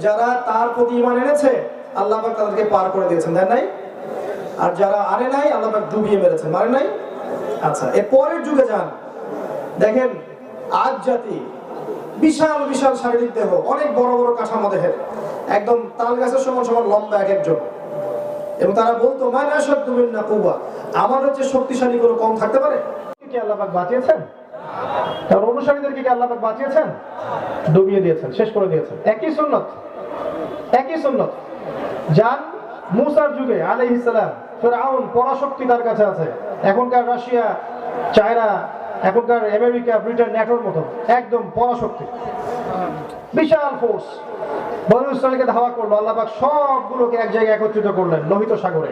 যারা তার প্রতি ঈমান এনেছে আল্লাহ পাক তাদেরকে পার করে দিয়েছেন, দেন নাই? আর যারা আনে নাই আল্লাহ পাক ডুবিয়ে মেরেছেন, মারেন নাই? আচ্ছা, এর পরের যুগে যান, দেখেন আজ জাতি বিশাল বিশাল শারীরিক দেহ, অনেক বড় বড় কাঠামো দেহের, একদম তাল গাছের সমান সমান লম্বা এক একজন, এবং তারা বলতো মান আশাদ্দু মিন্না কুওয়া, আমাদের যে শক্তিশালী কোনো কম থাকতে পারে? কি আল্লাহ পাক বাঁচিয়েছেন? তার অনুসারীদেরকে কি আল্লাহ পাক বাঁচিয়েছেন? ডুবিয়ে দিয়েছেন, শেষ করে দিয়েছেন। একই সুন্নাত, একই সুন্নাত। যান মুসার যুগে আলাইহিস সালাম, ফিরআউন পরাশক্তি তার কাছে আছে, এখনকার রাশিয়া, চায়না, এখনকার আমেরিকা, ব্রিটেন, ন্যাটোর মতো একদম পরাশক্তি, বিশাল ফোর্স। বনু ইসরাইলকে ধাওয়া করলো, আল্লাহ পাক সবগুলোকে এক জায়গায় একত্রিত করলেন লোহিত সাগরে,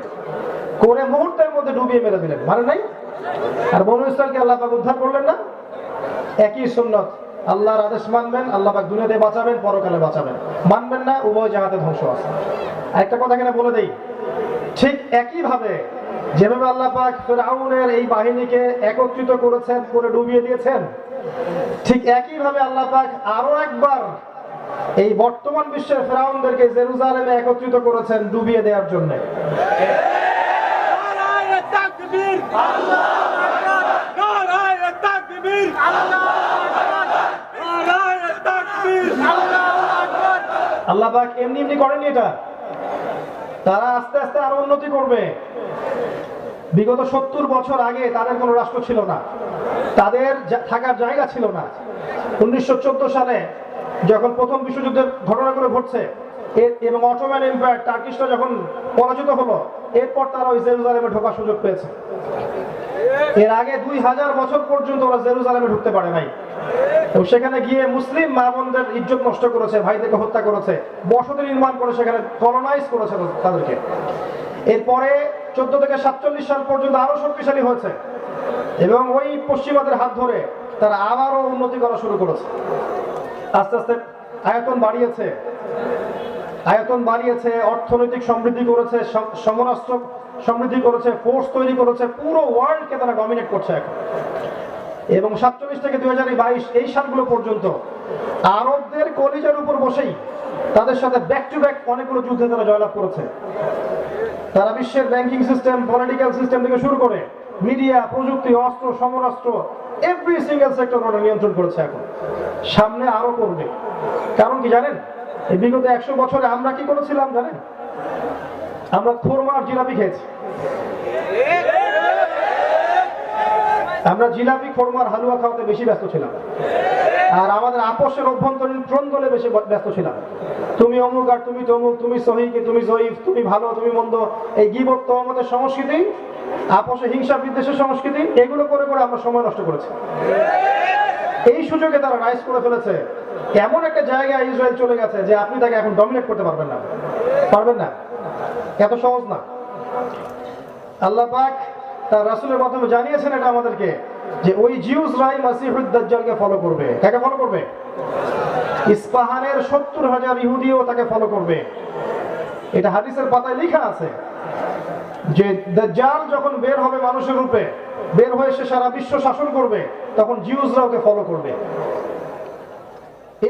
করে মুহূর্তের মধ্যে ডুবিয়ে মেরে দিলেন, মানে নাই? আর বনু ইসরাইলকে আল্লাহ পাক উদ্ধার করলেন না? একই সুন্নাত। আল্লাহর আদেশ মানবেন, আল্লাহ পাক দুনিয়াতে বাঁচাবেন, পরকালে বাঁচাবেন। মানবেন না, উভয় জায়গাতে ধ্বংস আছে। একটা কথা কিনা বলে দেই, ঠিক একই ভাবে যেভাবে আল্লাহ পাক ফিরআউনের এই বাহিনীকে একত্রিত করেছেন, করে ডুবিয়ে দিয়েছেন, ঠিক একই ভাবে আল্লাহ পাক আরো একবার এই বর্তমান বিশ্বের ফিরআউনদেরকে জেরুজালেমে একত্রিত করেছেন ডুবিয়ে দেওয়ার জন্য। আল্লাহ পাক এমনি এমনি করেনি এটা, তারা আস্তে আস্তে আরো উন্নতি করবে। বিগত 70 বছর আগে তাদের কোনো রাষ্ট্র ছিল না, তাদের থাকার জায়গা ছিল না। 1914 সালে যখন প্রথম বিশ্বযুদ্ধের ঘটনাগুলো ঘটছে এবং অটোমান এম্পায়ার টার্কিশরা যখন পরাজিত হলো, এরপর তারা ওই জেরুজালেমে ঢোকার সুযোগ পেয়েছে। এর আগে 2000 বছর পর্যন্ত ওরা জেরুজালেমে ঢুকতে পারে নাই, এবং সেখানে গিয়ে মুসলিম মা বোনদের ইজ্জত নষ্ট করেছে, ভাইদেরকে হত্যা করেছে, বসতি নির্মাণ করে সেখানে কলোনাইজ করেছে তাদেরকে। এরপরে 14 থেকে 47 সাল পর্যন্ত আরো শক্তিশালী হয়েছে, এবং ওই পশ্চিমাদের হাত ধরে তারা আবারও উন্নতি করা শুরু করেছে। আস্তে আস্তে আয়তন বাড়িয়েছে, আয়তন বাড়িয়েছে, অর্থনৈতিক সমৃদ্ধি করেছে, সমরাস্ত্র সমৃদ্ধি করেছে, ফোর্স তৈরি করেছে, পুরো ওয়ার্ল্ডকে তারা ডমিনেট করছে এখন। এবং 47 থেকে 2022 এই সালগুলো পর্যন্ত আরবদের কলিজার উপর বসেই তাদের সাথে ব্যাক টু ব্যাক অনেকগুলো যুদ্ধে তারা জয়লাভ করেছে। তারা বিশ্বের ব্যাংকিং সিস্টেম, পলিটিক্যাল সিস্টেম থেকে শুরু করে মিডিয়া, প্রযুক্তি, অস্ত্র, সমরাস্ত্র, এভরি সিঙ্গেল সেক্টর ওরা নিয়ন্ত্রণ করেছে এখন, সামনে আরো করবে। কারণ কি জানেন, এই বিগত 100 বছরে আমরা কি করেছিলাম জানেন? আমরা খোরমা আর জিলাপি খেয়েছি। আমরা জিলাপি, খোরমার হালুয়া খাওয়াতে বেশি ব্যস্ত ছিলাম, আর আমাদের আপোষের অভ্যন্তরীণ ট্রোনগলে বেশি ব্যস্ত ছিলাম। তুমি অমুক আর তুমি তমুক, তুমি সহিহ, তুমি জয়ীফ, তুমি ভালো, তুমি মন্দ, এই গীবত তহমতের সংস্কৃতি, আপোষে হিংসা বিদ্বেষের সংস্কৃতি, এগুলো করে করে আমরা সময় নষ্ট করেছি। এই সুযোগে তারা রাইজ করে ফেলেছে, এমন একটা জায়গায় ইসরায়েল চলে গেছে যে আপনি তাকে এখন ডমিনেট করতে পারবেন না, পারবেন না, এত সহজ না। আল্লাহ পাক তার রাসূলের মাধ্যমে জানিয়েছেন এটা আমাদেরকে, যে ওই জিউসরাই মাসিহুদ দাজ্জালকে ফলো করবে। কাকে ফলো করবে? ইস্পাহানের 70,000 ইহুদিও তাকে ফলো করবে। এটা হাদিসের পাতায় লেখা আছে যে দাজ্জাল যখন বের হবে মানুষের রূপে, বের হয়ে সে সারা বিশ্ব শাসন করবে, তখন জিউসরা ওকে ফলো করবে।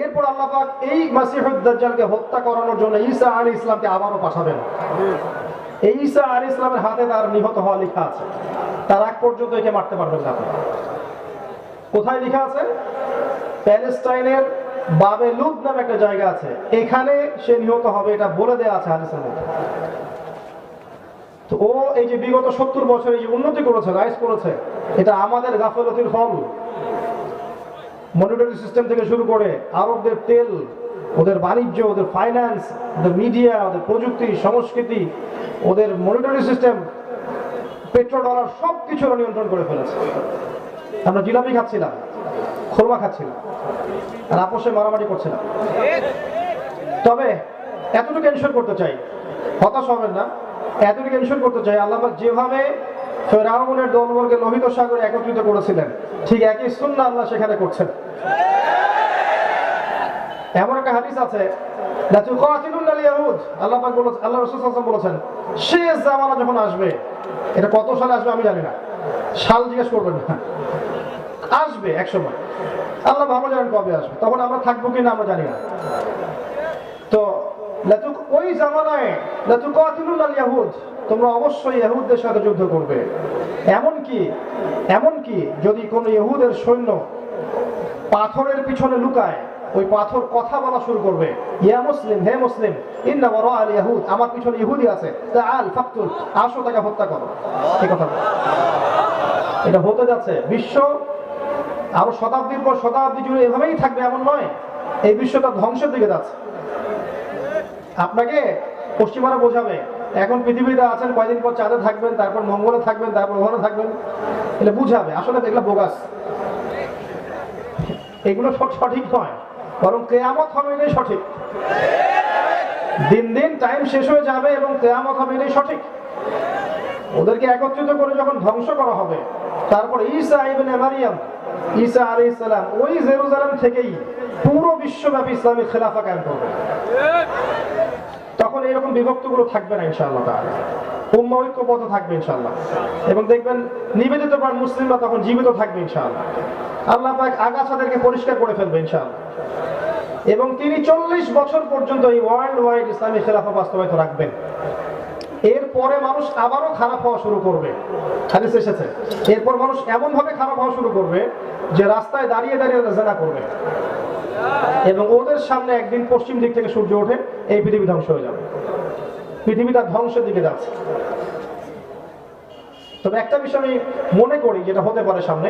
এরপর আল্লাহ পাক এই মাসিহুদ দাজ্জালকে হত্যা করানোর জন্য ঈসা আলাইহিস সালামকে আবারও পাঠাবেন। এই ঈসা আলাইহিস সালামের হাতে তার নিহত হওয়া লেখা আছে, তার আগ পর্যন্ত একে মারতে পারবেন না। কোথায় লেখা আছে? প্যালেস্টাইনের বাবে লুদ নামে একটা জায়গা আছে, এখানে সে নিহত হবে, এটা বলে দেয়া আছে হাদিসের মধ্যে। তো ও এই যে বিগত 70 বছর এই যে উন্নতি করেছে, রাইজ করেছে, এটা আমাদের গাফলতির ফল। মনিটরি সিস্টেম থেকে শুরু করে আরবদের তেল, ওদের বাণিজ্য, ওদের ফাইন্যান্স, ওদের মিডিয়া, ওদের প্রযুক্তি, সংস্কৃতি, ওদের মনিটরি সিস্টেম, পেট্রো ডলার, সব কিছু নিয়ন্ত্রণ করে ফেলেছে। আমরা জিলাপি খাচ্ছিলাম, খোরমা খাচ্ছিলাম, আর আপোষে মারামারি করছিলাম। তবে এতটুকু এনশিওর করতে চাই, হতাশ হবেন না, এতটুকু মেনশন করতে চাই, আল্লাহ পাক যেভাবে ফেরাউনের দলবলকে লোহিত সাগরে একত্রিত করেছিলেন, ঠিক একই সুন্নাহ আল্লাহ সেখানে করছেন। এমন একটা হাদিস আছে, লা তুকাতিলুল ইয়াহুদ, আল্লাহ পাক বলেছেন, আল্লাহ রাসূল সাল্লাল্লাহু আলাইহি ওয়াসাল্লাম বলেছেন, শেষ জামানা যখন আসবে, এটা কত সালে আসবে আমি জানি না, সাল জিজ্ঞেস করবেন না, আসবে এক সময়, আল্লাহ ভালো জানেন কবে আসবে, তখন আমরা থাকবো কিনা আমরা জানি না। তো ওই জামানায় লা তুকাতিলুল ইয়াহুদ, তোমরা অবশ্যই ইহুদদের সাথে যুদ্ধ করবে। এমনকি যদি কোনো ইহুদের সৈন্য পাথরের পিছনে লুকায়, ওই পাথর কথা বলা শুরু করবে, ইয়া মুসলিম, হে মুসলিম, ইন্না ওয়ারা আল ইয়াহুদ, আমার পিছনে ইহুদি আছে, তাআল ফাকতুল, আসো তাকে হত্যা করো। এই কথা এটা হতে যাচ্ছে। বিশ্ব আরো শতাব্দীর পর শতাব্দী জুড়ে এভাবেই থাকবে এমন নয়, এই বিশ্বটা ধ্বংসের দিকে যাচ্ছে। আপনাকে পশ্চিমারা বোঝাবে এখন পৃথিবীতে আছেন, কয়দিন পর চাঁদে থাকবেন, তারপর মঙ্গলে থাকবেন, তারপর ওখানে থাকবেন, এটা বুঝাবে। আসলে এগুলো বোগাস, এগুলো সঠিক নয়, বরং কিয়ামত হবে এটাই সঠিক। দিন দিন টাইম শেষ হয়ে যাবে এবং কিয়ামত হবে এটাই সঠিক। ওদেরকে একত্রিত করে যখন ধ্বংস করা হবে, তারপর ঈসা ইবনে মারিয়াম, ঈসা আলাইহিস সালাম ওই জেরুজালেম থেকেই পুরো বিশ্বব্যাপী ইসলামী খেলাফা কায়েম করবে। তখন এরকম বিভক্তগুলো থাকবে না ইনশাআল্লাহ তাআলা, উম্মাহ ঐক্যবদ্ধ থাকবে ইনশাআল্লাহ, এবং দেখবেন নিবেদিত প্রাণ মুসলিমরা তখন জীবিত থাকবে ইনশাআল্লাহ। আল্লাহ পাক আগাছাদেরকে পরিষ্কার করে ফেলবে ইনশাআল্লাহ, এবং তিনি 40 বছর পর্যন্ত এই ওয়ার্ল্ড ওয়াইড ইসলামী খেলাফা বাস্তবায়িত রাখবেন। এরপরে মানুষ আবারও খারাপ হওয়া শুরু করবে, হাদিস এসেছে, এরপর মানুষ এমন ভাবে খারাপ হওয়া শুরু করবে যে রাস্তায় দাঁড়িয়ে দাঁড়িয়ে জেনা করবে, এবং ওদের সামনে একদিন পশ্চিম দিক থেকে সূর্য ওঠে, এই পৃথিবী ধ্বংস হয়ে যাবে। পৃথিবীটা ধ্বংসের দিকে যাচ্ছে। তবে একটা বিষয় আমি মনে করি যেটা হতে পারে সামনে,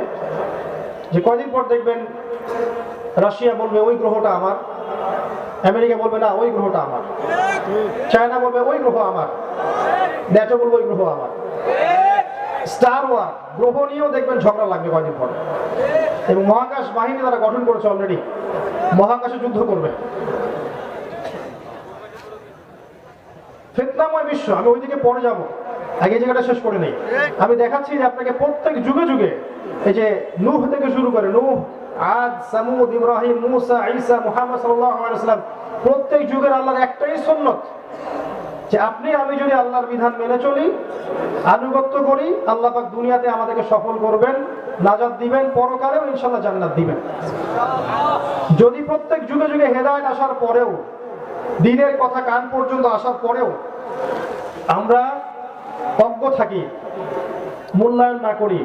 যে কয়দিন পর দেখবেন রাশিয়া বলবে ওই গ্রহটা আমার, আমেরিকা বলবে না ওই গ্রহটা আমার, চায়না বলবে ওই গ্রহ আমার, ন্যাটো বলবে ওই গ্রহ আমার। স্টার ওয়ার গ্রহ নিয়েও দেখবেন ঝগড়া লাগবে কয়দিন পরে, এবং মহাকাশ বাহিনী তারা গঠন করেছে অলরেডি, মহাকাশে যুদ্ধ করবে। ফিতনাময় বিশ্ব, আমি ওইদিকে পরে যাব, আগে জায়গাটা শেষ করে নেই। আমি দেখাচ্ছি যে আপনাকে প্রত্যেক যুগে যুগে, এই যে নূহ থেকে শুরু করে, নূহ, আদ, সামুদ, ইব্রাহিম, মুসা, ঈসা, মুহাম্মদ সাল্লাল্লাহু আলাইহি ওয়াসাল্লাম, প্রত্যেক যুগের আল্লাহর একটাই সুন্নাত, যে আপনি আমি যদি আল্লাহর বিধান মেনে চলি, আনুগত্য করি, আল্লাহ পাক দুনিয়াতে আমাদেরকে সফল করবেন, নাজাত দিবেন, পরকালেও ইনশাআল্লাহ জান্নাত দিবেন। যদি প্রত্যেক যুগে যুগে হেদায়েত আসার পরেও, দ্বীনের কথা কান পর্যন্ত আসার পরেও আমরা অজ্ঞ থাকি, মূল্যায়ন না করি,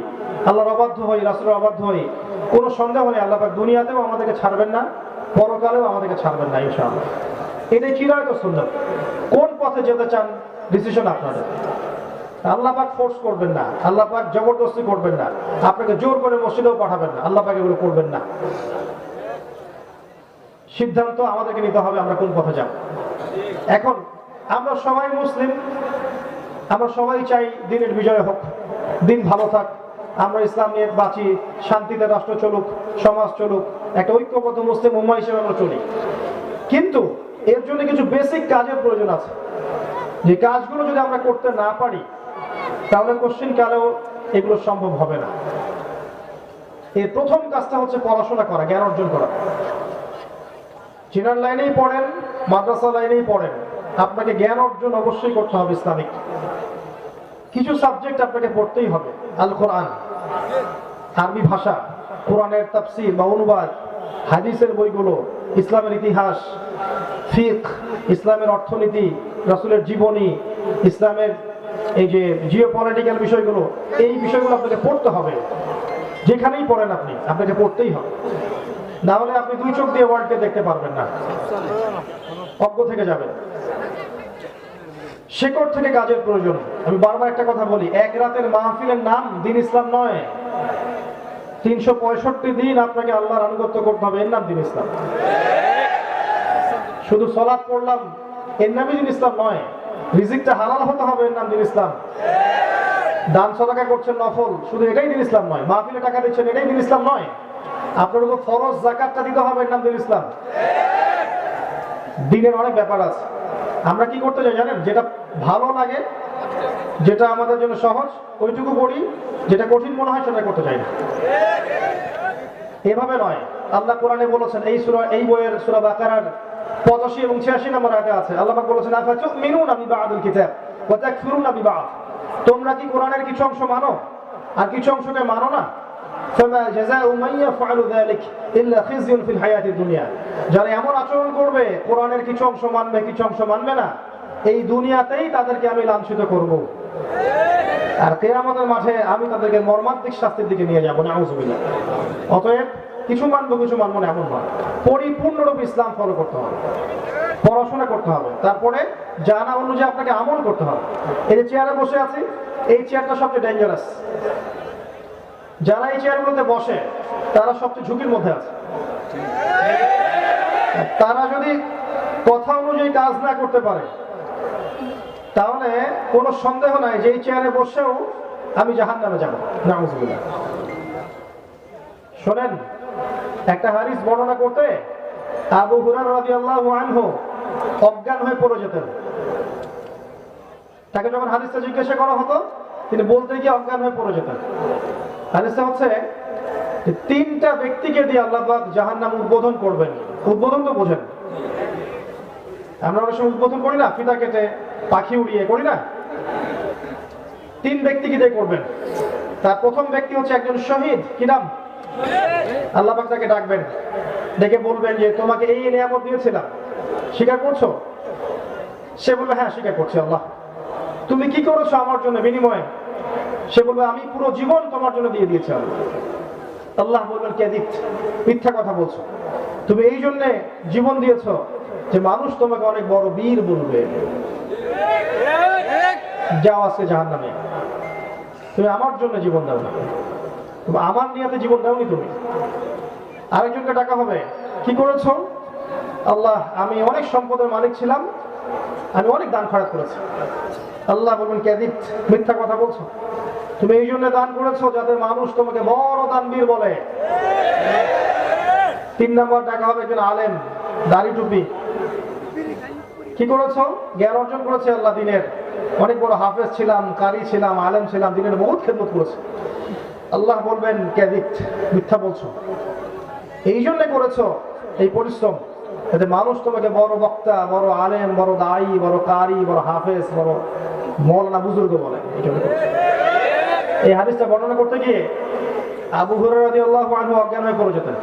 আল্লাহর অবাধ্য হই, রাসূলের অবাধ্য হই, কোনো সন্দেহ নেই আল্লাহ পাক দুনিয়াতেও আমাদেরকে ছাড়বেন না, পরকালেও আমাদেরকে ছাড়বেন না ইনশাআল্লাহ। এটাই চিরায়ত সুন্নাত। কোন পথে যেতে চান ডিসিশন আপনাদের, আল্লাহ পাক ফোর্স করবেন না, আল্লাহ পাক জবরদস্তি করবেন না, আপনাকে জোর করে মসজিদেও পাঠাবেন না, আল্লাহ পাক এগুলো করবেন না। সিদ্ধান্ত আমাদেরকে নিতে হবে আমরা কোন পথে যাব। এখন আমরা সবাই মুসলিম, আমরা সবাই চাই দিনের বিজয় হোক, দিন ভালো থাক, আমরা ইসলাম নিয়ে বাঁচি, শান্তিতে রাষ্ট্র চলুক, সমাজ চলুক, একটা ঐক্যবদ্ধ মুসলিম উম্মাহ হিসেবে আমরা চলি। কিন্তু এর জন্য কিছু বেসিক কাজের প্রয়োজন আছে, যে কাজগুলো যদি আমরা করতে না পারি তাহলে কোশ্চিন কালেও এগুলো সম্ভব হবে না। এর প্রথম কাজটা হচ্ছে পড়াশোনা করা, জ্ঞান অর্জন করা। জিনার লাইনেই পড়েন, মাদ্রাসা লাইনেই পড়েন, আপনাকে জ্ঞান অর্জন অবশ্যই করতে হবে। ইসলামিক কিছু সাবজেক্ট আপনাকে পড়তেই হবে, আল কোরআন, আরবি ভাষা, কোরআনের তাফসীর বা অনুবাদ, হাদিসের বইগুলো, ইসলামের ইতিহাস, ফিকহ, ইসলামের অর্থনীতি, রাসূলের জীবনী, ইসলামের এই যে জিওপলিটিক্যাল বিষয়গুলো, এই বিষয়গুলো আপনাকে পড়তে হবে। যেখানেই পড়েন আপনি, আপনাকে পড়তেই হবে, না হলে আপনি দুই চোখ দিয়ে ওয়ার্ল্ডকে দেখতে পারবেন না, অজ্ঞ থেকে যাবেন। শেকড় থেকে কাজের প্রয়োজন। আমি বারবার একটা কথা বলি, এক রাতের মাহফিলের নাম দিন ইসলাম নয়। 365 দিন আপনাকে আল্লাহর আনুগত্য করতে হবে, এর নাম দিন ইসলাম। শুধু সালাত পড়লাম এর নামই দিন ইসলাম নয়। রিজিকটা হালাল হতে হবে, এর নাম দিন ইসলাম। দান সাদাকা করছেন নফল, শুধু এটাই দিন ইসলাম নয়। মাহফিলে টাকা দিচ্ছেন, এটাই দিন ইসলাম নয়। আপনার উপর ফরজ যাকাতটা দিতে হবে, এর নাম দিন ইসলাম। দিনের অনেক ব্যাপার আছে। আমরা কি করতে চাই জানেন, যেটা ভালো লাগে যেটা আমাদের জন্য সহজ ওইটুকু করি, যেটা কঠিন মনে হয় সেটা করতে চাই না। এভাবে নয়। আল্লাহ কোরআনে বলেছেন, এই বইয়ের সূরা বাকারার 85 এবং 86 নম্বর আয়াতে আছে, আল্লাহ পাক বলেছেন আফাতুমিনুনা বিবাদিল কিতাব ওয়া তাকফুরুনা বিবাদ। তোমরা কি কোরআনের কিছু অংশ মানো আর কিছু অংশকে মানো না? ফামা জাযাউ মান ইয়াফআলু যালিক ইল্লা খিzyun ফিল হায়াতিদ দুনিয়া। যারা এমন আচরণ করবে, কোরআনের কিছু অংশ মানবে কিছু অংশ মানবে না, এই দুনিয়াতেই তাদেরকে আমি লাঞ্ছিত করব, আর কিয়ামতের মাঠে আমি তাদেরকে মর্মান্তিক শাস্তির দিকে নিয়ে যাব। নাউযুবিল্লাহ। অতএব কিছু মানবো কিছু মানবো না এমন নয়, পরিপূর্ণরূপে ইসলাম ফলো করতে হবে, পড়াশোনা করতে হবে, তারপরে জানা অনুযায়ী আপনাকে আমল করতে হবে। এই যে চেয়ারে বসে আছি, এই চেয়ারটা সবচেয়ে ডেঞ্জারাস। যারা এই চেয়ারগুলোতে বসে তারা সবচেয়ে ঝুঁকির মধ্যে আছে। তারা যদি কথা অনুযায়ী কাজ না করতে পারে, তাহলে কোনো সন্দেহ নাই যে এই চেয়ারে বসেও আমি জাহান্নামে যাব। নাউযুবিল্লাহ। শোনেন, একটা হাদিস বর্ণনা করতে আবু হুরায়রা রাদিয়াল্লাহু আনহু অজ্ঞান হয়ে পড়ে যেতেন। তাকে যখন হাদিসটা জিজ্ঞাসা করা হতো, তিনি বলতে গিয়ে অজ্ঞান হয়ে পড়ে যেতেন। হাদিসটা হচ্ছে যে 3টা ব্যক্তিকে দিয়ে আল্লাহ পাক জাহান্নাম উদ্বোধন করবেন। উদ্বোধন তো বোঝেন, আমরা অবশ্য উদ্বোধন করি না, ফিতা কেটে পাখি উড়িয়ে করি না। 3 ব্যক্তিকে দিয়ে করবেন। তার প্রথম ব্যক্তি হচ্ছে একজন শহীদ। কি নাম? আল্লাহ পাক তাকে ডাকবেন, ডেকে বলবেন যে তোমাকে এই নিয়ামত দিয়েছিলাম, স্বীকার করছো? সে বলবে হ্যাঁ স্বীকার করছি আল্লাহ। তুমি কি করেছো আমার জন্য বিনিময়ে? সে বলবে আমি পুরো জীবন তোমার জন্য দিয়ে দিয়েছি আল্লাহ। আল্লাহ বলবেন কাযিব, মিথ্যা কথা বলছো, তুমি এই জন্য জীবন দিয়েছো যে মানুষ তোমাকে অনেক বড় বীর বলবে। যাও আজকে জাহান্নামে, তুমি আমার জন্য জীবন দাও না, তুমি আমার নিয়াতে জীবন দাওনি। তুমি আরেকজনকে ডাকা হবে, কি করেছো? আল্লাহ আমি অনেক সম্পদের মালিক ছিলাম, আমি অনেক দান খয়রাত করেছি। আল্লাহ বলবেন কাযিব, মিথ্যা কথা বলছো, তুমি এই জন্য দান করেছো যাতে মানুষ তোমাকে বড় দানবীর বলে। 3 নম্বর ডাকা হবে একজন আলেম, দাড়ি টুপি। কি করেছো? জ্ঞান অর্জন করেছে আল্লাহ দিনের, অনেক বড় হাফেজ ছিলাম, কারি ছিলাম, আলেম ছিলাম, দিনের বহুত খেদমত করেছে। আল্লাহ বলবেন কাযিব, মিথ্যা বলছো, এই জন্য করেছো এই পরিশ্রম যাতে মানুষ তোমাকে বড় বক্তা, বড় আলেম, বড় দায়ী, বড় কারি, বড় হাফেজ, বড় মওলানা বুজুর্গ বলে। এই হাদিসটা বর্ণনা করতে গিয়ে আবু হুরায়রা রাদিয়াল্লাহু আনহু অজ্ঞান হয়ে পড়ে যেতেন।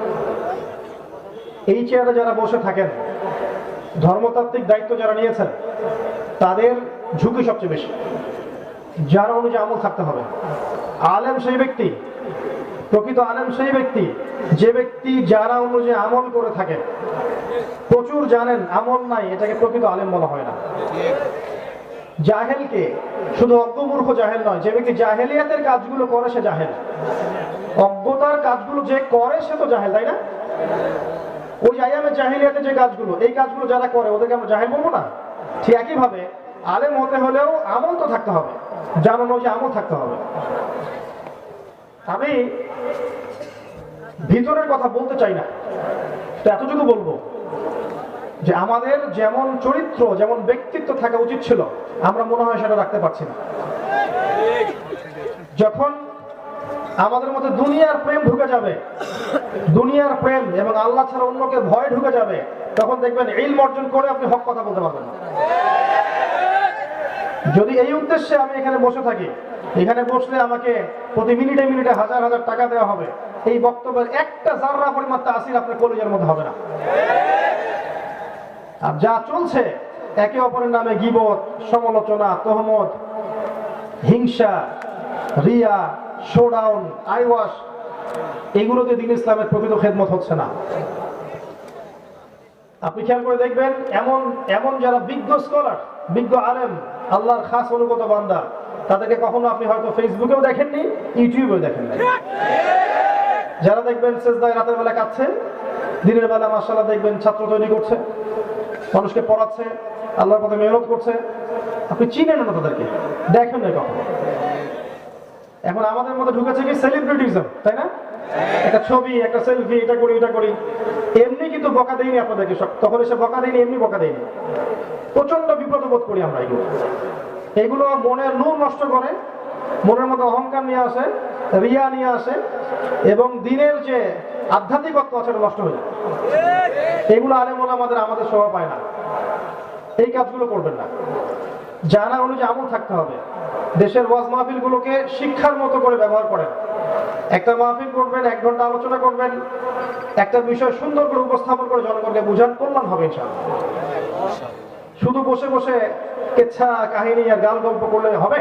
এই চেয়ারে যারা বসে থাকেন, ধর্মতাত্ত্বিক দায়িত্ব যারা নিয়েছেন, তাদের ঝুঁকি সবচেয়ে বেশি। যারা অনুযায়ী আমল থাকতে হবে। আলেম সেই ব্যক্তি, প্রকৃত আলেম সেই ব্যক্তি যে ব্যক্তি যারা অনুযায়ী আমল করে থাকে। প্রচুর জানেন আমল নাই, এটাকে প্রকৃত আলেম বলা হয় না। জাহেলকে, শুধু অজ্ঞমূর্খ জাহেল নয়, যে ব্যক্তি জাহেলিয়াতের কাজগুলো করে সে জাহেল। অজ্ঞতার কাজগুলো যে করে সে তো জাহেল, তাই না? ওই আয়ামে জাহেলিয়াতে যে কাজগুলো, এই কাজগুলো যারা করে ওদেরকে আমরা জাহেল বলবো না? ঠিক একইভাবে আলেম হতে হলেও আমল তো থাকতে হবে, জানানো যে আমল থাকতে হবে। আমি ভিতরের কথা বলতে চাই না, তো এতটুকু বলবো যে আমাদের যেমন চরিত্র, যেমন ব্যক্তিত্ব থাকা উচিত ছিল, আমরা মনে হয় সেটা রাখতে পারছি না। যখন আমাদের মধ্যে দুনিয়ার প্রেম ঢুকে যাবে, দুনিয়ার প্রেম এবং আল্লাহ ছাড়া অন্যকে ভয় ঢুকে যাবে, তখন দেখবেন ইলম অর্জন করে আপনি হক কথা বলতে পারবেন না। যদি এই উদ্দেশ্যে আমি এখানে বসে থাকি, এখানে বসলে আমাকে প্রতি মিনিটে মিনিটে হাজার হাজার টাকা দেওয়া হবে, এই বক্তব্যের একটা জাররা পরিমাণ তাসির আপনার কলিজার মধ্যে হবে না। আর যা চলছে একে অপরের নামে গীবত, সমালোচনা, তহমত, হিংসা, রিয়া, শোডাউন, আইওয়াশ, এগুলোতে দ্বীন ইসলামের প্রকৃত খেদমত হচ্ছে না। আপনি খেয়াল করে দেখবেন, এমন এমন যারা বিজ্ঞ স্কলার, বিজ্ঞ আলেম, আল্লাহর খাস অনুগত বান্দা, তাদেরকে কখনো আপনি হয়তো ফেসবুকেও দেখেননি, ইউটিউবেও দেখেন নাই। যারা দেখবেন সেজদায় রাতের বেলা কাঁদছে, দিনের বেলা মাশাআল্লাহ দেখবেন ছাত্র তৈরি করছে, মানুষকে পড়াচ্ছে, আল্লাহর পথে মেহনত করছে, আপনি চিনেন না তাদেরকে, দেখেন না কখনো। এখন আমাদের মধ্যে ঢুকেছে কি সেলিব্রিটিজম, তাই না? একটা ছবি, একটা সেলফি, এটা করি এটা করি। এমনি কিন্তু বকা দেয়নি আপনাদেরকে, সব তখন এসে বকা দেয়নি, এমনি বকা দেয়নি। প্রচন্ড বিব্রত বোধ করি আমরা এগুলো। এগুলো মনের নূর নষ্ট করে, মনের মধ্যে অহংকার নিয়ে আসে, রিয়া নিয়ে আসে, এবং দিনের যে আধ্যাত্মিকত্ব আছে এটা নষ্ট হয়ে যায়। এগুলো আলেম ওলামাদের আমাদের শোভা পায় না। এই কাজগুলো করবেন না। জানা অনুযায়ী আমল থাকতে হবে। দেশের ওয়াজ মাহফিলগুলোকে শিক্ষার মতো করে ব্যবহার করেন। একটা মাহফিল করবেন, 1 ঘন্টা আলোচনা করবেন, একটা বিষয় সুন্দর করে উপস্থাপন করে জনগণকে বুঝান, কল্যাণ হবে ইনশাআল্লাহ। শুধু বসে বসে কেচ্ছা কাহিনী আর গাল গল্প করলে হবে?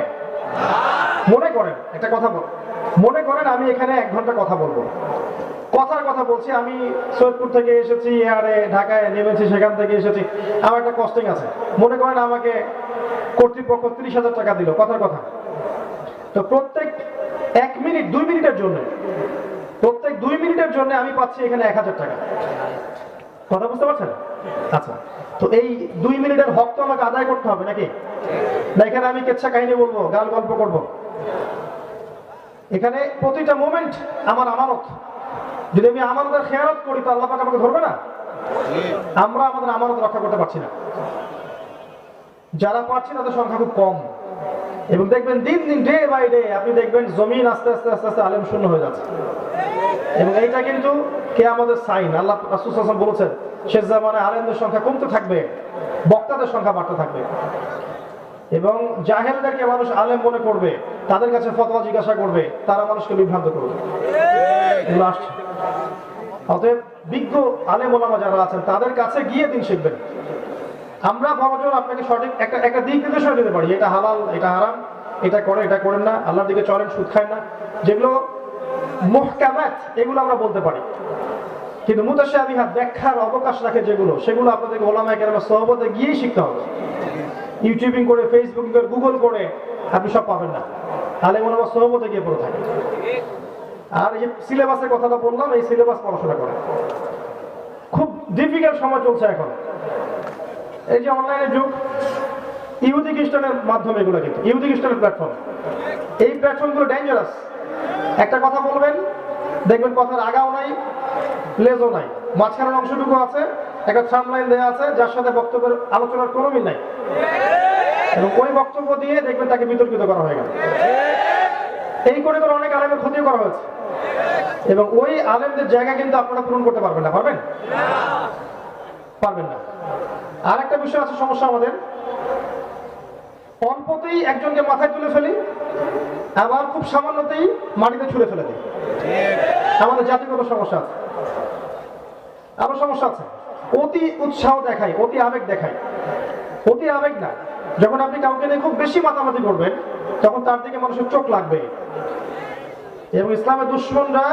মনে করেন, একটা কথা বল, মনে করেন আমি এখানে 1 ঘন্টা কথা বলবো, কথার কথা বলছি, আমি সৈয়দপুর থেকে এসেছি, এয়ারে ঢাকায় নেমেছি, সেখান থেকে এসেছি, আমার একটা কস্টিং আছে। মনে করেন আমাকে কর্তৃপক্ষ 30,000 টাকা দিল, কথার কথা। তো প্রত্যেক 1 মিনিট 2 মিনিটের জন্য, প্রত্যেক 2 মিনিটের জন্য আমি পাচ্ছি এখানে 1000 টাকা। কথা বুঝতে পারছেন? আচ্ছা, তো এই 2 মিনিটের হক তো আমাকে আদায় করতে হবে নাকি? না এখানে আমি কেচ্ছা কাহিনী বলবো, গাল গল্প করব? এখানে প্রতিটা মোমেন্ট আমার আমানত। যদি আমি আমানতের খেয়ালত করি তো আল্লাহ পাক আমাকে ধরবে না? আমরা আমাদের আমানত রক্ষা করতে পারছি না। যারা পারছি তাদের সংখ্যা খুব কম, এবং দেখবেন দিন দিন ডে বাই ডে আপনি দেখবেন জমিন আস্তে আস্তে আস্তে আস্তে আলেম শূন্য হয়ে যাচ্ছে। এবং এইটা কিন্তু কিয়ামতের সাইন। আল্লাহ রাসূল সাল্লাল্লাহু আলাইহি ওয়াসাল্লাম বলেছেন, শেষ জামানায় আলেমদের সংখ্যা কমতে থাকবে, বক্তাদের সংখ্যা বাড়তে থাকবে, এবং জাহেলদেরকে মানুষ আলেম মনে করবে, তাদের কাছে ফতোয়া জিজ্ঞাসা করবে, তারা মানুষকে বিভ্রান্ত করবে। এগুলো আসছে। অতএব বিজ্ঞ আলেম ওলামা যারা আছেন তাদের কাছে গিয়ে দিন শিখবেন। আমরা বড়জন আপনাকে সঠিক একটা দিক নির্দেশনা দিতে পারি, এটা হালাল, এটা হারাম, এটা করে, এটা করেন না, আল্লাহর দিকে চলেন, সুদ খায় না, যেগুলো মুহকামাত এগুলো আমরা বলতে পারি। কিন্তু মুতাশাবিহাত ব্যাখ্যার অবকাশ রাখে যেগুলো, সেগুলো আপনাদেরকে ওলামায়ে কেরামের সোহবতে গিয়েই শিখতে হবে। ইউটিউবিং করে, ফেসবুকিং করে, গুগল করে আপনি সব পাবেন না। আলেম ওলামার সোহবতে গিয়ে পড়ে থাকে। আর এই যে সিলেবাসের কথাটা বললাম, এই সিলেবাস পড়াশোনা করে। খুব ডিফিকাল্ট সময় চলছে এখন। এই যে অনলাইনের যুগ, ইহুদি খ্রিস্টানের মাধ্যমে এগুলো, কিন্তু ইহুদি খ্রিস্টানের প্ল্যাটফর্ম, এই প্ল্যাটফর্মগুলো ডেঞ্জারাস। একটা কথা বলবেন, দেখবেন কথার আগাও নাই, লেজও নাই, মাঝখানের অংশটুকু আছে, একটা থাম্বনেইল দেওয়া আছে যার সাথে বক্তব্যের আলোচনার কোনো মিল নাই, এবং ওই বক্তব্য দিয়ে দেখবেন তাকে বিতর্কিত করা হয়ে গেল। এই করে করে অনেক আলেমের ক্ষতিও করা হয়েছে, এবং ওই আলেমদের জায়গা কিন্তু আপনারা পূরণ করতে পারবেন না। পারবেন? পারবেন না। আর একটা বিষয় আছে সমস্যা আমাদের, অল্পতেই একজনকে মাথায় তুলে ফেলি, আবার খুব সামান্যতেই মাটিতে ছুঁড়ে ফেলে দিই। আমাদের জাতিগত সমস্যা আছে, আরো সমস্যা আছে। অতি উৎসাহ দেখাই, অতি আবেগ দেখাই। অতি আবেগ না, যখন আপনি কাউকে নিয়ে খুব বেশি মাতামাতি করবেন তখন তার দিকে মানুষের চোখ লাগবে, এবং ইসলামের দুশমনরা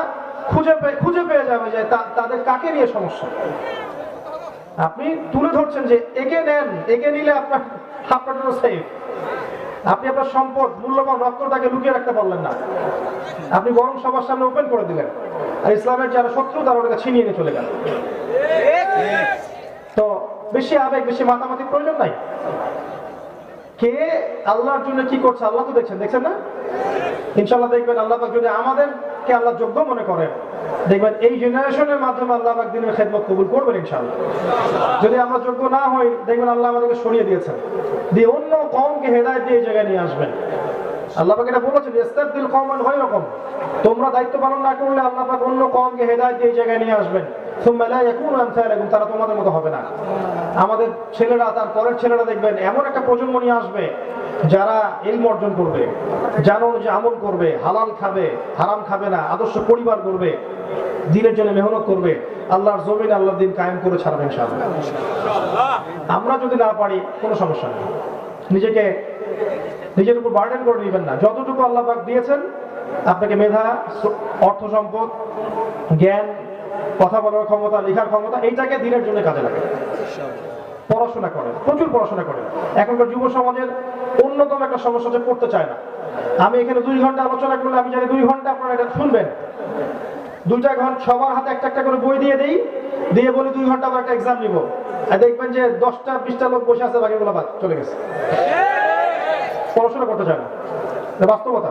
খুঁজে পেয়ে যাবে যে তাদের কাকে নিয়ে সমস্যা। আপনি তুলে ধরছেন যে একে নেন, একে নিলে আপনার জন্য সেফ। আপনি আপনার সম্পদ, মূল্যবান রত্নটাকে লুকিয়ে রাখতে পারলেন না, আপনি বরং সবার সামনে ওপেন করে দিলেন, আর ইসলামের যারা শত্রু তারা ওটাকে ছিনিয়ে নিয়ে চলে গেল। তো বেশি আবেগ, বেশি মাতামাতির প্রয়োজন নাই। কে আল্লাহর জন্য কি করছে আল্লাহ তো দেখছেন না? ইনশাআল্লাহ দেখবেন আল্লাহ পাক যদি আমাদেরকে আল্লাহ যোগ্য মনে করেন, দেখবেন এই জেনারেশনের মাধ্যমে আল্লাহ পাক দিনের খেদমত কবুল করবেন ইনশাআল্লাহ। যদি আমরা যোগ্য না হই, দেখবেন আল্লাহ আমাদেরকে সরিয়ে দিয়েছেন, দিয়ে অন্য কওমকে হেদায়েত দিয়ে এই জায়গায় নিয়ে আসবেন। আল্লাহ পাক এটা বলেছেন, ইস্তাবদিল কওমান গায়রাকুম, তোমরা দায়িত্ব পালন না করলে আল্লাহ পাক অন্য কওমকে হেদায়েত দিয়ে এই জায়গায় নিয়ে আসবেন। সুম্মা লা ইয়াকুনু আমসালাকুম, তারা তোমাদের মতো হবে না। আমাদের ছেলেরা, তার পরের ছেলেরা দেখবেন এমন একটা প্রজন্ম নিয়ে আসবে যারা ইলম অর্জন করবে, জানো যে আমল করবে, হালাল খাবে, হারাম খাবে না, আদর্শ পরিবার করবে, দ্বীনের জন্য মেহনত করবে, আল্লাহর জমিন, আল্লাহর দ্বীন কায়েম করে ছাড়বে ইনশাআল্লাহ। আমরা যদি না পারি কোনো সমস্যা নেই, নিজের উপর বার্ডেন করে নেবেন না। যতটুকু আল্লাহ পাক দিয়েছেন আপনাকে, মেধা, অর্থ সম্পদ, জ্ঞান, কথা বলার ক্ষমতা, লেখার ক্ষমতা, এইটাকে দ্বীনের জন্য কাজে লাগে। পড়াশোনা করেন, প্রচুর পড়াশোনা করেন। এখনকার যুব সমাজের অন্যতম একটা সমস্যা হচ্ছে পড়তে চায় না। আমি এখানে 2 ঘন্টা আলোচনা করলে আমি জানি 2 ঘন্টা আপনারা এটা শুনবেন। 2টা ঘন্টা সবার হাতে একটা করে বই দিয়ে দেই, দিয়ে বলি 2 ঘন্টা আমরা একটা এক্সাম নিব, আর দেখবেন যে 10টা 20টা লোক বসে আছে, বাকিগুলো বাদ চলে গেছে। পড়াশোনা করতে চায় না, বাস্তবতা।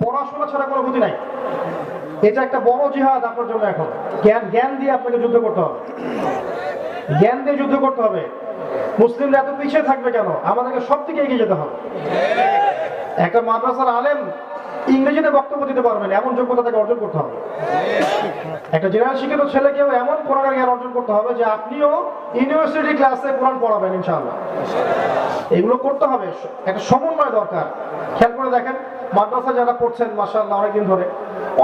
পড়াশোনা ছাড়া কোনো গতি নাই। এটা একটা বড় জিহাদ আপনার জন্য। এখন জ্ঞান দিয়ে আপনাকে যুদ্ধ করতে হবে, জ্ঞান দিয়ে যুদ্ধ করতে হবে। মুসলিমরা এত পিছিয়ে থাকবে কেন? আমাদেরকে সব থেকে এগিয়ে যেতে হবে। একটা মাদ্রাসার আলেম ইংরেজিতে বক্তব্য দিতে পারবেন, এমন যোগ্যতা তাকে অর্জন করতে হবে। একটা জেনারেল শিক্ষিত ছেলেকেও এমন কোরআনের জ্ঞান অর্জন করতে হবে যে আপনিও ইউনিভার্সিটি ক্লাসে কোরআন পড়াবেন ইনশাআল্লাহ। এগুলো করতে হবে, একটা সমন্বয় দরকার। খেয়াল করে দেখেন, মাদ্রাসা যারা পড়ছেন মাশাআল্লাহ অনেকদিন ধরে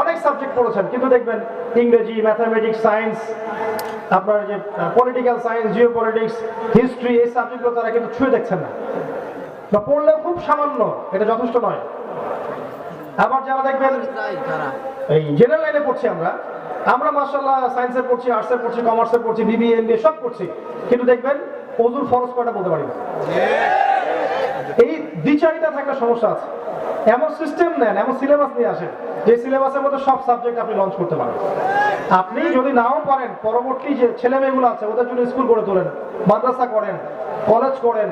অনেক সাবজেক্ট পড়েছেন, কিন্তু দেখবেন ইংরেজি, ম্যাথামেটিক্স, সায়েন্স, আপনার যে political science, Jio politics, history, এই সাবজেক্টগুলো তারা কিন্তু ছুঁয়ে দেখছেন না, বা পড়লেও খুব সামান্য, এটা যথেষ্ট নয়। আবার যারা দেখবেন এই জেনারেল লাইনে পড়ছি আমরা মাশাআল্লাহ সায়েন্সে পড়ছি, আর্টসে পড়ছি, কমার্সে পড়ছি, বিবিএ, এমবিএ সব পড়ছি, কিন্তু দেখবেন ওযুর ফরজ কয়টা বলতে পারি না। এই দ্বিচারিতা থাকলে সমস্যা আছে। এমন সিস্টেম নেন, এমন সিলেবাস নিয়ে আসেন যে সিলেবাসের মধ্যে সব সাবজেক্ট আপনি লঞ্চ করতে পারেন। আপনি যদি নাও পারেন, পরবর্তী যে ছেলে মেয়েগুলো আছে ওদের জন্য স্কুল গড়ে তোলেন, মাদ্রাসা করেন, কলেজ করেন,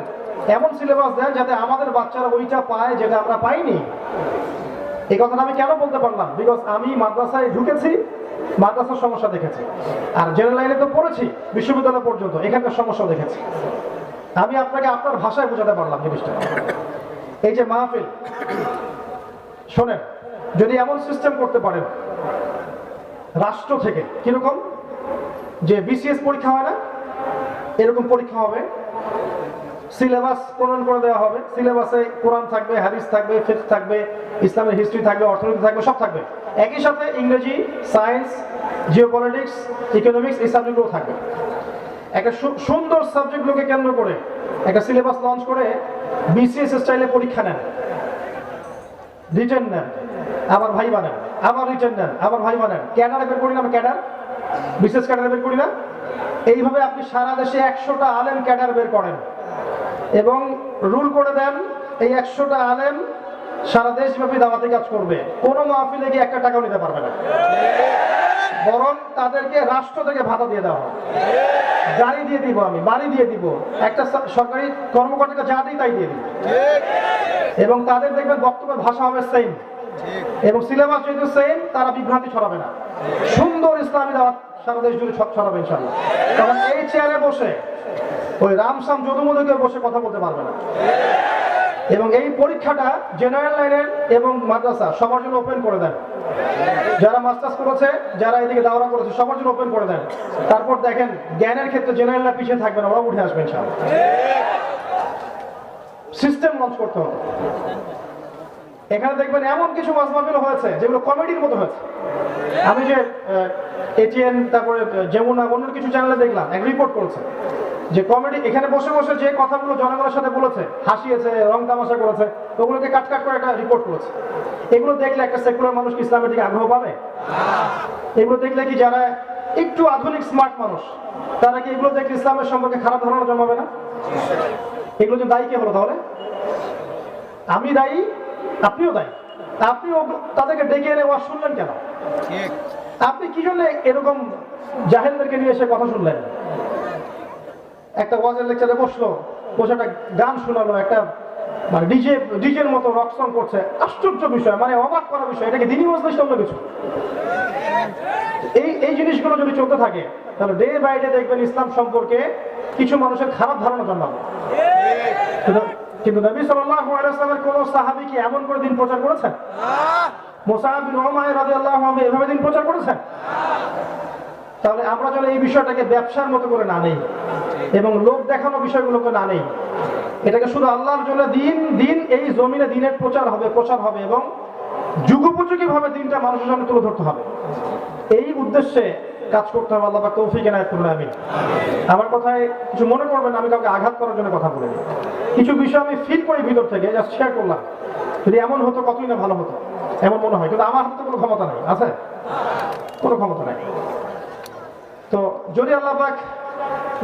এমন সিলেবাস দেন যাতে আমাদের বাচ্চারা ওইটা পায় যেটা আমরা পাইনি। এই কথাটা আমি কেন বলতে পারলাম? বিকজ আমি মাদ্রাসায় ঢুকেছি, মাদ্রাসার সমস্যা দেখেছি, আর জেনারেল লাইনে তো পড়েছি বিশ্ববিদ্যালয় পর্যন্ত, এখানকার সমস্যা দেখেছি। আমি আপনাকে আপনার ভাষায় বোঝাতে পারলাম জিনিসটা। এই যে মাহফিল, শোনেন, যদি এমন সিস্টেম করতে পারেন রাষ্ট্র থেকে, কিরকম যে বিসিএস পরীক্ষা হয় না, এরকম পরীক্ষা হবে, সিলেবাস প্রণয়ন করে দেওয়া হবে, সিলেবাসে কোরআন থাকবে, হাদিস থাকবে, ফিকহ থাকবে, ইসলামের হিস্ট্রি থাকবে, অর্থনীতি থাকবে, সব থাকবে, একই সাথে ইংরেজি, সায়েন্স, জিওপলিটিক্স, ইকোনমিক্স, এই সাবজেক্টগুলো থাকবে। একটা সুন্দর সাবজেক্টগুলোকে কেন্দ্র করে একটা সিলেবাস লঞ্চ করে বিসিএস স্টাইলে পরীক্ষা নেন, রিটেন নেন, আবার ভাইবা নেন, আবার রিটেন নেন, আবার ভাইবা নেন, ক্যাডারে বের করি না, ক্যাডার, বিসিএস ক্যাডারে বের করি না, এইভাবে আপনি সারা দেশে 100টা আলেম ক্যাডার বের করেন এবং রুল করে দেন এই 100টা আলেম সারা দেশব্যাপী দাওয়াতি কাজ করবে, কোনো মাহফিলে গিয়ে 1 টাকাও নিতে পারবে না, বরং তাদেরকে রাষ্ট্র থেকে ভাতা দিয়ে দেওয়া হবে। গাড়ি দিয়ে দিব, আমি বাড়ি দিয়ে দিব, একটা সরকারি কর্মকর্তাকে যা দিই তাই দিয়ে দিব, এবং তাদের দেখবেন বক্তব্যের ভাষা হবে সেম, এবং সিলেবাস যেহেতু সেম, তারা বিভ্রান্তি ছড়াবে না, সুন্দর ইসলামী দাওয়াত সারা দেশ জুড়ে ছড়াবে ইনশাআল্লাহ। কারণ এই চেয়ারে বসে ওই রামসাম যদুমধুকে বসে কথা বলতে পারবে না। এবং এই পরীক্ষাটা জেনারেল লাইনের এবং মাদ্রাসা সবার জন্য ওপেন করে দেন, যারা মাস্টার্স করেছে, যারা এদিকে দাওরা করেছে, সবার জন্য ওপেন করে দেন। তারপর দেখেন জ্ঞানের ক্ষেত্রে জেনারেলরা পিছিয়ে থাকবে না, ওরা উঠে আসবে ইনশাআল্লাহ। সিস্টেম লঞ্চ করতে হবে। এখানে দেখবেন এমন কিছু মাহফিল হয়েছে যেগুলো কমেডির মতো হয়েছে। আমি যে এটিএন, তারপরে যমুনা, অন্য কিছু চ্যানেলে দেখলাম, এক রিপোর্ট করেছে যে কমেডি, এখানে বসে বসে যে কথাগুলো জনগণের সাথে বলেছে, হাসিয়েছে, রং তামাশা করেছে, ওগুলোকে কাট কাট করে একটা রিপোর্ট করেছে। এগুলো দেখলে একটা সেকুলার মানুষ কি ইসলামের দিকে আগ্রহ পাবে? এগুলো দেখলে কি যারা একটু আধুনিক স্মার্ট মানুষ, তারা কি এগুলো দেখলে ইসলামের সম্পর্কে খারাপ ধারণা জন্মাবে না? এগুলো যে দায়ী কে হলো তাহলে? আমি দায়ী, আপনিও দায়ী। আপনিও তাদেরকে ডেকে এনে ওয়াজ শুনলেন কেন? আপনি কি জন্য এরকম জাহেলদেরকে নিয়ে এসে কথা শুনলেন? একটা ওয়াজের লেকচারে বসলো, বসে একটা গান শোনালো, একটা মানে ডিজের মতো রক সং করছে, আশ্চর্য বিষয়, মানে অবাক করা বিষয়। এটাকে দিনই মজলিস অন্য কিছু। এই জিনিসগুলো যদি চলতে থাকে তাহলে ডে বাই ডে দেখবেন ইসলাম সম্পর্কে কিছু মানুষের খারাপ ধারণা জন্মাবে। কিন্তু নবী সাল্লাল্লাহু আলাইহি ওয়াসাল্লামের কোন সাহাবী কি এমন করে দিন প্রচার করেছেন? মুসআব বিন উমাইর রাদিয়াল্লাহু আনহু এভাবে দিন প্রচার করেছেন? তাহলে আমরা যেন এই বিষয়টাকে ব্যবসার মতো করে না নেই এবং লোক দেখানো বিষয়গুলোকে না নেই, এটাকে শুধু আল্লাহর জন্য দিন এই জমিনে দিনের প্রচার হবে এবং যুগোপযোগী ভাবে দিনটা মানুষের সামনে তুলে ধরতে হবে। এই উদ্দেশ্যে কাজ করতে হবে। আল্লাহ পাক তৌফিক এনায়েত করুন, আমিন। আমার কথায় কিছু মনে করবেন না, আমি কাউকে আঘাত করার জন্য কথা বলিনি। কিছু বিষয় আমি ফিল করি ভিতর থেকে, জাস্ট শেয়ার করলাম। যদি এমন হতো কতই না ভালো হতো, এমন মনে হয়। কিন্তু আমার হাতে কোনো ক্ষমতা নেই, আছে? কোনো ক্ষমতা নেই। তো যদি আল্লাহ পাক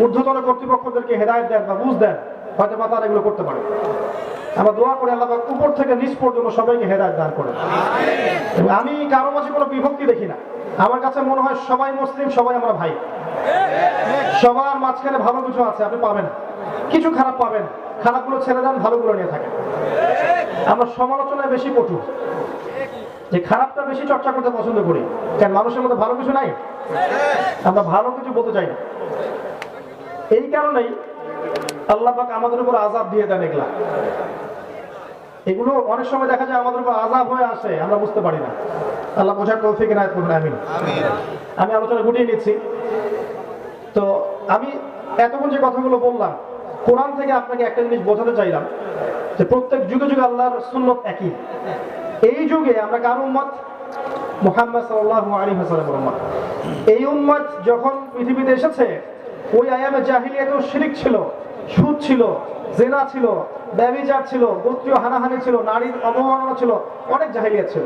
ঊর্ধ্বতন কর্তৃপক্ষদেরকে হেদায়েত দেন বা বুঝ দেন, হয়তো বা তারা এগুলো করতে পারে। আমরা দোয়া করি আল্লাহ পাক উপর থেকে নিচ পর্যন্ত সবাইকে হেদায়েত দান করেন। আমি কারো মাঝে কোনো বিভক্তি দেখি না। আমার কাছে মনে হয় সবাই মুসলিম, সবাই আমরা ভাই। সবার মাঝখানে ভালো কিছু আছে, আপনি পাবেন, কিছু খারাপ পাবেন। খারাপগুলো ছেড়ে দেন, ভালোগুলো নিয়ে থাকেন। আমরা সমালোচনায় বেশি পটু, যে খারাপটা বেশি চর্চা করতে পছন্দ করি। কারণ মানুষের মধ্যে ভালো কিছু নাই, আমরা ভালো কিছু বলতে চাই না। এই কারণেই আল্লাহ পাক আমাদের উপর আযাব দিয়ে দেন। এগুলো অনেক সময় দেখা যায় আমাদের উপর আযাব হয়ে আসে, আমরা বুঝতে পারি না। আল্লাহ বোঝার তৌফিক এনায়েত করুন, আমিন। আমি আলোচনা গুটিয়ে নিচ্ছি। তো আমি এতক্ষণ যে কথাগুলো বললাম, কোরআন থেকে আপনাকে একটা জিনিস বোঝাতে চাইলাম যে প্রত্যেক যুগে যুগে আল্লাহর সুন্নত একই। এই যুগে আমরা কার উম্মত? মুহাম্মদ সাল্লাল্লাহু আলাইহি ওয়াসাল্লামের উম্মত। এই উম্মত যখন পৃথিবীতে এসেছে, ওই আয়ামে জাহিলিয়াতেও শিরক ছিল, সুদ ছিল, জেনা ছিল, ব্যভিচার ছিল, গোত্রীয় হানাহানি ছিল, নারীর অবমাননা ছিল, অনেক জাহিলিয়াত ছিল।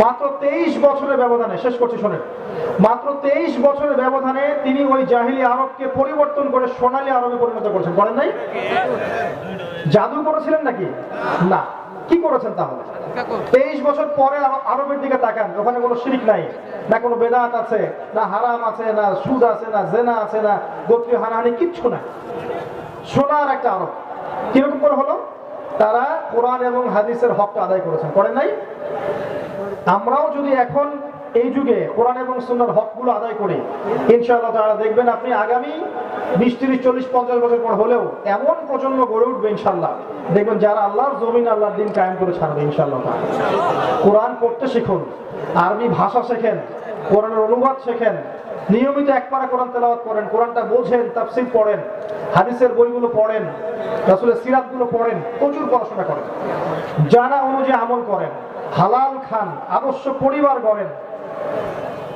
মাত্র 23 বছরের ব্যবধানে, শেষ করছি শোনেন, মাত্র 23 বছরের ব্যবধানে তিনি ওই জাহিলি আরবকে পরিবর্তন করে সোনালী আরবে পরিণত করেছেন। করেন নাই? জাদু করেছিলেন নাকি? না। কি করেছেন তাহলে? 23 বছর পরে আরবের দিকে তাকান, ওখানে কোনো শিরক নাই, না কোনো বেদাত আছে, না হারাম আছে, না সুদ আছে, না জেনা আছে, না গোত্রীয় হানাহানি, কিচ্ছু না। সোনার একটা আরব। কিরকম করে হলো? তারা কোরআন এবং হাদিসের হকটা আদায় করেছেন। করেন নাই? আমরাও যদি এখন এই যুগে কোরআন এবং সুন্নাহর হকগুলো আদায় করি, ইনশাআল্লাহ তাআলা দেখবেন আপনি আগামী 20, 30, 40, 50 বছর পর হলেও এমন প্রজন্ম গড়ে উঠবে ইনশাআল্লাহ, দেখবেন যারা আল্লাহর জমিন, আল্লাহর দিন কায়েম করে ছাড়বে ইনশাআল্লাহ। কোরআন পড়তে শিখুন, আরবি ভাষা শেখেন, কোরআনের অনুবাদ শেখেন, নিয়মিত একপারা কোরআন তেলাওয়াত করেন, কোরআনটা বোঝেন, তাফসীর পড়েন, হাদিসের বইগুলো পড়েন, রাসূলের সিরাতগুলো পড়েন, প্রচুর পড়াশোনা করেন, জানা অনুযায়ী আমল করেন, হালাল খান, আদর্শ পরিবার গড়েন,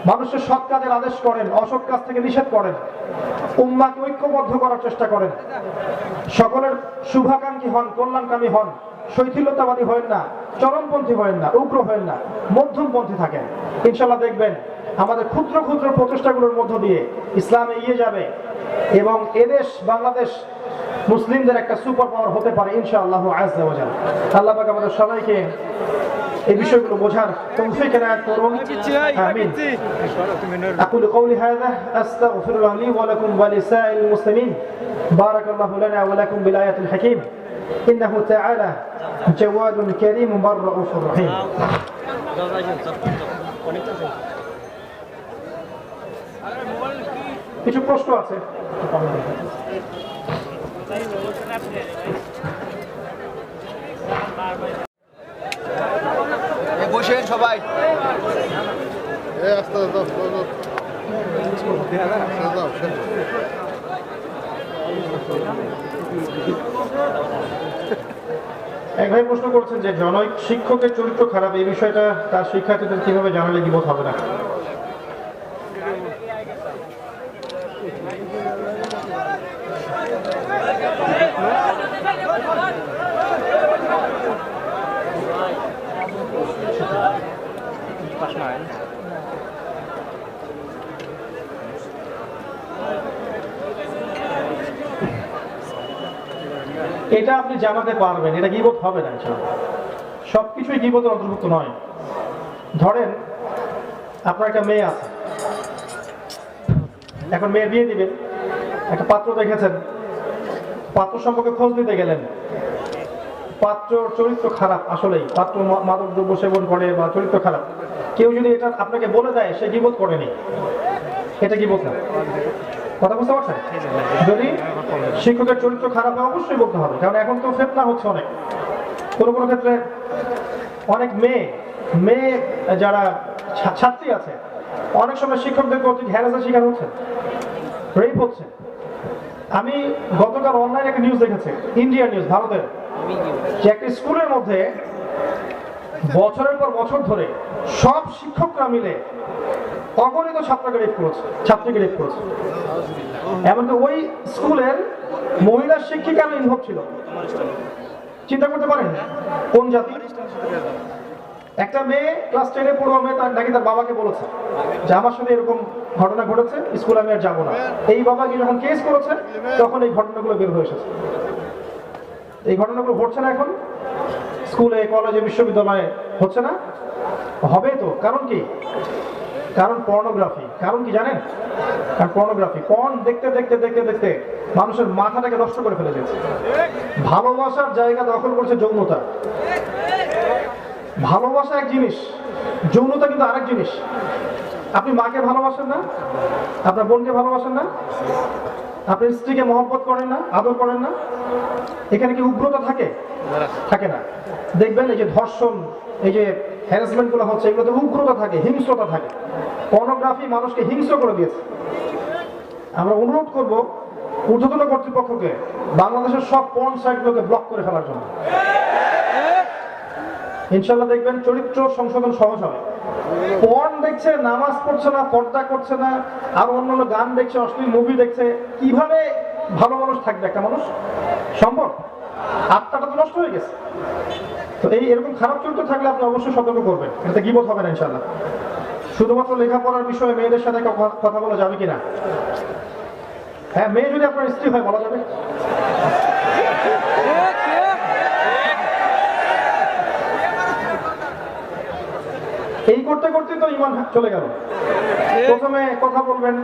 মানুষের সৎ কাজের আদেশ করেন, অসৎ কাজ থেকে নিষেধ করেন, উম্মাহকে ঐক্যবদ্ধ করার চেষ্টা করেন, সকলের শুভাকাঙ্ক্ষী হন, কল্যাণকামী হন, শৈথিল্যতাবাদী হয়েন না, চরমপন্থী হয়েন না, উগ্র হয়েন না, মধ্যমপন্থী থাকেন। ইনশাআল্লাহ দেখবেন আমাদের ক্ষুদ্র ক্ষুদ্র প্রচেষ্টাগুলোর মধ্য দিয়ে ইসলাম এগিয়ে যাবে এবং এদেশ বাংলাদেশ মুসলিমদের একটা সুপার পাওয়ার হতে পারে ইনশাআল্লাহ আযজা ওয়া জাল। আল্লাহ পাক আমাদের সবাইকে এই বিষয়গুলো বোঝার তৌফিক এনায়েত করুন, আমিন। আকুলু কওলি হাযা আস্তাগফিরুল্লাহ লি ওয়া লাকুম ওয়া লিসাইরিল মুসলিমিন। বারাকাল্লাহু লানা ওয়া লাকুম বিল আয়াতিল হাকীম। ইন্নাহু তাআলা জাওয়াদুন কারীমুন রাউফুর রহিম। কিছু প্রশ্ন আছে? বসেন সবাই। এক ভাই প্রশ্ন করছেন যে জনৈক শিক্ষকের চরিত্র খারাপ, এই বিষয়টা তার শিক্ষার্থীদের কিভাবে জানালে গীবত হবে না? এটা আপনি জানাতে পারবেন, এটা গীবত হবে না ইনশাআল্লাহ। সবকিছুই গীবতের অন্তর্ভুক্ত নয়। ধরেন আপনার একটা মেয়ে আছে, এখন মেয়ের বিয়ে দিবেন, একটা পাত্র দেখেছেন, পাত্র সম্পর্কে খোঁজ নিতে গেলেন, পাত্রর চরিত্র খারাপ, আসলেই পাত্র মাদক দ্রব্য সেবন করে বা চরিত্র খারাপ, কেউ যদি এটা আপনাকে বলে দেয় সে গীবত করেনি, এটা গীবত না। কথা বুঝতে পারছেন? যদি শিক্ষকের চরিত্র খারাপ হয় অবশ্যই বলতে হবে, কারণ এখন তো ফিতনা হচ্ছে অনেক। কোনো কোনো ক্ষেত্রে অনেক মেয়ে যারা ছাত্রী আছে, অনেক সময় শিক্ষকদের কর্তৃক হ্যারাসের শিকার হচ্ছে, রেপ হচ্ছে। আমি গতকাল অনলাইনে একটা নিউজ দেখেছি, ইন্ডিয়ান নিউজ, ভারতের, যে একটা স্কুলের মধ্যে বছরের পর বছর ধরে সব শিক্ষকরা মিলে অগণিত ছাত্রীকে রেপ করেছে। এমনকি ওই স্কুলের মহিলা শিক্ষিকা ইনভলভ ছিল। চিন্তা করতে পারেন কোন জাতি? একটা মেয়ে ক্লাস 10-এ পড়ুয়া মেয়ে নাকি তার বাবাকে বলেছে যে আমার সাথে এরকম ঘটনা ঘটেছে, স্কুলে আমি আর যাবো না। এই বাবাকে যখন কেস করেছে তখন এই ঘটনাগুলো বের হয়ে এসেছে। এই ঘটনাগুলো ঘটছে না এখন স্কুলে, কলেজে, বিশ্ববিদ্যালয়ে হচ্ছে না? হবে তো। কারণ কি? কারণ পর্নোগ্রাফি। কারণ কি জানেন? কারণ পর্নোগ্রাফি, পর্ন দেখতে দেখতে দেখতে দেখতে মানুষের মাথাটাকে নষ্ট করে ফেলে দিয়েছে। ভালোবাসার জায়গা দখল করছে যৌনতা। ভালোবাসা এক জিনিস, যৌনতা কিন্তু আরেক জিনিস। আপনি মাকে ভালোবাসেন না? আপনার বোনকে ভালোবাসেন না? আপনি স্ত্রীকে মহব্বত করেন না, আদর করেন না? এখানে কি উগ্রতা থাকে? থাকে না। দেখবেন এই যে ধর্ষণ, এই যে হ্যারাসমেন্ট গুলো হচ্ছে, এগুলোতে উগ্রতা থাকে, হিংস্রতা থাকে। পর্নোগ্রাফি মানুষকে হিংস্র করে দিয়েছে। আমরা অনুরোধ করব ঊর্ধ্বতন কর্তৃপক্ষকে বাংলাদেশের সব পর্ন সাইটগুলোকে ব্লক করে ফেলার জন্য। ইনশাল্লাহ দেখবেন চরিত্র সংশোধন সহজ হবে। পর্ন দেখছে, নামাজ পড়ছে না, পর্দা করছে না, আর অন্যান্য গান দেখছে, অশ্লীল মুভি দেখছে, কিভাবে ভালো মানুষ থাকবে একটা মানুষ? সম্ভব? আত্মাটা তো নষ্ট হয়ে গেছে। তো এরকম খারাপ চরিত্র থাকলে আপনি অবশ্যই সতর্ক করবেন, এটাতে গীবত হবে না ইনশাল্লাহ। শুধুমাত্র লেখাপড়ার বিষয়ে মেয়েদের সাথে কথা বলা যাবে কিনা? হ্যাঁ, মেয়ে যদি আপনার স্ত্রী হয় বলা যাবে। এই করতে করতে তো ইমান চলে গেল। প্রথমে কথা বলবেন,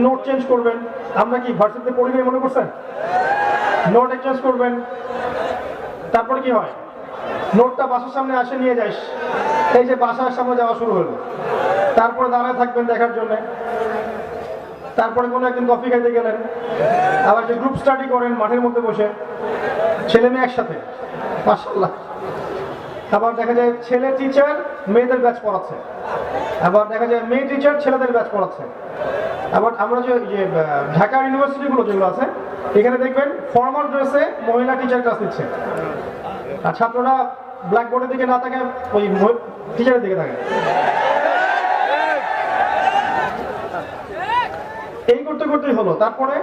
নোট চেঞ্জ করবেন। আমরা কি ভার্সিটিতে পড়ি নাই মনে করছেন? নোট এক্সচেঞ্জ করবেন। তারপরে কি হয়? নোটটা বাসার সামনে আসে নিয়ে যাইস, এই যে বাসার সামনে যাওয়া শুরু হলো। তারপরে দাঁড়ায় থাকবেন দেখার জন্য। তারপরে কোনো একদিন কফি খাইতে গেলেন, আবার যে গ্রুপ স্টাডি করেন মাঠের মধ্যে বসে, ছেলে মেয়ে একসাথে, মাশাআল্লাহ। আবার দেখা যায় ছেলে টিচার মেয়েদের ব্যাচ পড়াচ্ছে, আবার দেখা যায় মেয়ে টিচার ছেলেদের ব্যাচ পড়াচ্ছে। আবার আমরা যে ঢাকা ইউনিভার্সিটিগুলো যেগুলো আছে, এখানে দেখবেন ফর্মাল ড্রেসে মহিলা টিচার ক্লাস দিচ্ছে, আর ছাত্ররা ব্ল্যাকবোর্ডের দিকে না থাকে, ওই টিচারের দিকে থাকে। এই করতে করতেই হলো। তারপরে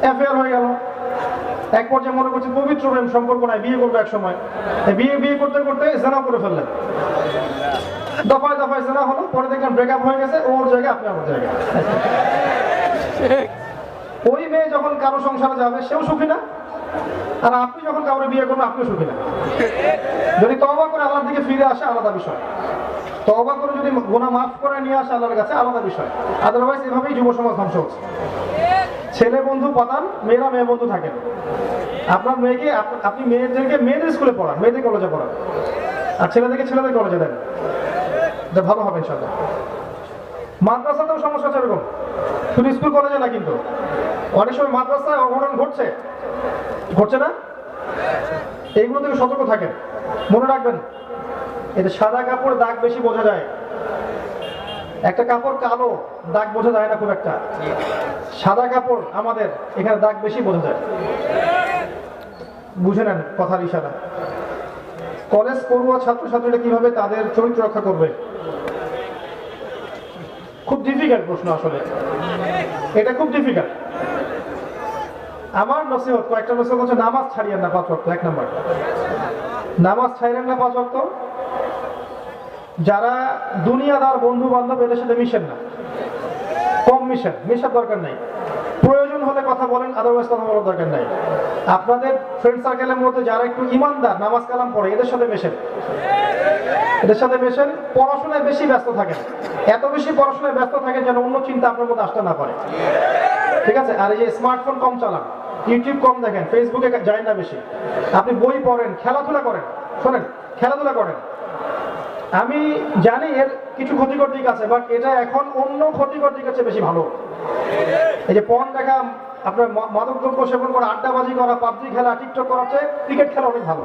অ্যাফেয়ার হয়ে গেল। এক পর্যায়ে মনে করছে পবিত্র প্রেম সম্পর্ক নাই, বিয়ে করবো এক সময়। বিয়ে করতে করতে জেনা করে ফেললেন। দফায় দফায় জেনা হলো, পরে দেখলাম ব্রেকআপ হয়ে গেছে, ওর জায়গায় আপনি আমার জায়গায়। ওই মেয়ে যখন কারো সংসারে যাবে সেও সুখী না, আর আপনি যখন কাউরে বিয়ে করবেন আপনিও সুখী না। যদি তওবা করে আল্লাহর দিকে ফিরে আসে আলাদা বিষয়, তওবা করে যদি গুনাহ মাফ করে নিয়ে আসে আল্লাহর কাছে আলাদা বিষয়। আদারওয়াইজ এভাবেই যুব সমাজ ধ্বংস হচ্ছে। ছেলে বন্ধু পাতান, মেয়েরা মেয়ে বন্ধু থাকেন। আপনার মেয়েকে আপনি মেয়েদেরকে মেয়েদের স্কুলে পড়ান, মেয়েদের কলেজে পড়ান, আর ছেলেদেরকে ছেলেদের কলেজে দেন, এটা ভালো হবে ইনশাআল্লাহ। মাদ্রাসাতেও সমস্যা আছে এরকম, শুধু স্কুল কলেজে না। কিন্তু অনেক সময় মাদ্রাসায় অঘটন ঘটছে না? এইগুলো থেকে সতর্ক থাকেন। মনে রাখবেন, এতে সাদা কাপড় দাগ বেশি বোঝা যায়, একটা কাপড় কালো দাগ বোঝা যায় না খুব একটা। সাদা কাপড় আমাদের এখানে দাগ বেশি বোঝা যায়। বুঝে নেন কথার ইশারা। কলেজ পড়ুয়া ছাত্রছাত্রীরা কিভাবে তাদের চরিত্র রক্ষা করবে? খুব ডিফিকাল্ট প্রশ্ন আসলে, এটা খুব ডিফিকাল্ট। আমার নসিহত, কয়েকটা নসিহত হচ্ছে, নামাজ ছাড়িয়েন না 5 ওয়াক্ত। 1 নাম্বার, নামাজ ছাড়েন না 5 ওয়াক্ত। যারা দুনিয়াদার বন্ধু বান্ধব এদের সাথে মিশেন না, কম মেশার দরকার নাই। প্রয়োজন হলে কথা বলেন, আদারওয়াইজ কথা বলার দরকার নাই। আপনাদের ফ্রেন্ড সার্কেলের মধ্যে যারা একটু ইমানদার, নামাজ কালাম পড়ে, এদের সাথে মেশেন। পড়াশোনায় বেশি ব্যস্ত থাকেন, এত বেশি পড়াশোনায় ব্যস্ত থাকেন যেন অন্য চিন্তা আপনার মধ্যে আসতে না পারে। ঠিক আছে? আর এই যে স্মার্টফোন কম চালান, ইউটিউব কম দেখেন, ফেসবুকে যায় না বেশি। আপনি বই পড়েন, খেলাধুলা করেন। শোনেন, খেলাধুলা করেন। আমি জানি এর কিছু ক্ষতিকর দিক আছে, বাট এটা এখন অন্য ক্ষতিকর দিক আছে বেশি ভালো। এই যে পর্ন দেখা, আপনার মাদক দ্রব্য সেবন করা, আড্ডাবাজি করা, পাবজি খেলা, টিকটক করার চেয়ে ক্রিকেট খেলা অনেক ভালো।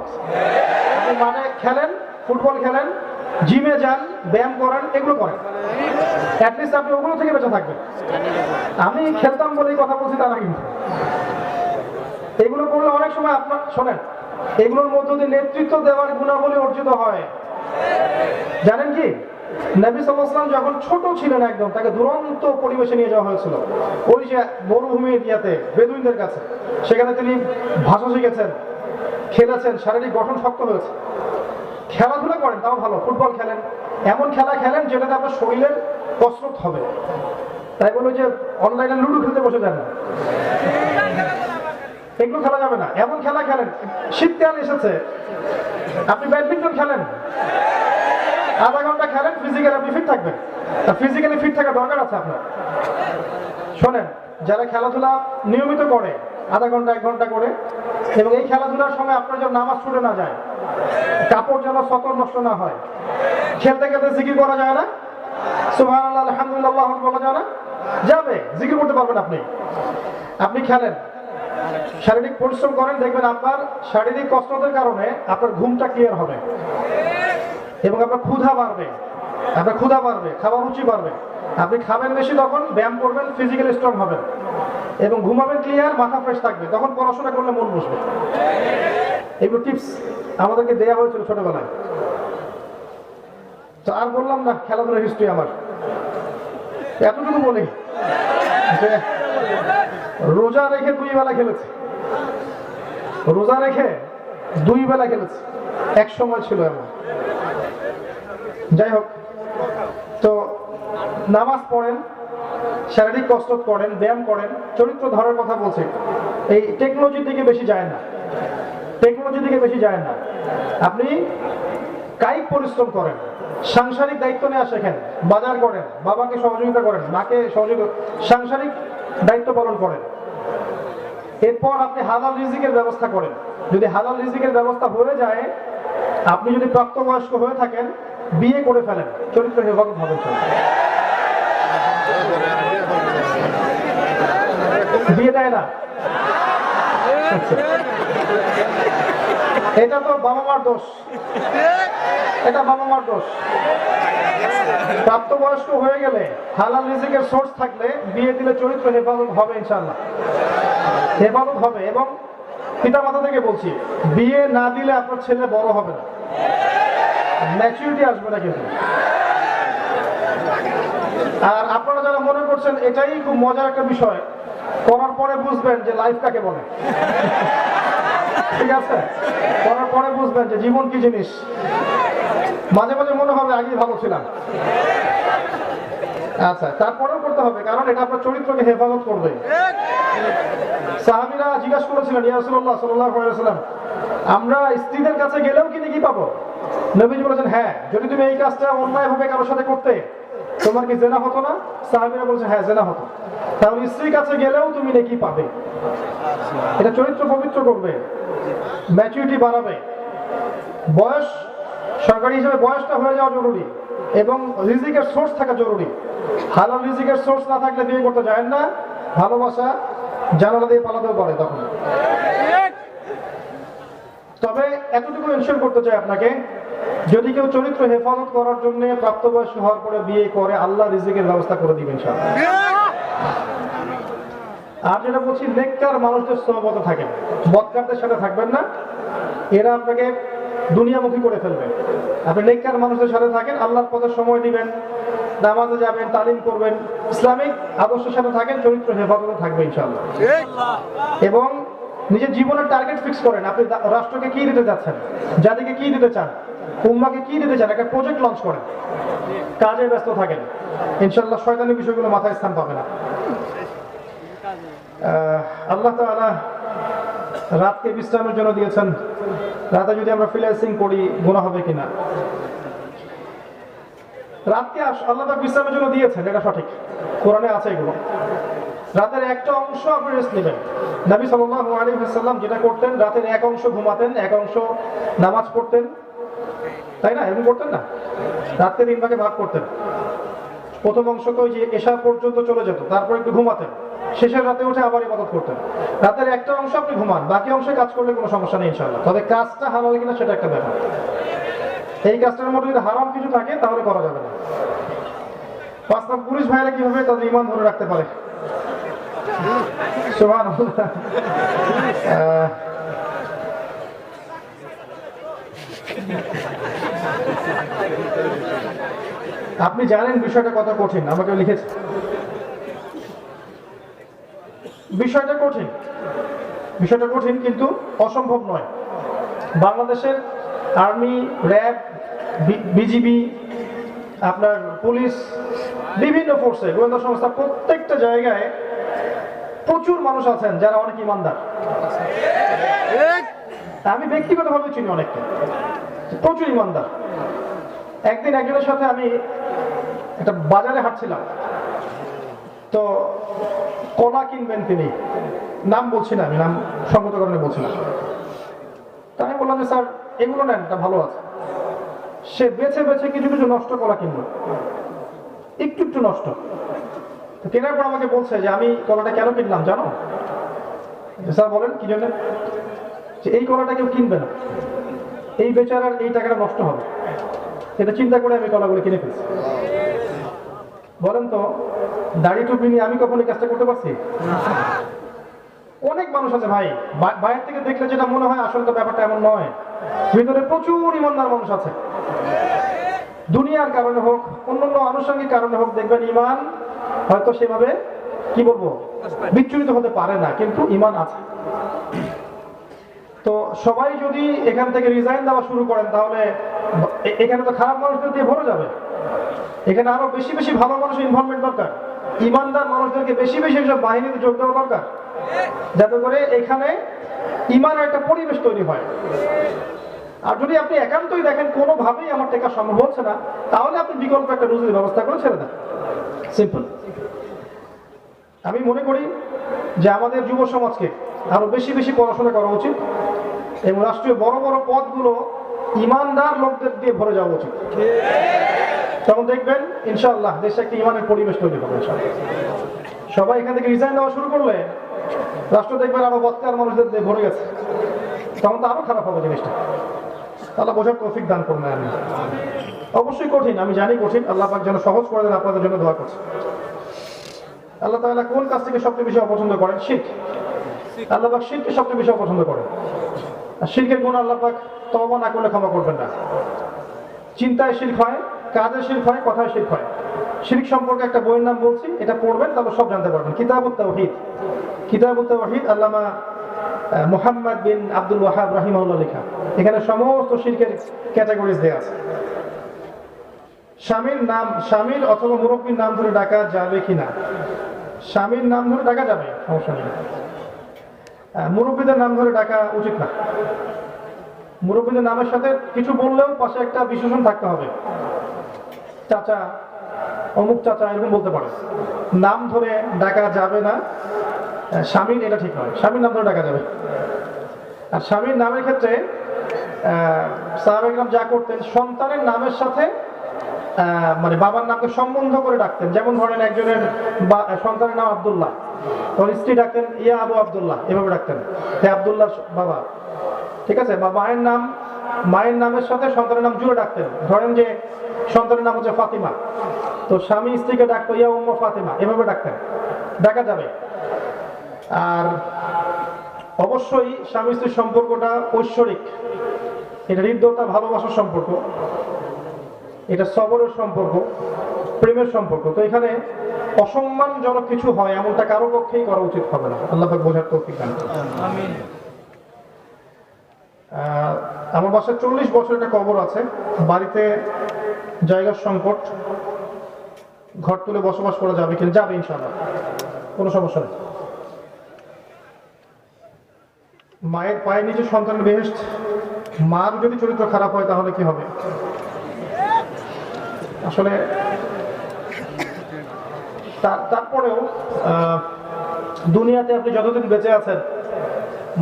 আপনি মাঠে খেলেন, ফুটবল খেলেন, জিমে যান, ব্যায়াম করেন, এগুলো করেন। অ্যাটলিস্ট আপনি ওগুলো থেকে বেঁচে থাকবেন। আমি খেলতাম বলেই কথা বলছি তা না, কিন্তু এগুলো করলে অনেক সময় আপনার, শোনেন, এগুলোর মধ্য দিয়ে নেতৃত্ব দেওয়ার গুণাবলী অর্জিত হয়। জানেন কি, নবী সাল্লাল্লাহু আলাইহি ওয়াসাল্লাম যখন ছোট ছিলেন একদম, তাকে দুরন্ত পরিবেশে নিয়ে যাওয়া হয়েছিল, ওই যে মরুভূমির ইয়াতে, বেদুইনদের কাছে। সেখানে তিনি ভাষা শিখেছেন, খেলেছেন, শারীরিক গঠন শক্ত হয়েছে। খেলাধুলা করেন, তাও ভালো। ফুটবল খেলেন, এমন খেলা খেলেন যেটাতে আপনার শরীরের কসরত হবে। তাই বলে যে অনলাইনে লুডো খেলতে বসে যান না, এগুলো খেলা যাবে না। এমন খেলা খেলেন, শীতকাল এসেছে, আপনি ব্যাডমিন্টন খেলেন, আধা ঘন্টা খেলেন, ফিজিক্যালি আপনি ফিট থাকবেন। ফিজিক্যালি ফিট থাকার দরকার আছে আপনার। শোনেন, যারা খেলাধুলা নিয়মিত করে, আধা ঘন্টা 1 ঘন্টা করে, এবং এই খেলাধুলার সময় আপনার যেন নামাজ ছুটে না যায়, কাপড় যেন সতর নষ্ট না হয়, খেলতে খেলতে জিকির করা যায় না, সুবহানাল্লাহ আলহামদুলিল্লাহ আল্লাহু আকবার বলা যায় না? যাবে, জিকির করতে পারবেন আপনি। আপনি খেলেন, শারীরিক পরিশ্রম করেন, দেখবেন আপনার শারীরিক কসরতের কারণে আপনার ঘুমটা ক্লিয়ার হবে এবং আপনার ক্ষুধা বাড়বে, খাবার রুচি বাড়বে। আপনি খাবেন বেশি, তখন ব্যায়াম করবেন, ফিজিক্যালি স্ট্রং হবেন এবং ঘুমাবেন ক্লিয়ার, মাথা ফ্রেশ থাকবে, তখন পড়াশোনা করলে মন বসবে। এগুলো টিপস আমাদেরকে দেওয়া হয়েছিল ছোটবেলায়। তো আর বললাম না খেলাধুলার হিস্ট্রি আমার, এতটুকু বলি যে রোজা রেখে 2 বেলা খেলেছি, এক সময় ছিল এমন। যাই হোক, তো নামাজ পড়েন, শারীরিক কসরত করেন, ব্যায়াম করেন, চরিত্র ধরার কথা বলছি। এই টেকনোলজির দিকে বেশি যায় না, আপনি কায়িক পরিশ্রম করেন, সাংসারিক দায়িত্ব নেওয়া শেখেন, বাজার করেন, বাবাকে সহযোগিতা করেন, মাকে সহযোগিতা, সাংসারিক দায়িত্ব পালন করেন। এরপর আপনি হালাল রিজিকের ব্যবস্থা করেন। যদি হালাল রিজিকের ব্যবস্থা হয়ে যায়, আপনি যদি প্রাপ্তবয়স্ক হয়ে থাকেন, বিয়ে করে ফেলেন, চরিত্র হেফাজত হবেন। বিয়ে দেয় না, এটা তো বাবা মার দোষ, প্রাপ্তবয়স্ক হয়ে গেলে হালাল রিজিকের সোর্স থাকলে বিয়ে দিলে চরিত্র হেফাজত হবে, ইনশাআল্লাহ হেফাজত হবে। এবং পিতামাতা থেকে বলছি, বিয়ে না দিলে আপনার ছেলে বড় হবে না, ম্যাচুরিটি আসবে না কিন্তু। আর আপনারা যারা মনে করছেন এটাই খুব মজার একটা বিষয়, করার পরে বুঝবেন যে লাইফ কাকে বলে। ঠিক আছে, করার পরে বুঝবেন যে জীবন কি জিনিস। মাঝে মাঝে মনে হবে আগেই ভালো ছিলাম। আচ্ছা, তারপরেও করতে হবে, কারণ এটা আপনার চরিত্রকে হেফাজত করবে। সাহাবীরা জিজ্ঞাসা করেছিলেন, ইয়া রাসূলুল্লাহ সাল্লাল্লাহু আলাইহি ওয়াসাল্লাম, আমরা স্ত্রীদের কাছে গেলেও কি নেকি পাবো? নবীজি বলেছেন, হ্যাঁ, যদি তুমি এই কাজটা অন্যায়ভাবে কারোর সাথে করতে, তোমার কি জেনা হতো না? সাহাবীরা বলেছেন, হ্যাঁ, জেনা হতো। তাহলে স্ত্রীর কাছে গেলেও তুমি নেকি পাবে। এটা চরিত্র পবিত্র করবে, ম্যাচুরিটি বাড়াবে। বয়স, সরকারি হিসেবে বয়সটা হয়ে যাওয়া জরুরি এবং রিজিকের সোর্স থাকা জরুরি। হালাল রিজিকের সোর্স না থাকলে বিয়ে করতে যায় না, ভালোবাসা জানালা দিয়ে পালাতেও পারে তখন। তবে এতটুকু এনশিওর করতে চাই আপনাকে, যদি কেউ চরিত্র হেফাজত করার জন্য প্রাপ্তবয়স্ক হওয়ার পরে বিয়ে করে, আল্লাহ রিজিকের ব্যবস্থা করে দিবেন ইনশাআল্লাহ। আর যেটা বলছি, নেককার মানুষদের সোহবতে থাকেন, বদকারদের সাথে থাকবেন না, এরা আপনাকে দুনিয়ামুখী করে ফেলবে। আপনি নেককার মানুষদের সাথে থাকেন, আল্লাহর পথে সময় দিবেন, নামাজে যাবেন, তালিম করবেন, ইসলামিক আদর্শের সাথে থাকেন, চরিত্র হেফাজতে থাকবে ইনশাআল্লাহ। এবং নিজের জীবনের টার্গেট ফিক্স করেন, আপনি রাষ্ট্রকে কি দিতে যাচ্ছেন, জাতিকে কি দিতে চান, উম্মাকে কি দিতে চান, একটা প্রজেক্ট লঞ্চ করেন, কাজে ব্যস্ত থাকেন, ইনশাআল্লাহ শয়তানি বিষয়গুলো মাথায় স্থান পাবে না। আল্লাহ তাআলা রাতকে বিশ্রামের জন্য দিয়েছেন, রাতে যদি আমরা ফ্রিল্যান্সিং করি গুনাহ হবে কিনা? রাতকে আল্লাহ তাআলা বিশ্রামের জন্য দিয়েছেন, এটা সঠিক, কোরআনে আছে এগুলো। রাতের একটা অংশ আপনি রেস্ট নেবেন। নবী সাল্লাল্লাহু আলাইহি ওয়াসাল্লাম যেটা করতেন, রাতের এক অংশ ঘুমাতেন, এক অংশ নামাজ পড়তেন, তাই না? এমন করতেন না? রাতকে 3 ভাগে ভাগ করতেন। প্রথম অংশ তো ওই যে এশা পর্যন্ত চলে যেত, তারপর একটু ঘুমাতেন, শেষের রাতে উঠে আবার ইবাদত করতেন। রাতের একটা অংশ আপনি ঘুমান, বাকি অংশে কাজ করলে কোনো সমস্যা নেই ইনশাআল্লাহ। তবে কাজটা হালাল কিনা সেটা একটা ব্যাপার। এই কাজটার মধ্যে যদি হারাম কিছু থাকে তাহলে করা যাবে না। 5 লাখ পুলিশ ভাইরা কিভাবে তাদের ঈমান ধরে রাখতে পারে? সুবহানাল্লাহ। আপনি জানেন বিষয়টা কত কঠিন, আমাকে লিখেছে। বিষয়টা কঠিন কিন্তু অসম্ভব নয়। বাংলাদেশের আর্মি, র্যাব, বিজিবি, আপনার পুলিশ, বিভিন্ন ফোর্সে, গোয়েন্দা সংস্থা, প্রত্যেকটা জায়গায় প্রচুর মানুষ আছেন যারা অনেক ইমানদার। আমি ব্যক্তিগতভাবে চিনি অনেককে, প্রচুর ইমানদার। একদিন একজনের সাথে আমি একটা বাজারে হাঁটছিলাম, তো কলা কিনবেন তিনি, নাম বলছি না, আমি নাম সঙ্গত কারণে বলছি না। তাই আমি বললাম যে স্যার এগুলো নেন, এটা ভালো আছে। সে বেছে বেছে কিছু কিছু নষ্ট কলা কিনলো। একটু একটু নষ্ট। তো কেনার পর আমাকে বলছে যে আমি কলাটা কেন কিনলাম জানো? স্যার বলেন কি জন্য? যে এই কলাটা কেউ কিনবে না, এই বেচারার এই টাকাটা নষ্ট হবে, এটা চিন্তা করে আমি কলাগুলো কিনে ফেলছি। বলেন তো, দাড়ি টুপি নিয়ে আমি কখনো এই কাজটা করতে পারছি? অনেক মানুষ আছে ভাই, বাইরে থেকে দেখলে যেটা মনে হয় আসলে তো ব্যাপারটা এমন নয়। ভিতরে প্রচুর ইমানদার মানুষ আছে। দুনিয়ার কারণে হোক, অন্যান্য আনুষঙ্গিক কারণে হোক, দেখবেন ইমান হয়তো সেভাবে কি বলবো বিচ্ছুরিত হতে পারে না, কিন্তু ইমান আছে। তো সবাই যদি এখান থেকে রিজাইন দেওয়া শুরু করেন তাহলে এখানে তো খারাপ মানুষদের দিয়ে ভরে যাবে। এখানে আরো বেশি বেশি ভালো মানুষের ইনভলভমেন্ট দরকার, ইমানদার মানুষদেরকে বেশি বেশি সব বাহিনীতে যোগ দেওয়া দরকার, যাতে করে এখানে ইমানের একটা পরিবেশ তৈরি হয়। আর যদি আপনি একান্তই দেখেন কোনোভাবেই আমার টেকা সম্ভব হচ্ছে না, তাহলে আপনি বিকল্প একটা রুজির ব্যবস্থা করে ছেড়ে দেন, সিম্পল। আমি মনে করি যে আমাদের যুব সমাজকে আরো বেশি বেশি পড়াশোনা করা উচিত এবং রাষ্ট্রীয় বড় বড় পদগুলো ইমানদার লোকদের দিয়ে ভরে যাওয়া উচিত। তখন দেখবেন ইনশাআল্লাহ দেশে একটা ইমানের পরিবেশ তৈরি হবে। সবাই এখান থেকে রিজাইন দেওয়া শুরু করলে রাষ্ট্র দেখবেন আরো বৎকার মানুষদের দিয়ে ভরে গেছে, তখন তো আরো খারাপ হবে জিনিসটা। আল্লাহ বোঝার তৌফিক দান করুন। আমি অবশ্যই কঠিন, আমি জানি কঠিন, আল্লাহ পাক যেন সহজ করে দেন, আপনাদের জন্য দোয়া করছি। আল্লাহ তাআলা কোন কাজ থেকে সবচেয়ে বেশি অপছন্দ করেন? শিরক। আল্লাহ পাক শিরককে সবচেয়ে বেশি অপছন্দ করেন। আর শিরকের গুণ আল্লাহ পাক তওবা না করলে ক্ষমা করবেন না। চিন্তায় শিরক হয়, কাজে শিরক হয়, কথায় শিরক হয়। শিরক সম্পর্কে একটা বইয়ের নাম বলছি, এটা পড়বেন তাহলে সব জানতে পারবেন। কিতাবুত তাওহীদ, কিতাবুত তাওহীদ আল্লামা মুহাম্মদ বিন আব্দুল ওয়াহাব রাহিমাহুল্লাহ লেখা। এখানে সমস্ত শিরকের ক্যাটাগরিজ দেওয়া আছে। স্বামীর অথবা মুরব্বীর নাম ধরে ডাকা যাবে কিনা? স্বামীর নাম ধরে ডাকা যাবে, সমস্যা নেই। মুরব্বীদের নাম ধরে ডাকা উচিত না। মুরব্বীদের নামের সাথে কিছু বললেও পাশে একটা বিশেষণ থাকতে হবে। চাচা, অমুক চাচা, এরকম বলতে পারে। নাম ধরে ডাকা যাবে না স্বামীর, এটা ঠিক নয়। স্বামীর নাম ধরে ডাকা যাবে। আর স্বামীর নামের ক্ষেত্রে সাহাবায়ে কেরাম যা করতেন, সন্তানের নামের সাথে মানে বাবার নামকে সম্বন্ধ করে ডাকতেন। যেমন ধরেন একজনের সন্তানের নাম আব্দুল্লাহ, তখন স্ত্রী ডাকতেন ইয়া আবু আব্দুল্লাহ, এভাবে ডাকতেন, হে আব্দুল্লাহ বাবা, ঠিক আছে। বা মায়ের নামের সাথে সন্তানের নাম জুড়ে ডাকতেন। ধরেন যে সন্তানের নাম হচ্ছে ফাতিমা, তো স্বামী স্ত্রীকে ডাকতো ইয়া উম্মু ফাতিমা, এভাবে ডাকতেন, ডাকা যাবে। আর অবশ্যই স্বামী স্ত্রীর সম্পর্কটা ঐশ্বরিক, এটা হৃদ্যতা, ভালোবাসার সম্পর্ক, এটা সবরের সম্পর্ক, প্রেমের সম্পর্ক। তো এখানে অসম্মানজনক কিছু হয় এমনটা কারো পক্ষেই করা উচিত হবে না। আল্লাহ পাক বোঝার তৌফিক দান করুন। আমিন। আমার বাসায় 40 বছর একটা কবর আছে, বাড়িতে জায়গার সংকট, ঘর তুলে বসবাস করা যাবে কিনা? যাবে ইনশাআল্লাহ, কোনো সমস্যা নেই। মায়ের পায়ের নিচে সন্তানের বেহেশত, মার যদি চরিত্র খারাপ হয় তাহলে কি হবে? আসলে তারপরেও দুনিয়াতে আপনি যতদিন বেঁচে আছেন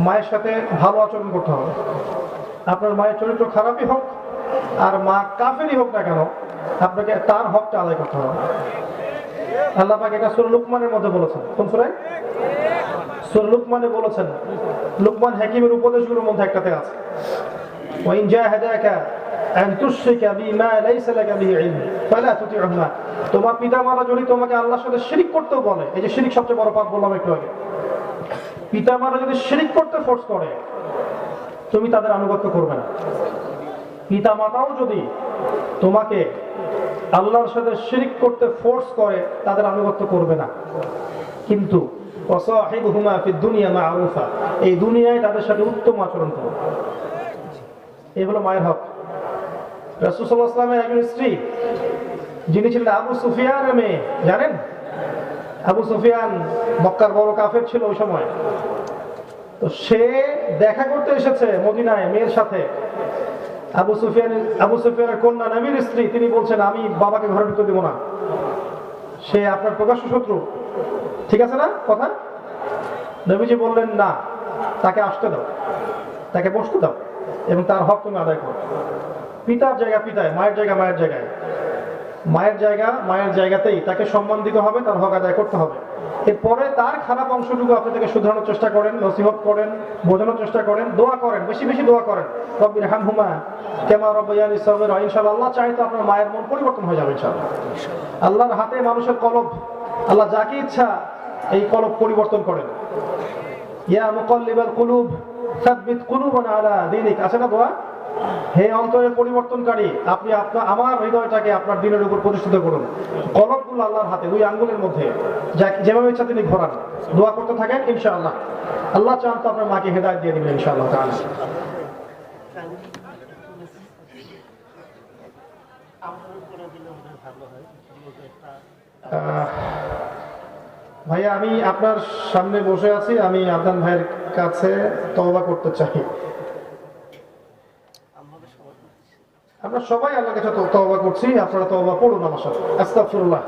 মায়ের সাথে ভালো আচরণ করতে হবে। আপনার মায়ের চরিত্র খারাপই হোক আর মা কাফেরই হোক না কেন, আপনাকে তার হকটা আদায় করতে হবে। আল্লাহ পাক এটা সূরা লুকমানের মধ্যে বলেছেন। কোন সূরায়? সূরা লুকমানে বলেছেন। লুকমান হাকিমের উপদেশগুলোর মধ্যে একটাতে আছে, ওয়া ইন জাহাদাকা আন তুশরিকা বিমা লাইসা লাকা বিহি ইলম ফালা তুতি'হুমা। তোমার পিতামাতা যদি তোমাকে আল্লাহর সাথে শিরক করতেও বলে, এই যে শিরক সবচেয়ে বড় পাপ বললাম একটু আগে, পিতামাতা যদি শিরক করতে ফোর্স করে তুমি তাদের আনুগত্য করবে না। পিতামাতাও যদি তোমাকে আল্লাহর সাথে শিরক করতে ফোর্স করে তাদের আনুগত্য করবে না। কিন্তু ওয়াসাহিবুহুমা ফিদ দুনিয়া মা'রুফা, এই দুনিয়ায় তাদের সাথে উত্তম আচরণ করো। এই হলো মায়ের হক। রাসূল সাল্লাল্লাহু আলাইহি ওয়াসাল্লামের একজন স্ত্রী যিনি ছিলেন আবু সুফিয়ানের মেয়ে, জানেন? আবু সুফিয়ান মক্কার বড় কাফের ছিল ওই সময়। তো সে দেখা করতে এসেছে মদিনায় মেয়ের সাথে। আবু সুফিয়ানের কন্যা নবীর স্ত্রী, তিনি বলছেন আমি বাবাকে ঘরে ঢুকতে দেব না, সে আপনার প্রকাশ্য শত্রু। ঠিক আছে না কথা? নবীজি বললেন না, তাকে আসতে দাও, তাকে বসতে দাও এবং তার হক তুমি আদায় করো। পিতার জায়গা পিতায়, মায়ের জায়গা মায়ের জায়গায়। মায়ের জায়গাতেই তাকে সম্মান দিতে হবে, তার হক আদায় করতে হবে। এরপরে তার খারাপ অংশটুকু আপনি তাকে শুধরানোর চেষ্টা করেন, নসিহত করেন, বোঝানোর চেষ্টা করেন, দোয়া করেন, বেশি বেশি দোয়া করেন। রব্বির হামহুমা কামা রাব্বায়ানি সগীরা। ইনশাআল্লাহ আল্লাহ চায় তো আপনার মায়ের মন পরিবর্তন হয়ে যাবে ইনশাআল্লাহ। আল্লাহর হাতে মানুষের কলব, আল্লাহ যাকে ইচ্ছা এই কলব পরিবর্তন করেন। ইয়া মুকাল্লিবাল কুলুব সাব্বিত কুলুবানা আলা দীনিক, আছে না দোয়া? হে অন্তরের পরিবর্তনকারী, আপনি আমার হৃদয়টাকে আপনার দিনের উপর প্রতিষ্ঠিত করুন। কলবগুলো আল্লাহর হাতে, 2 আঙ্গুলের মধ্যে, যেভাবে ইচ্ছা তিনি ঘোরান। দোয়া করতে থাকেন, ইনশাআল্লাহ আল্লাহ চান তো আপনার মাকে হেদায়েত দিয়ে দিবেন ইনশাআল্লাহ তাআলা। ভাইয়া, আমি আপনার সামনে বসে আছি, আমি আদনান ভাইয়ের কাছে তওবা করতে চাই। আমরা সবাই আল্লাহর কাছে তওবা করছি, আপনারা তওবা পড়ুন আমার সাথে। আস্তাগফিরুল্লাহ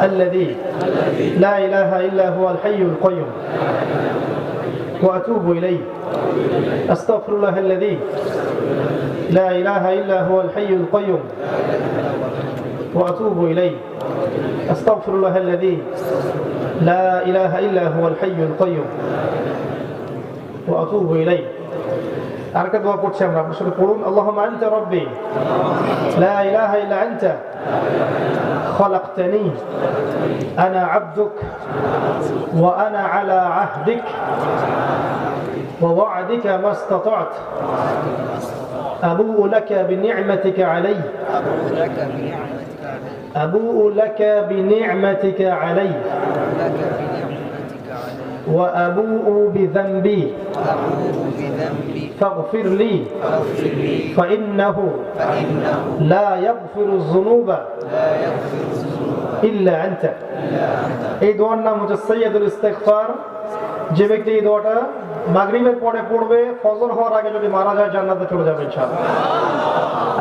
আল্লাযী লা ইলাহা ইল্লা হুয়াল হাইয়ুল কাইয়্যুম ওয়া আতুবু ইলাইহি। আস্তাগফিরুল্লাহ আল্লাযী লা ইলাহা ইল্লা হুয়াল হাইয়ুল কাইয়্যুম ওয়া আতুবু ইলাইহি। আস্তাগফিরুল্লাহ আল্লাযী লা ইলাহা ইল্লা হুয়াল হাইয়ুল কাইয়্যুম ওয়া আতুবু ইলাইহি। আরেকটা দোয়া পড়ছি আমরা, আপনার সাথে পড়ুন। আল্লাহুম্মা আনতা রাব্বি লা ইলাহা ইল্লা আনতা খালাকতানি আনা আবদুক ওয়া আনা আলা আহদিক ওয়া ওয়া'দিকা মাস্তাতা'ত আবুউ লাকা বিনি'মাতিকা আলাইয়া আবুউ লাকা বিনি'মাতিকা আলাইয়া وأبوء بذنبي فاغفر لي فإنه لا يغفر الذنوب إلا أنت। এই দোয়ার নাম হচ্ছে সাইয়্যিদুল ইস্তিগফার। যে ব্যক্তি এই দোয়াটা মাগরিবের পরে পড়বে, ফজর হওয়ার আগে যদি মারা যায় জান্নাতে চলে যাবে ইনশাআল্লাহ।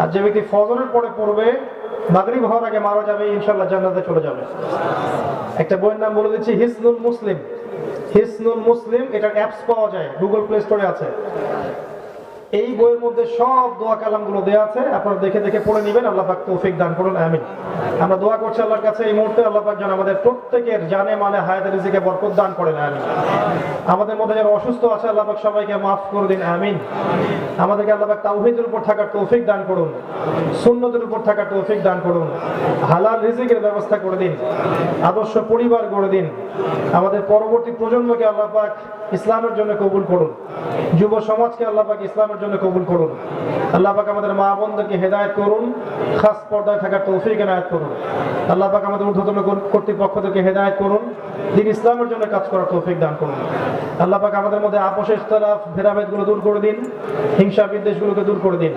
আর যে ব্যক্তি ফজরের পরে পড়বে, মাগরিব হওয়ার আগে মারা যাবে, ইনশাআল্লাহ জান্নাতে চলে যাবে। একটা বইয়ের নাম বলে দিচ্ছি, হিসনুল মুসলিম। হিসনুল মুসলিম, এটার অ্যাপস পাওয়া যায়, গুগল প্লে স্টোরে আছে। এই বইয়ের মধ্যে সব দোয়া কালামগুলো দেওয়া আছে, আপনারা দেখে দেখে পড়ে নেবেন। আল্লাহ পাক তৌফিক দান করুন, আমিন। আমরা দোয়া করছি আল্লাহর কাছে এই মুহূর্তে, আল্লাহ পাক যেন আমাদের প্রত্যেকের জানে মানে হায়াতে রিজিকে বরকত দান করেন, আমিন। আমাদের মধ্যে যারা অসুস্থ আছে আল্লাহ পাক সবাইকে মাফ করে দিন, আমিন। আমাদেরকে আল্লাহ পাক তাওহীদের উপর থাকার তৌফিক দান করুন, সুন্নতের উপর থাকার তৌফিক দান করুন, হালাল রিজিকের ব্যবস্থা করে দিন, আদর্শ পরিবার গড়ে দিন। আমাদের পরবর্তী প্রজন্মকে আল্লাহ পাক ইসলামের জন্য কবুল করুন, যুব সমাজকে আল্লাহ পাক ইসলামের জন্য কবুল করুন। আল্লাহ পাক আমাদের মা বোনদেরকে হেদায়েত করুন, খাস পর্দায় থাকার তৌফিক এনায়েত করুন। আল্লাহ পাক আমাদের ঊর্ধ্বতন কর্তৃপক্ষদেরকে হেদায়েত করুন, দ্বীন ইসলামের জন্য কাজ করার তৌফিক দান করুন। আল্লাহ পাক আমাদের মধ্যে আপোষ ইখতিলাফ ভেদাভেদগুলো দূর করে দিন, হিংসা বিদ্বেষগুলোকে দূর করে দিন।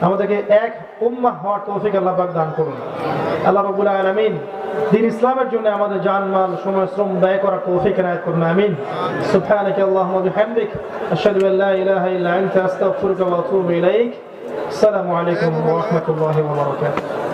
আমাদেরকে এক উম্মাহ হওয়ার তৌফিক আল্লাহ পাক দান করুন। আল্লাহ রাব্বুল আলামিন দ্বীন ইসলামের জন্য আমাদের জানমাল সময় শ্রম ব্যয় করার তৌফিক এনায়েত করুন, আমিন। সুবহানাকা আল্লাহুম্মা ওয়া বিহামদিক আশহাদু আল লা ইলাহা ইল্লা আনতা আস্তাগফিরুকা ওয়া আতুবু ইলাইক। আসসালামু আলাইকুম ওয়া রাহমাতুল্লাহি ওয়া বারাকাতুহু।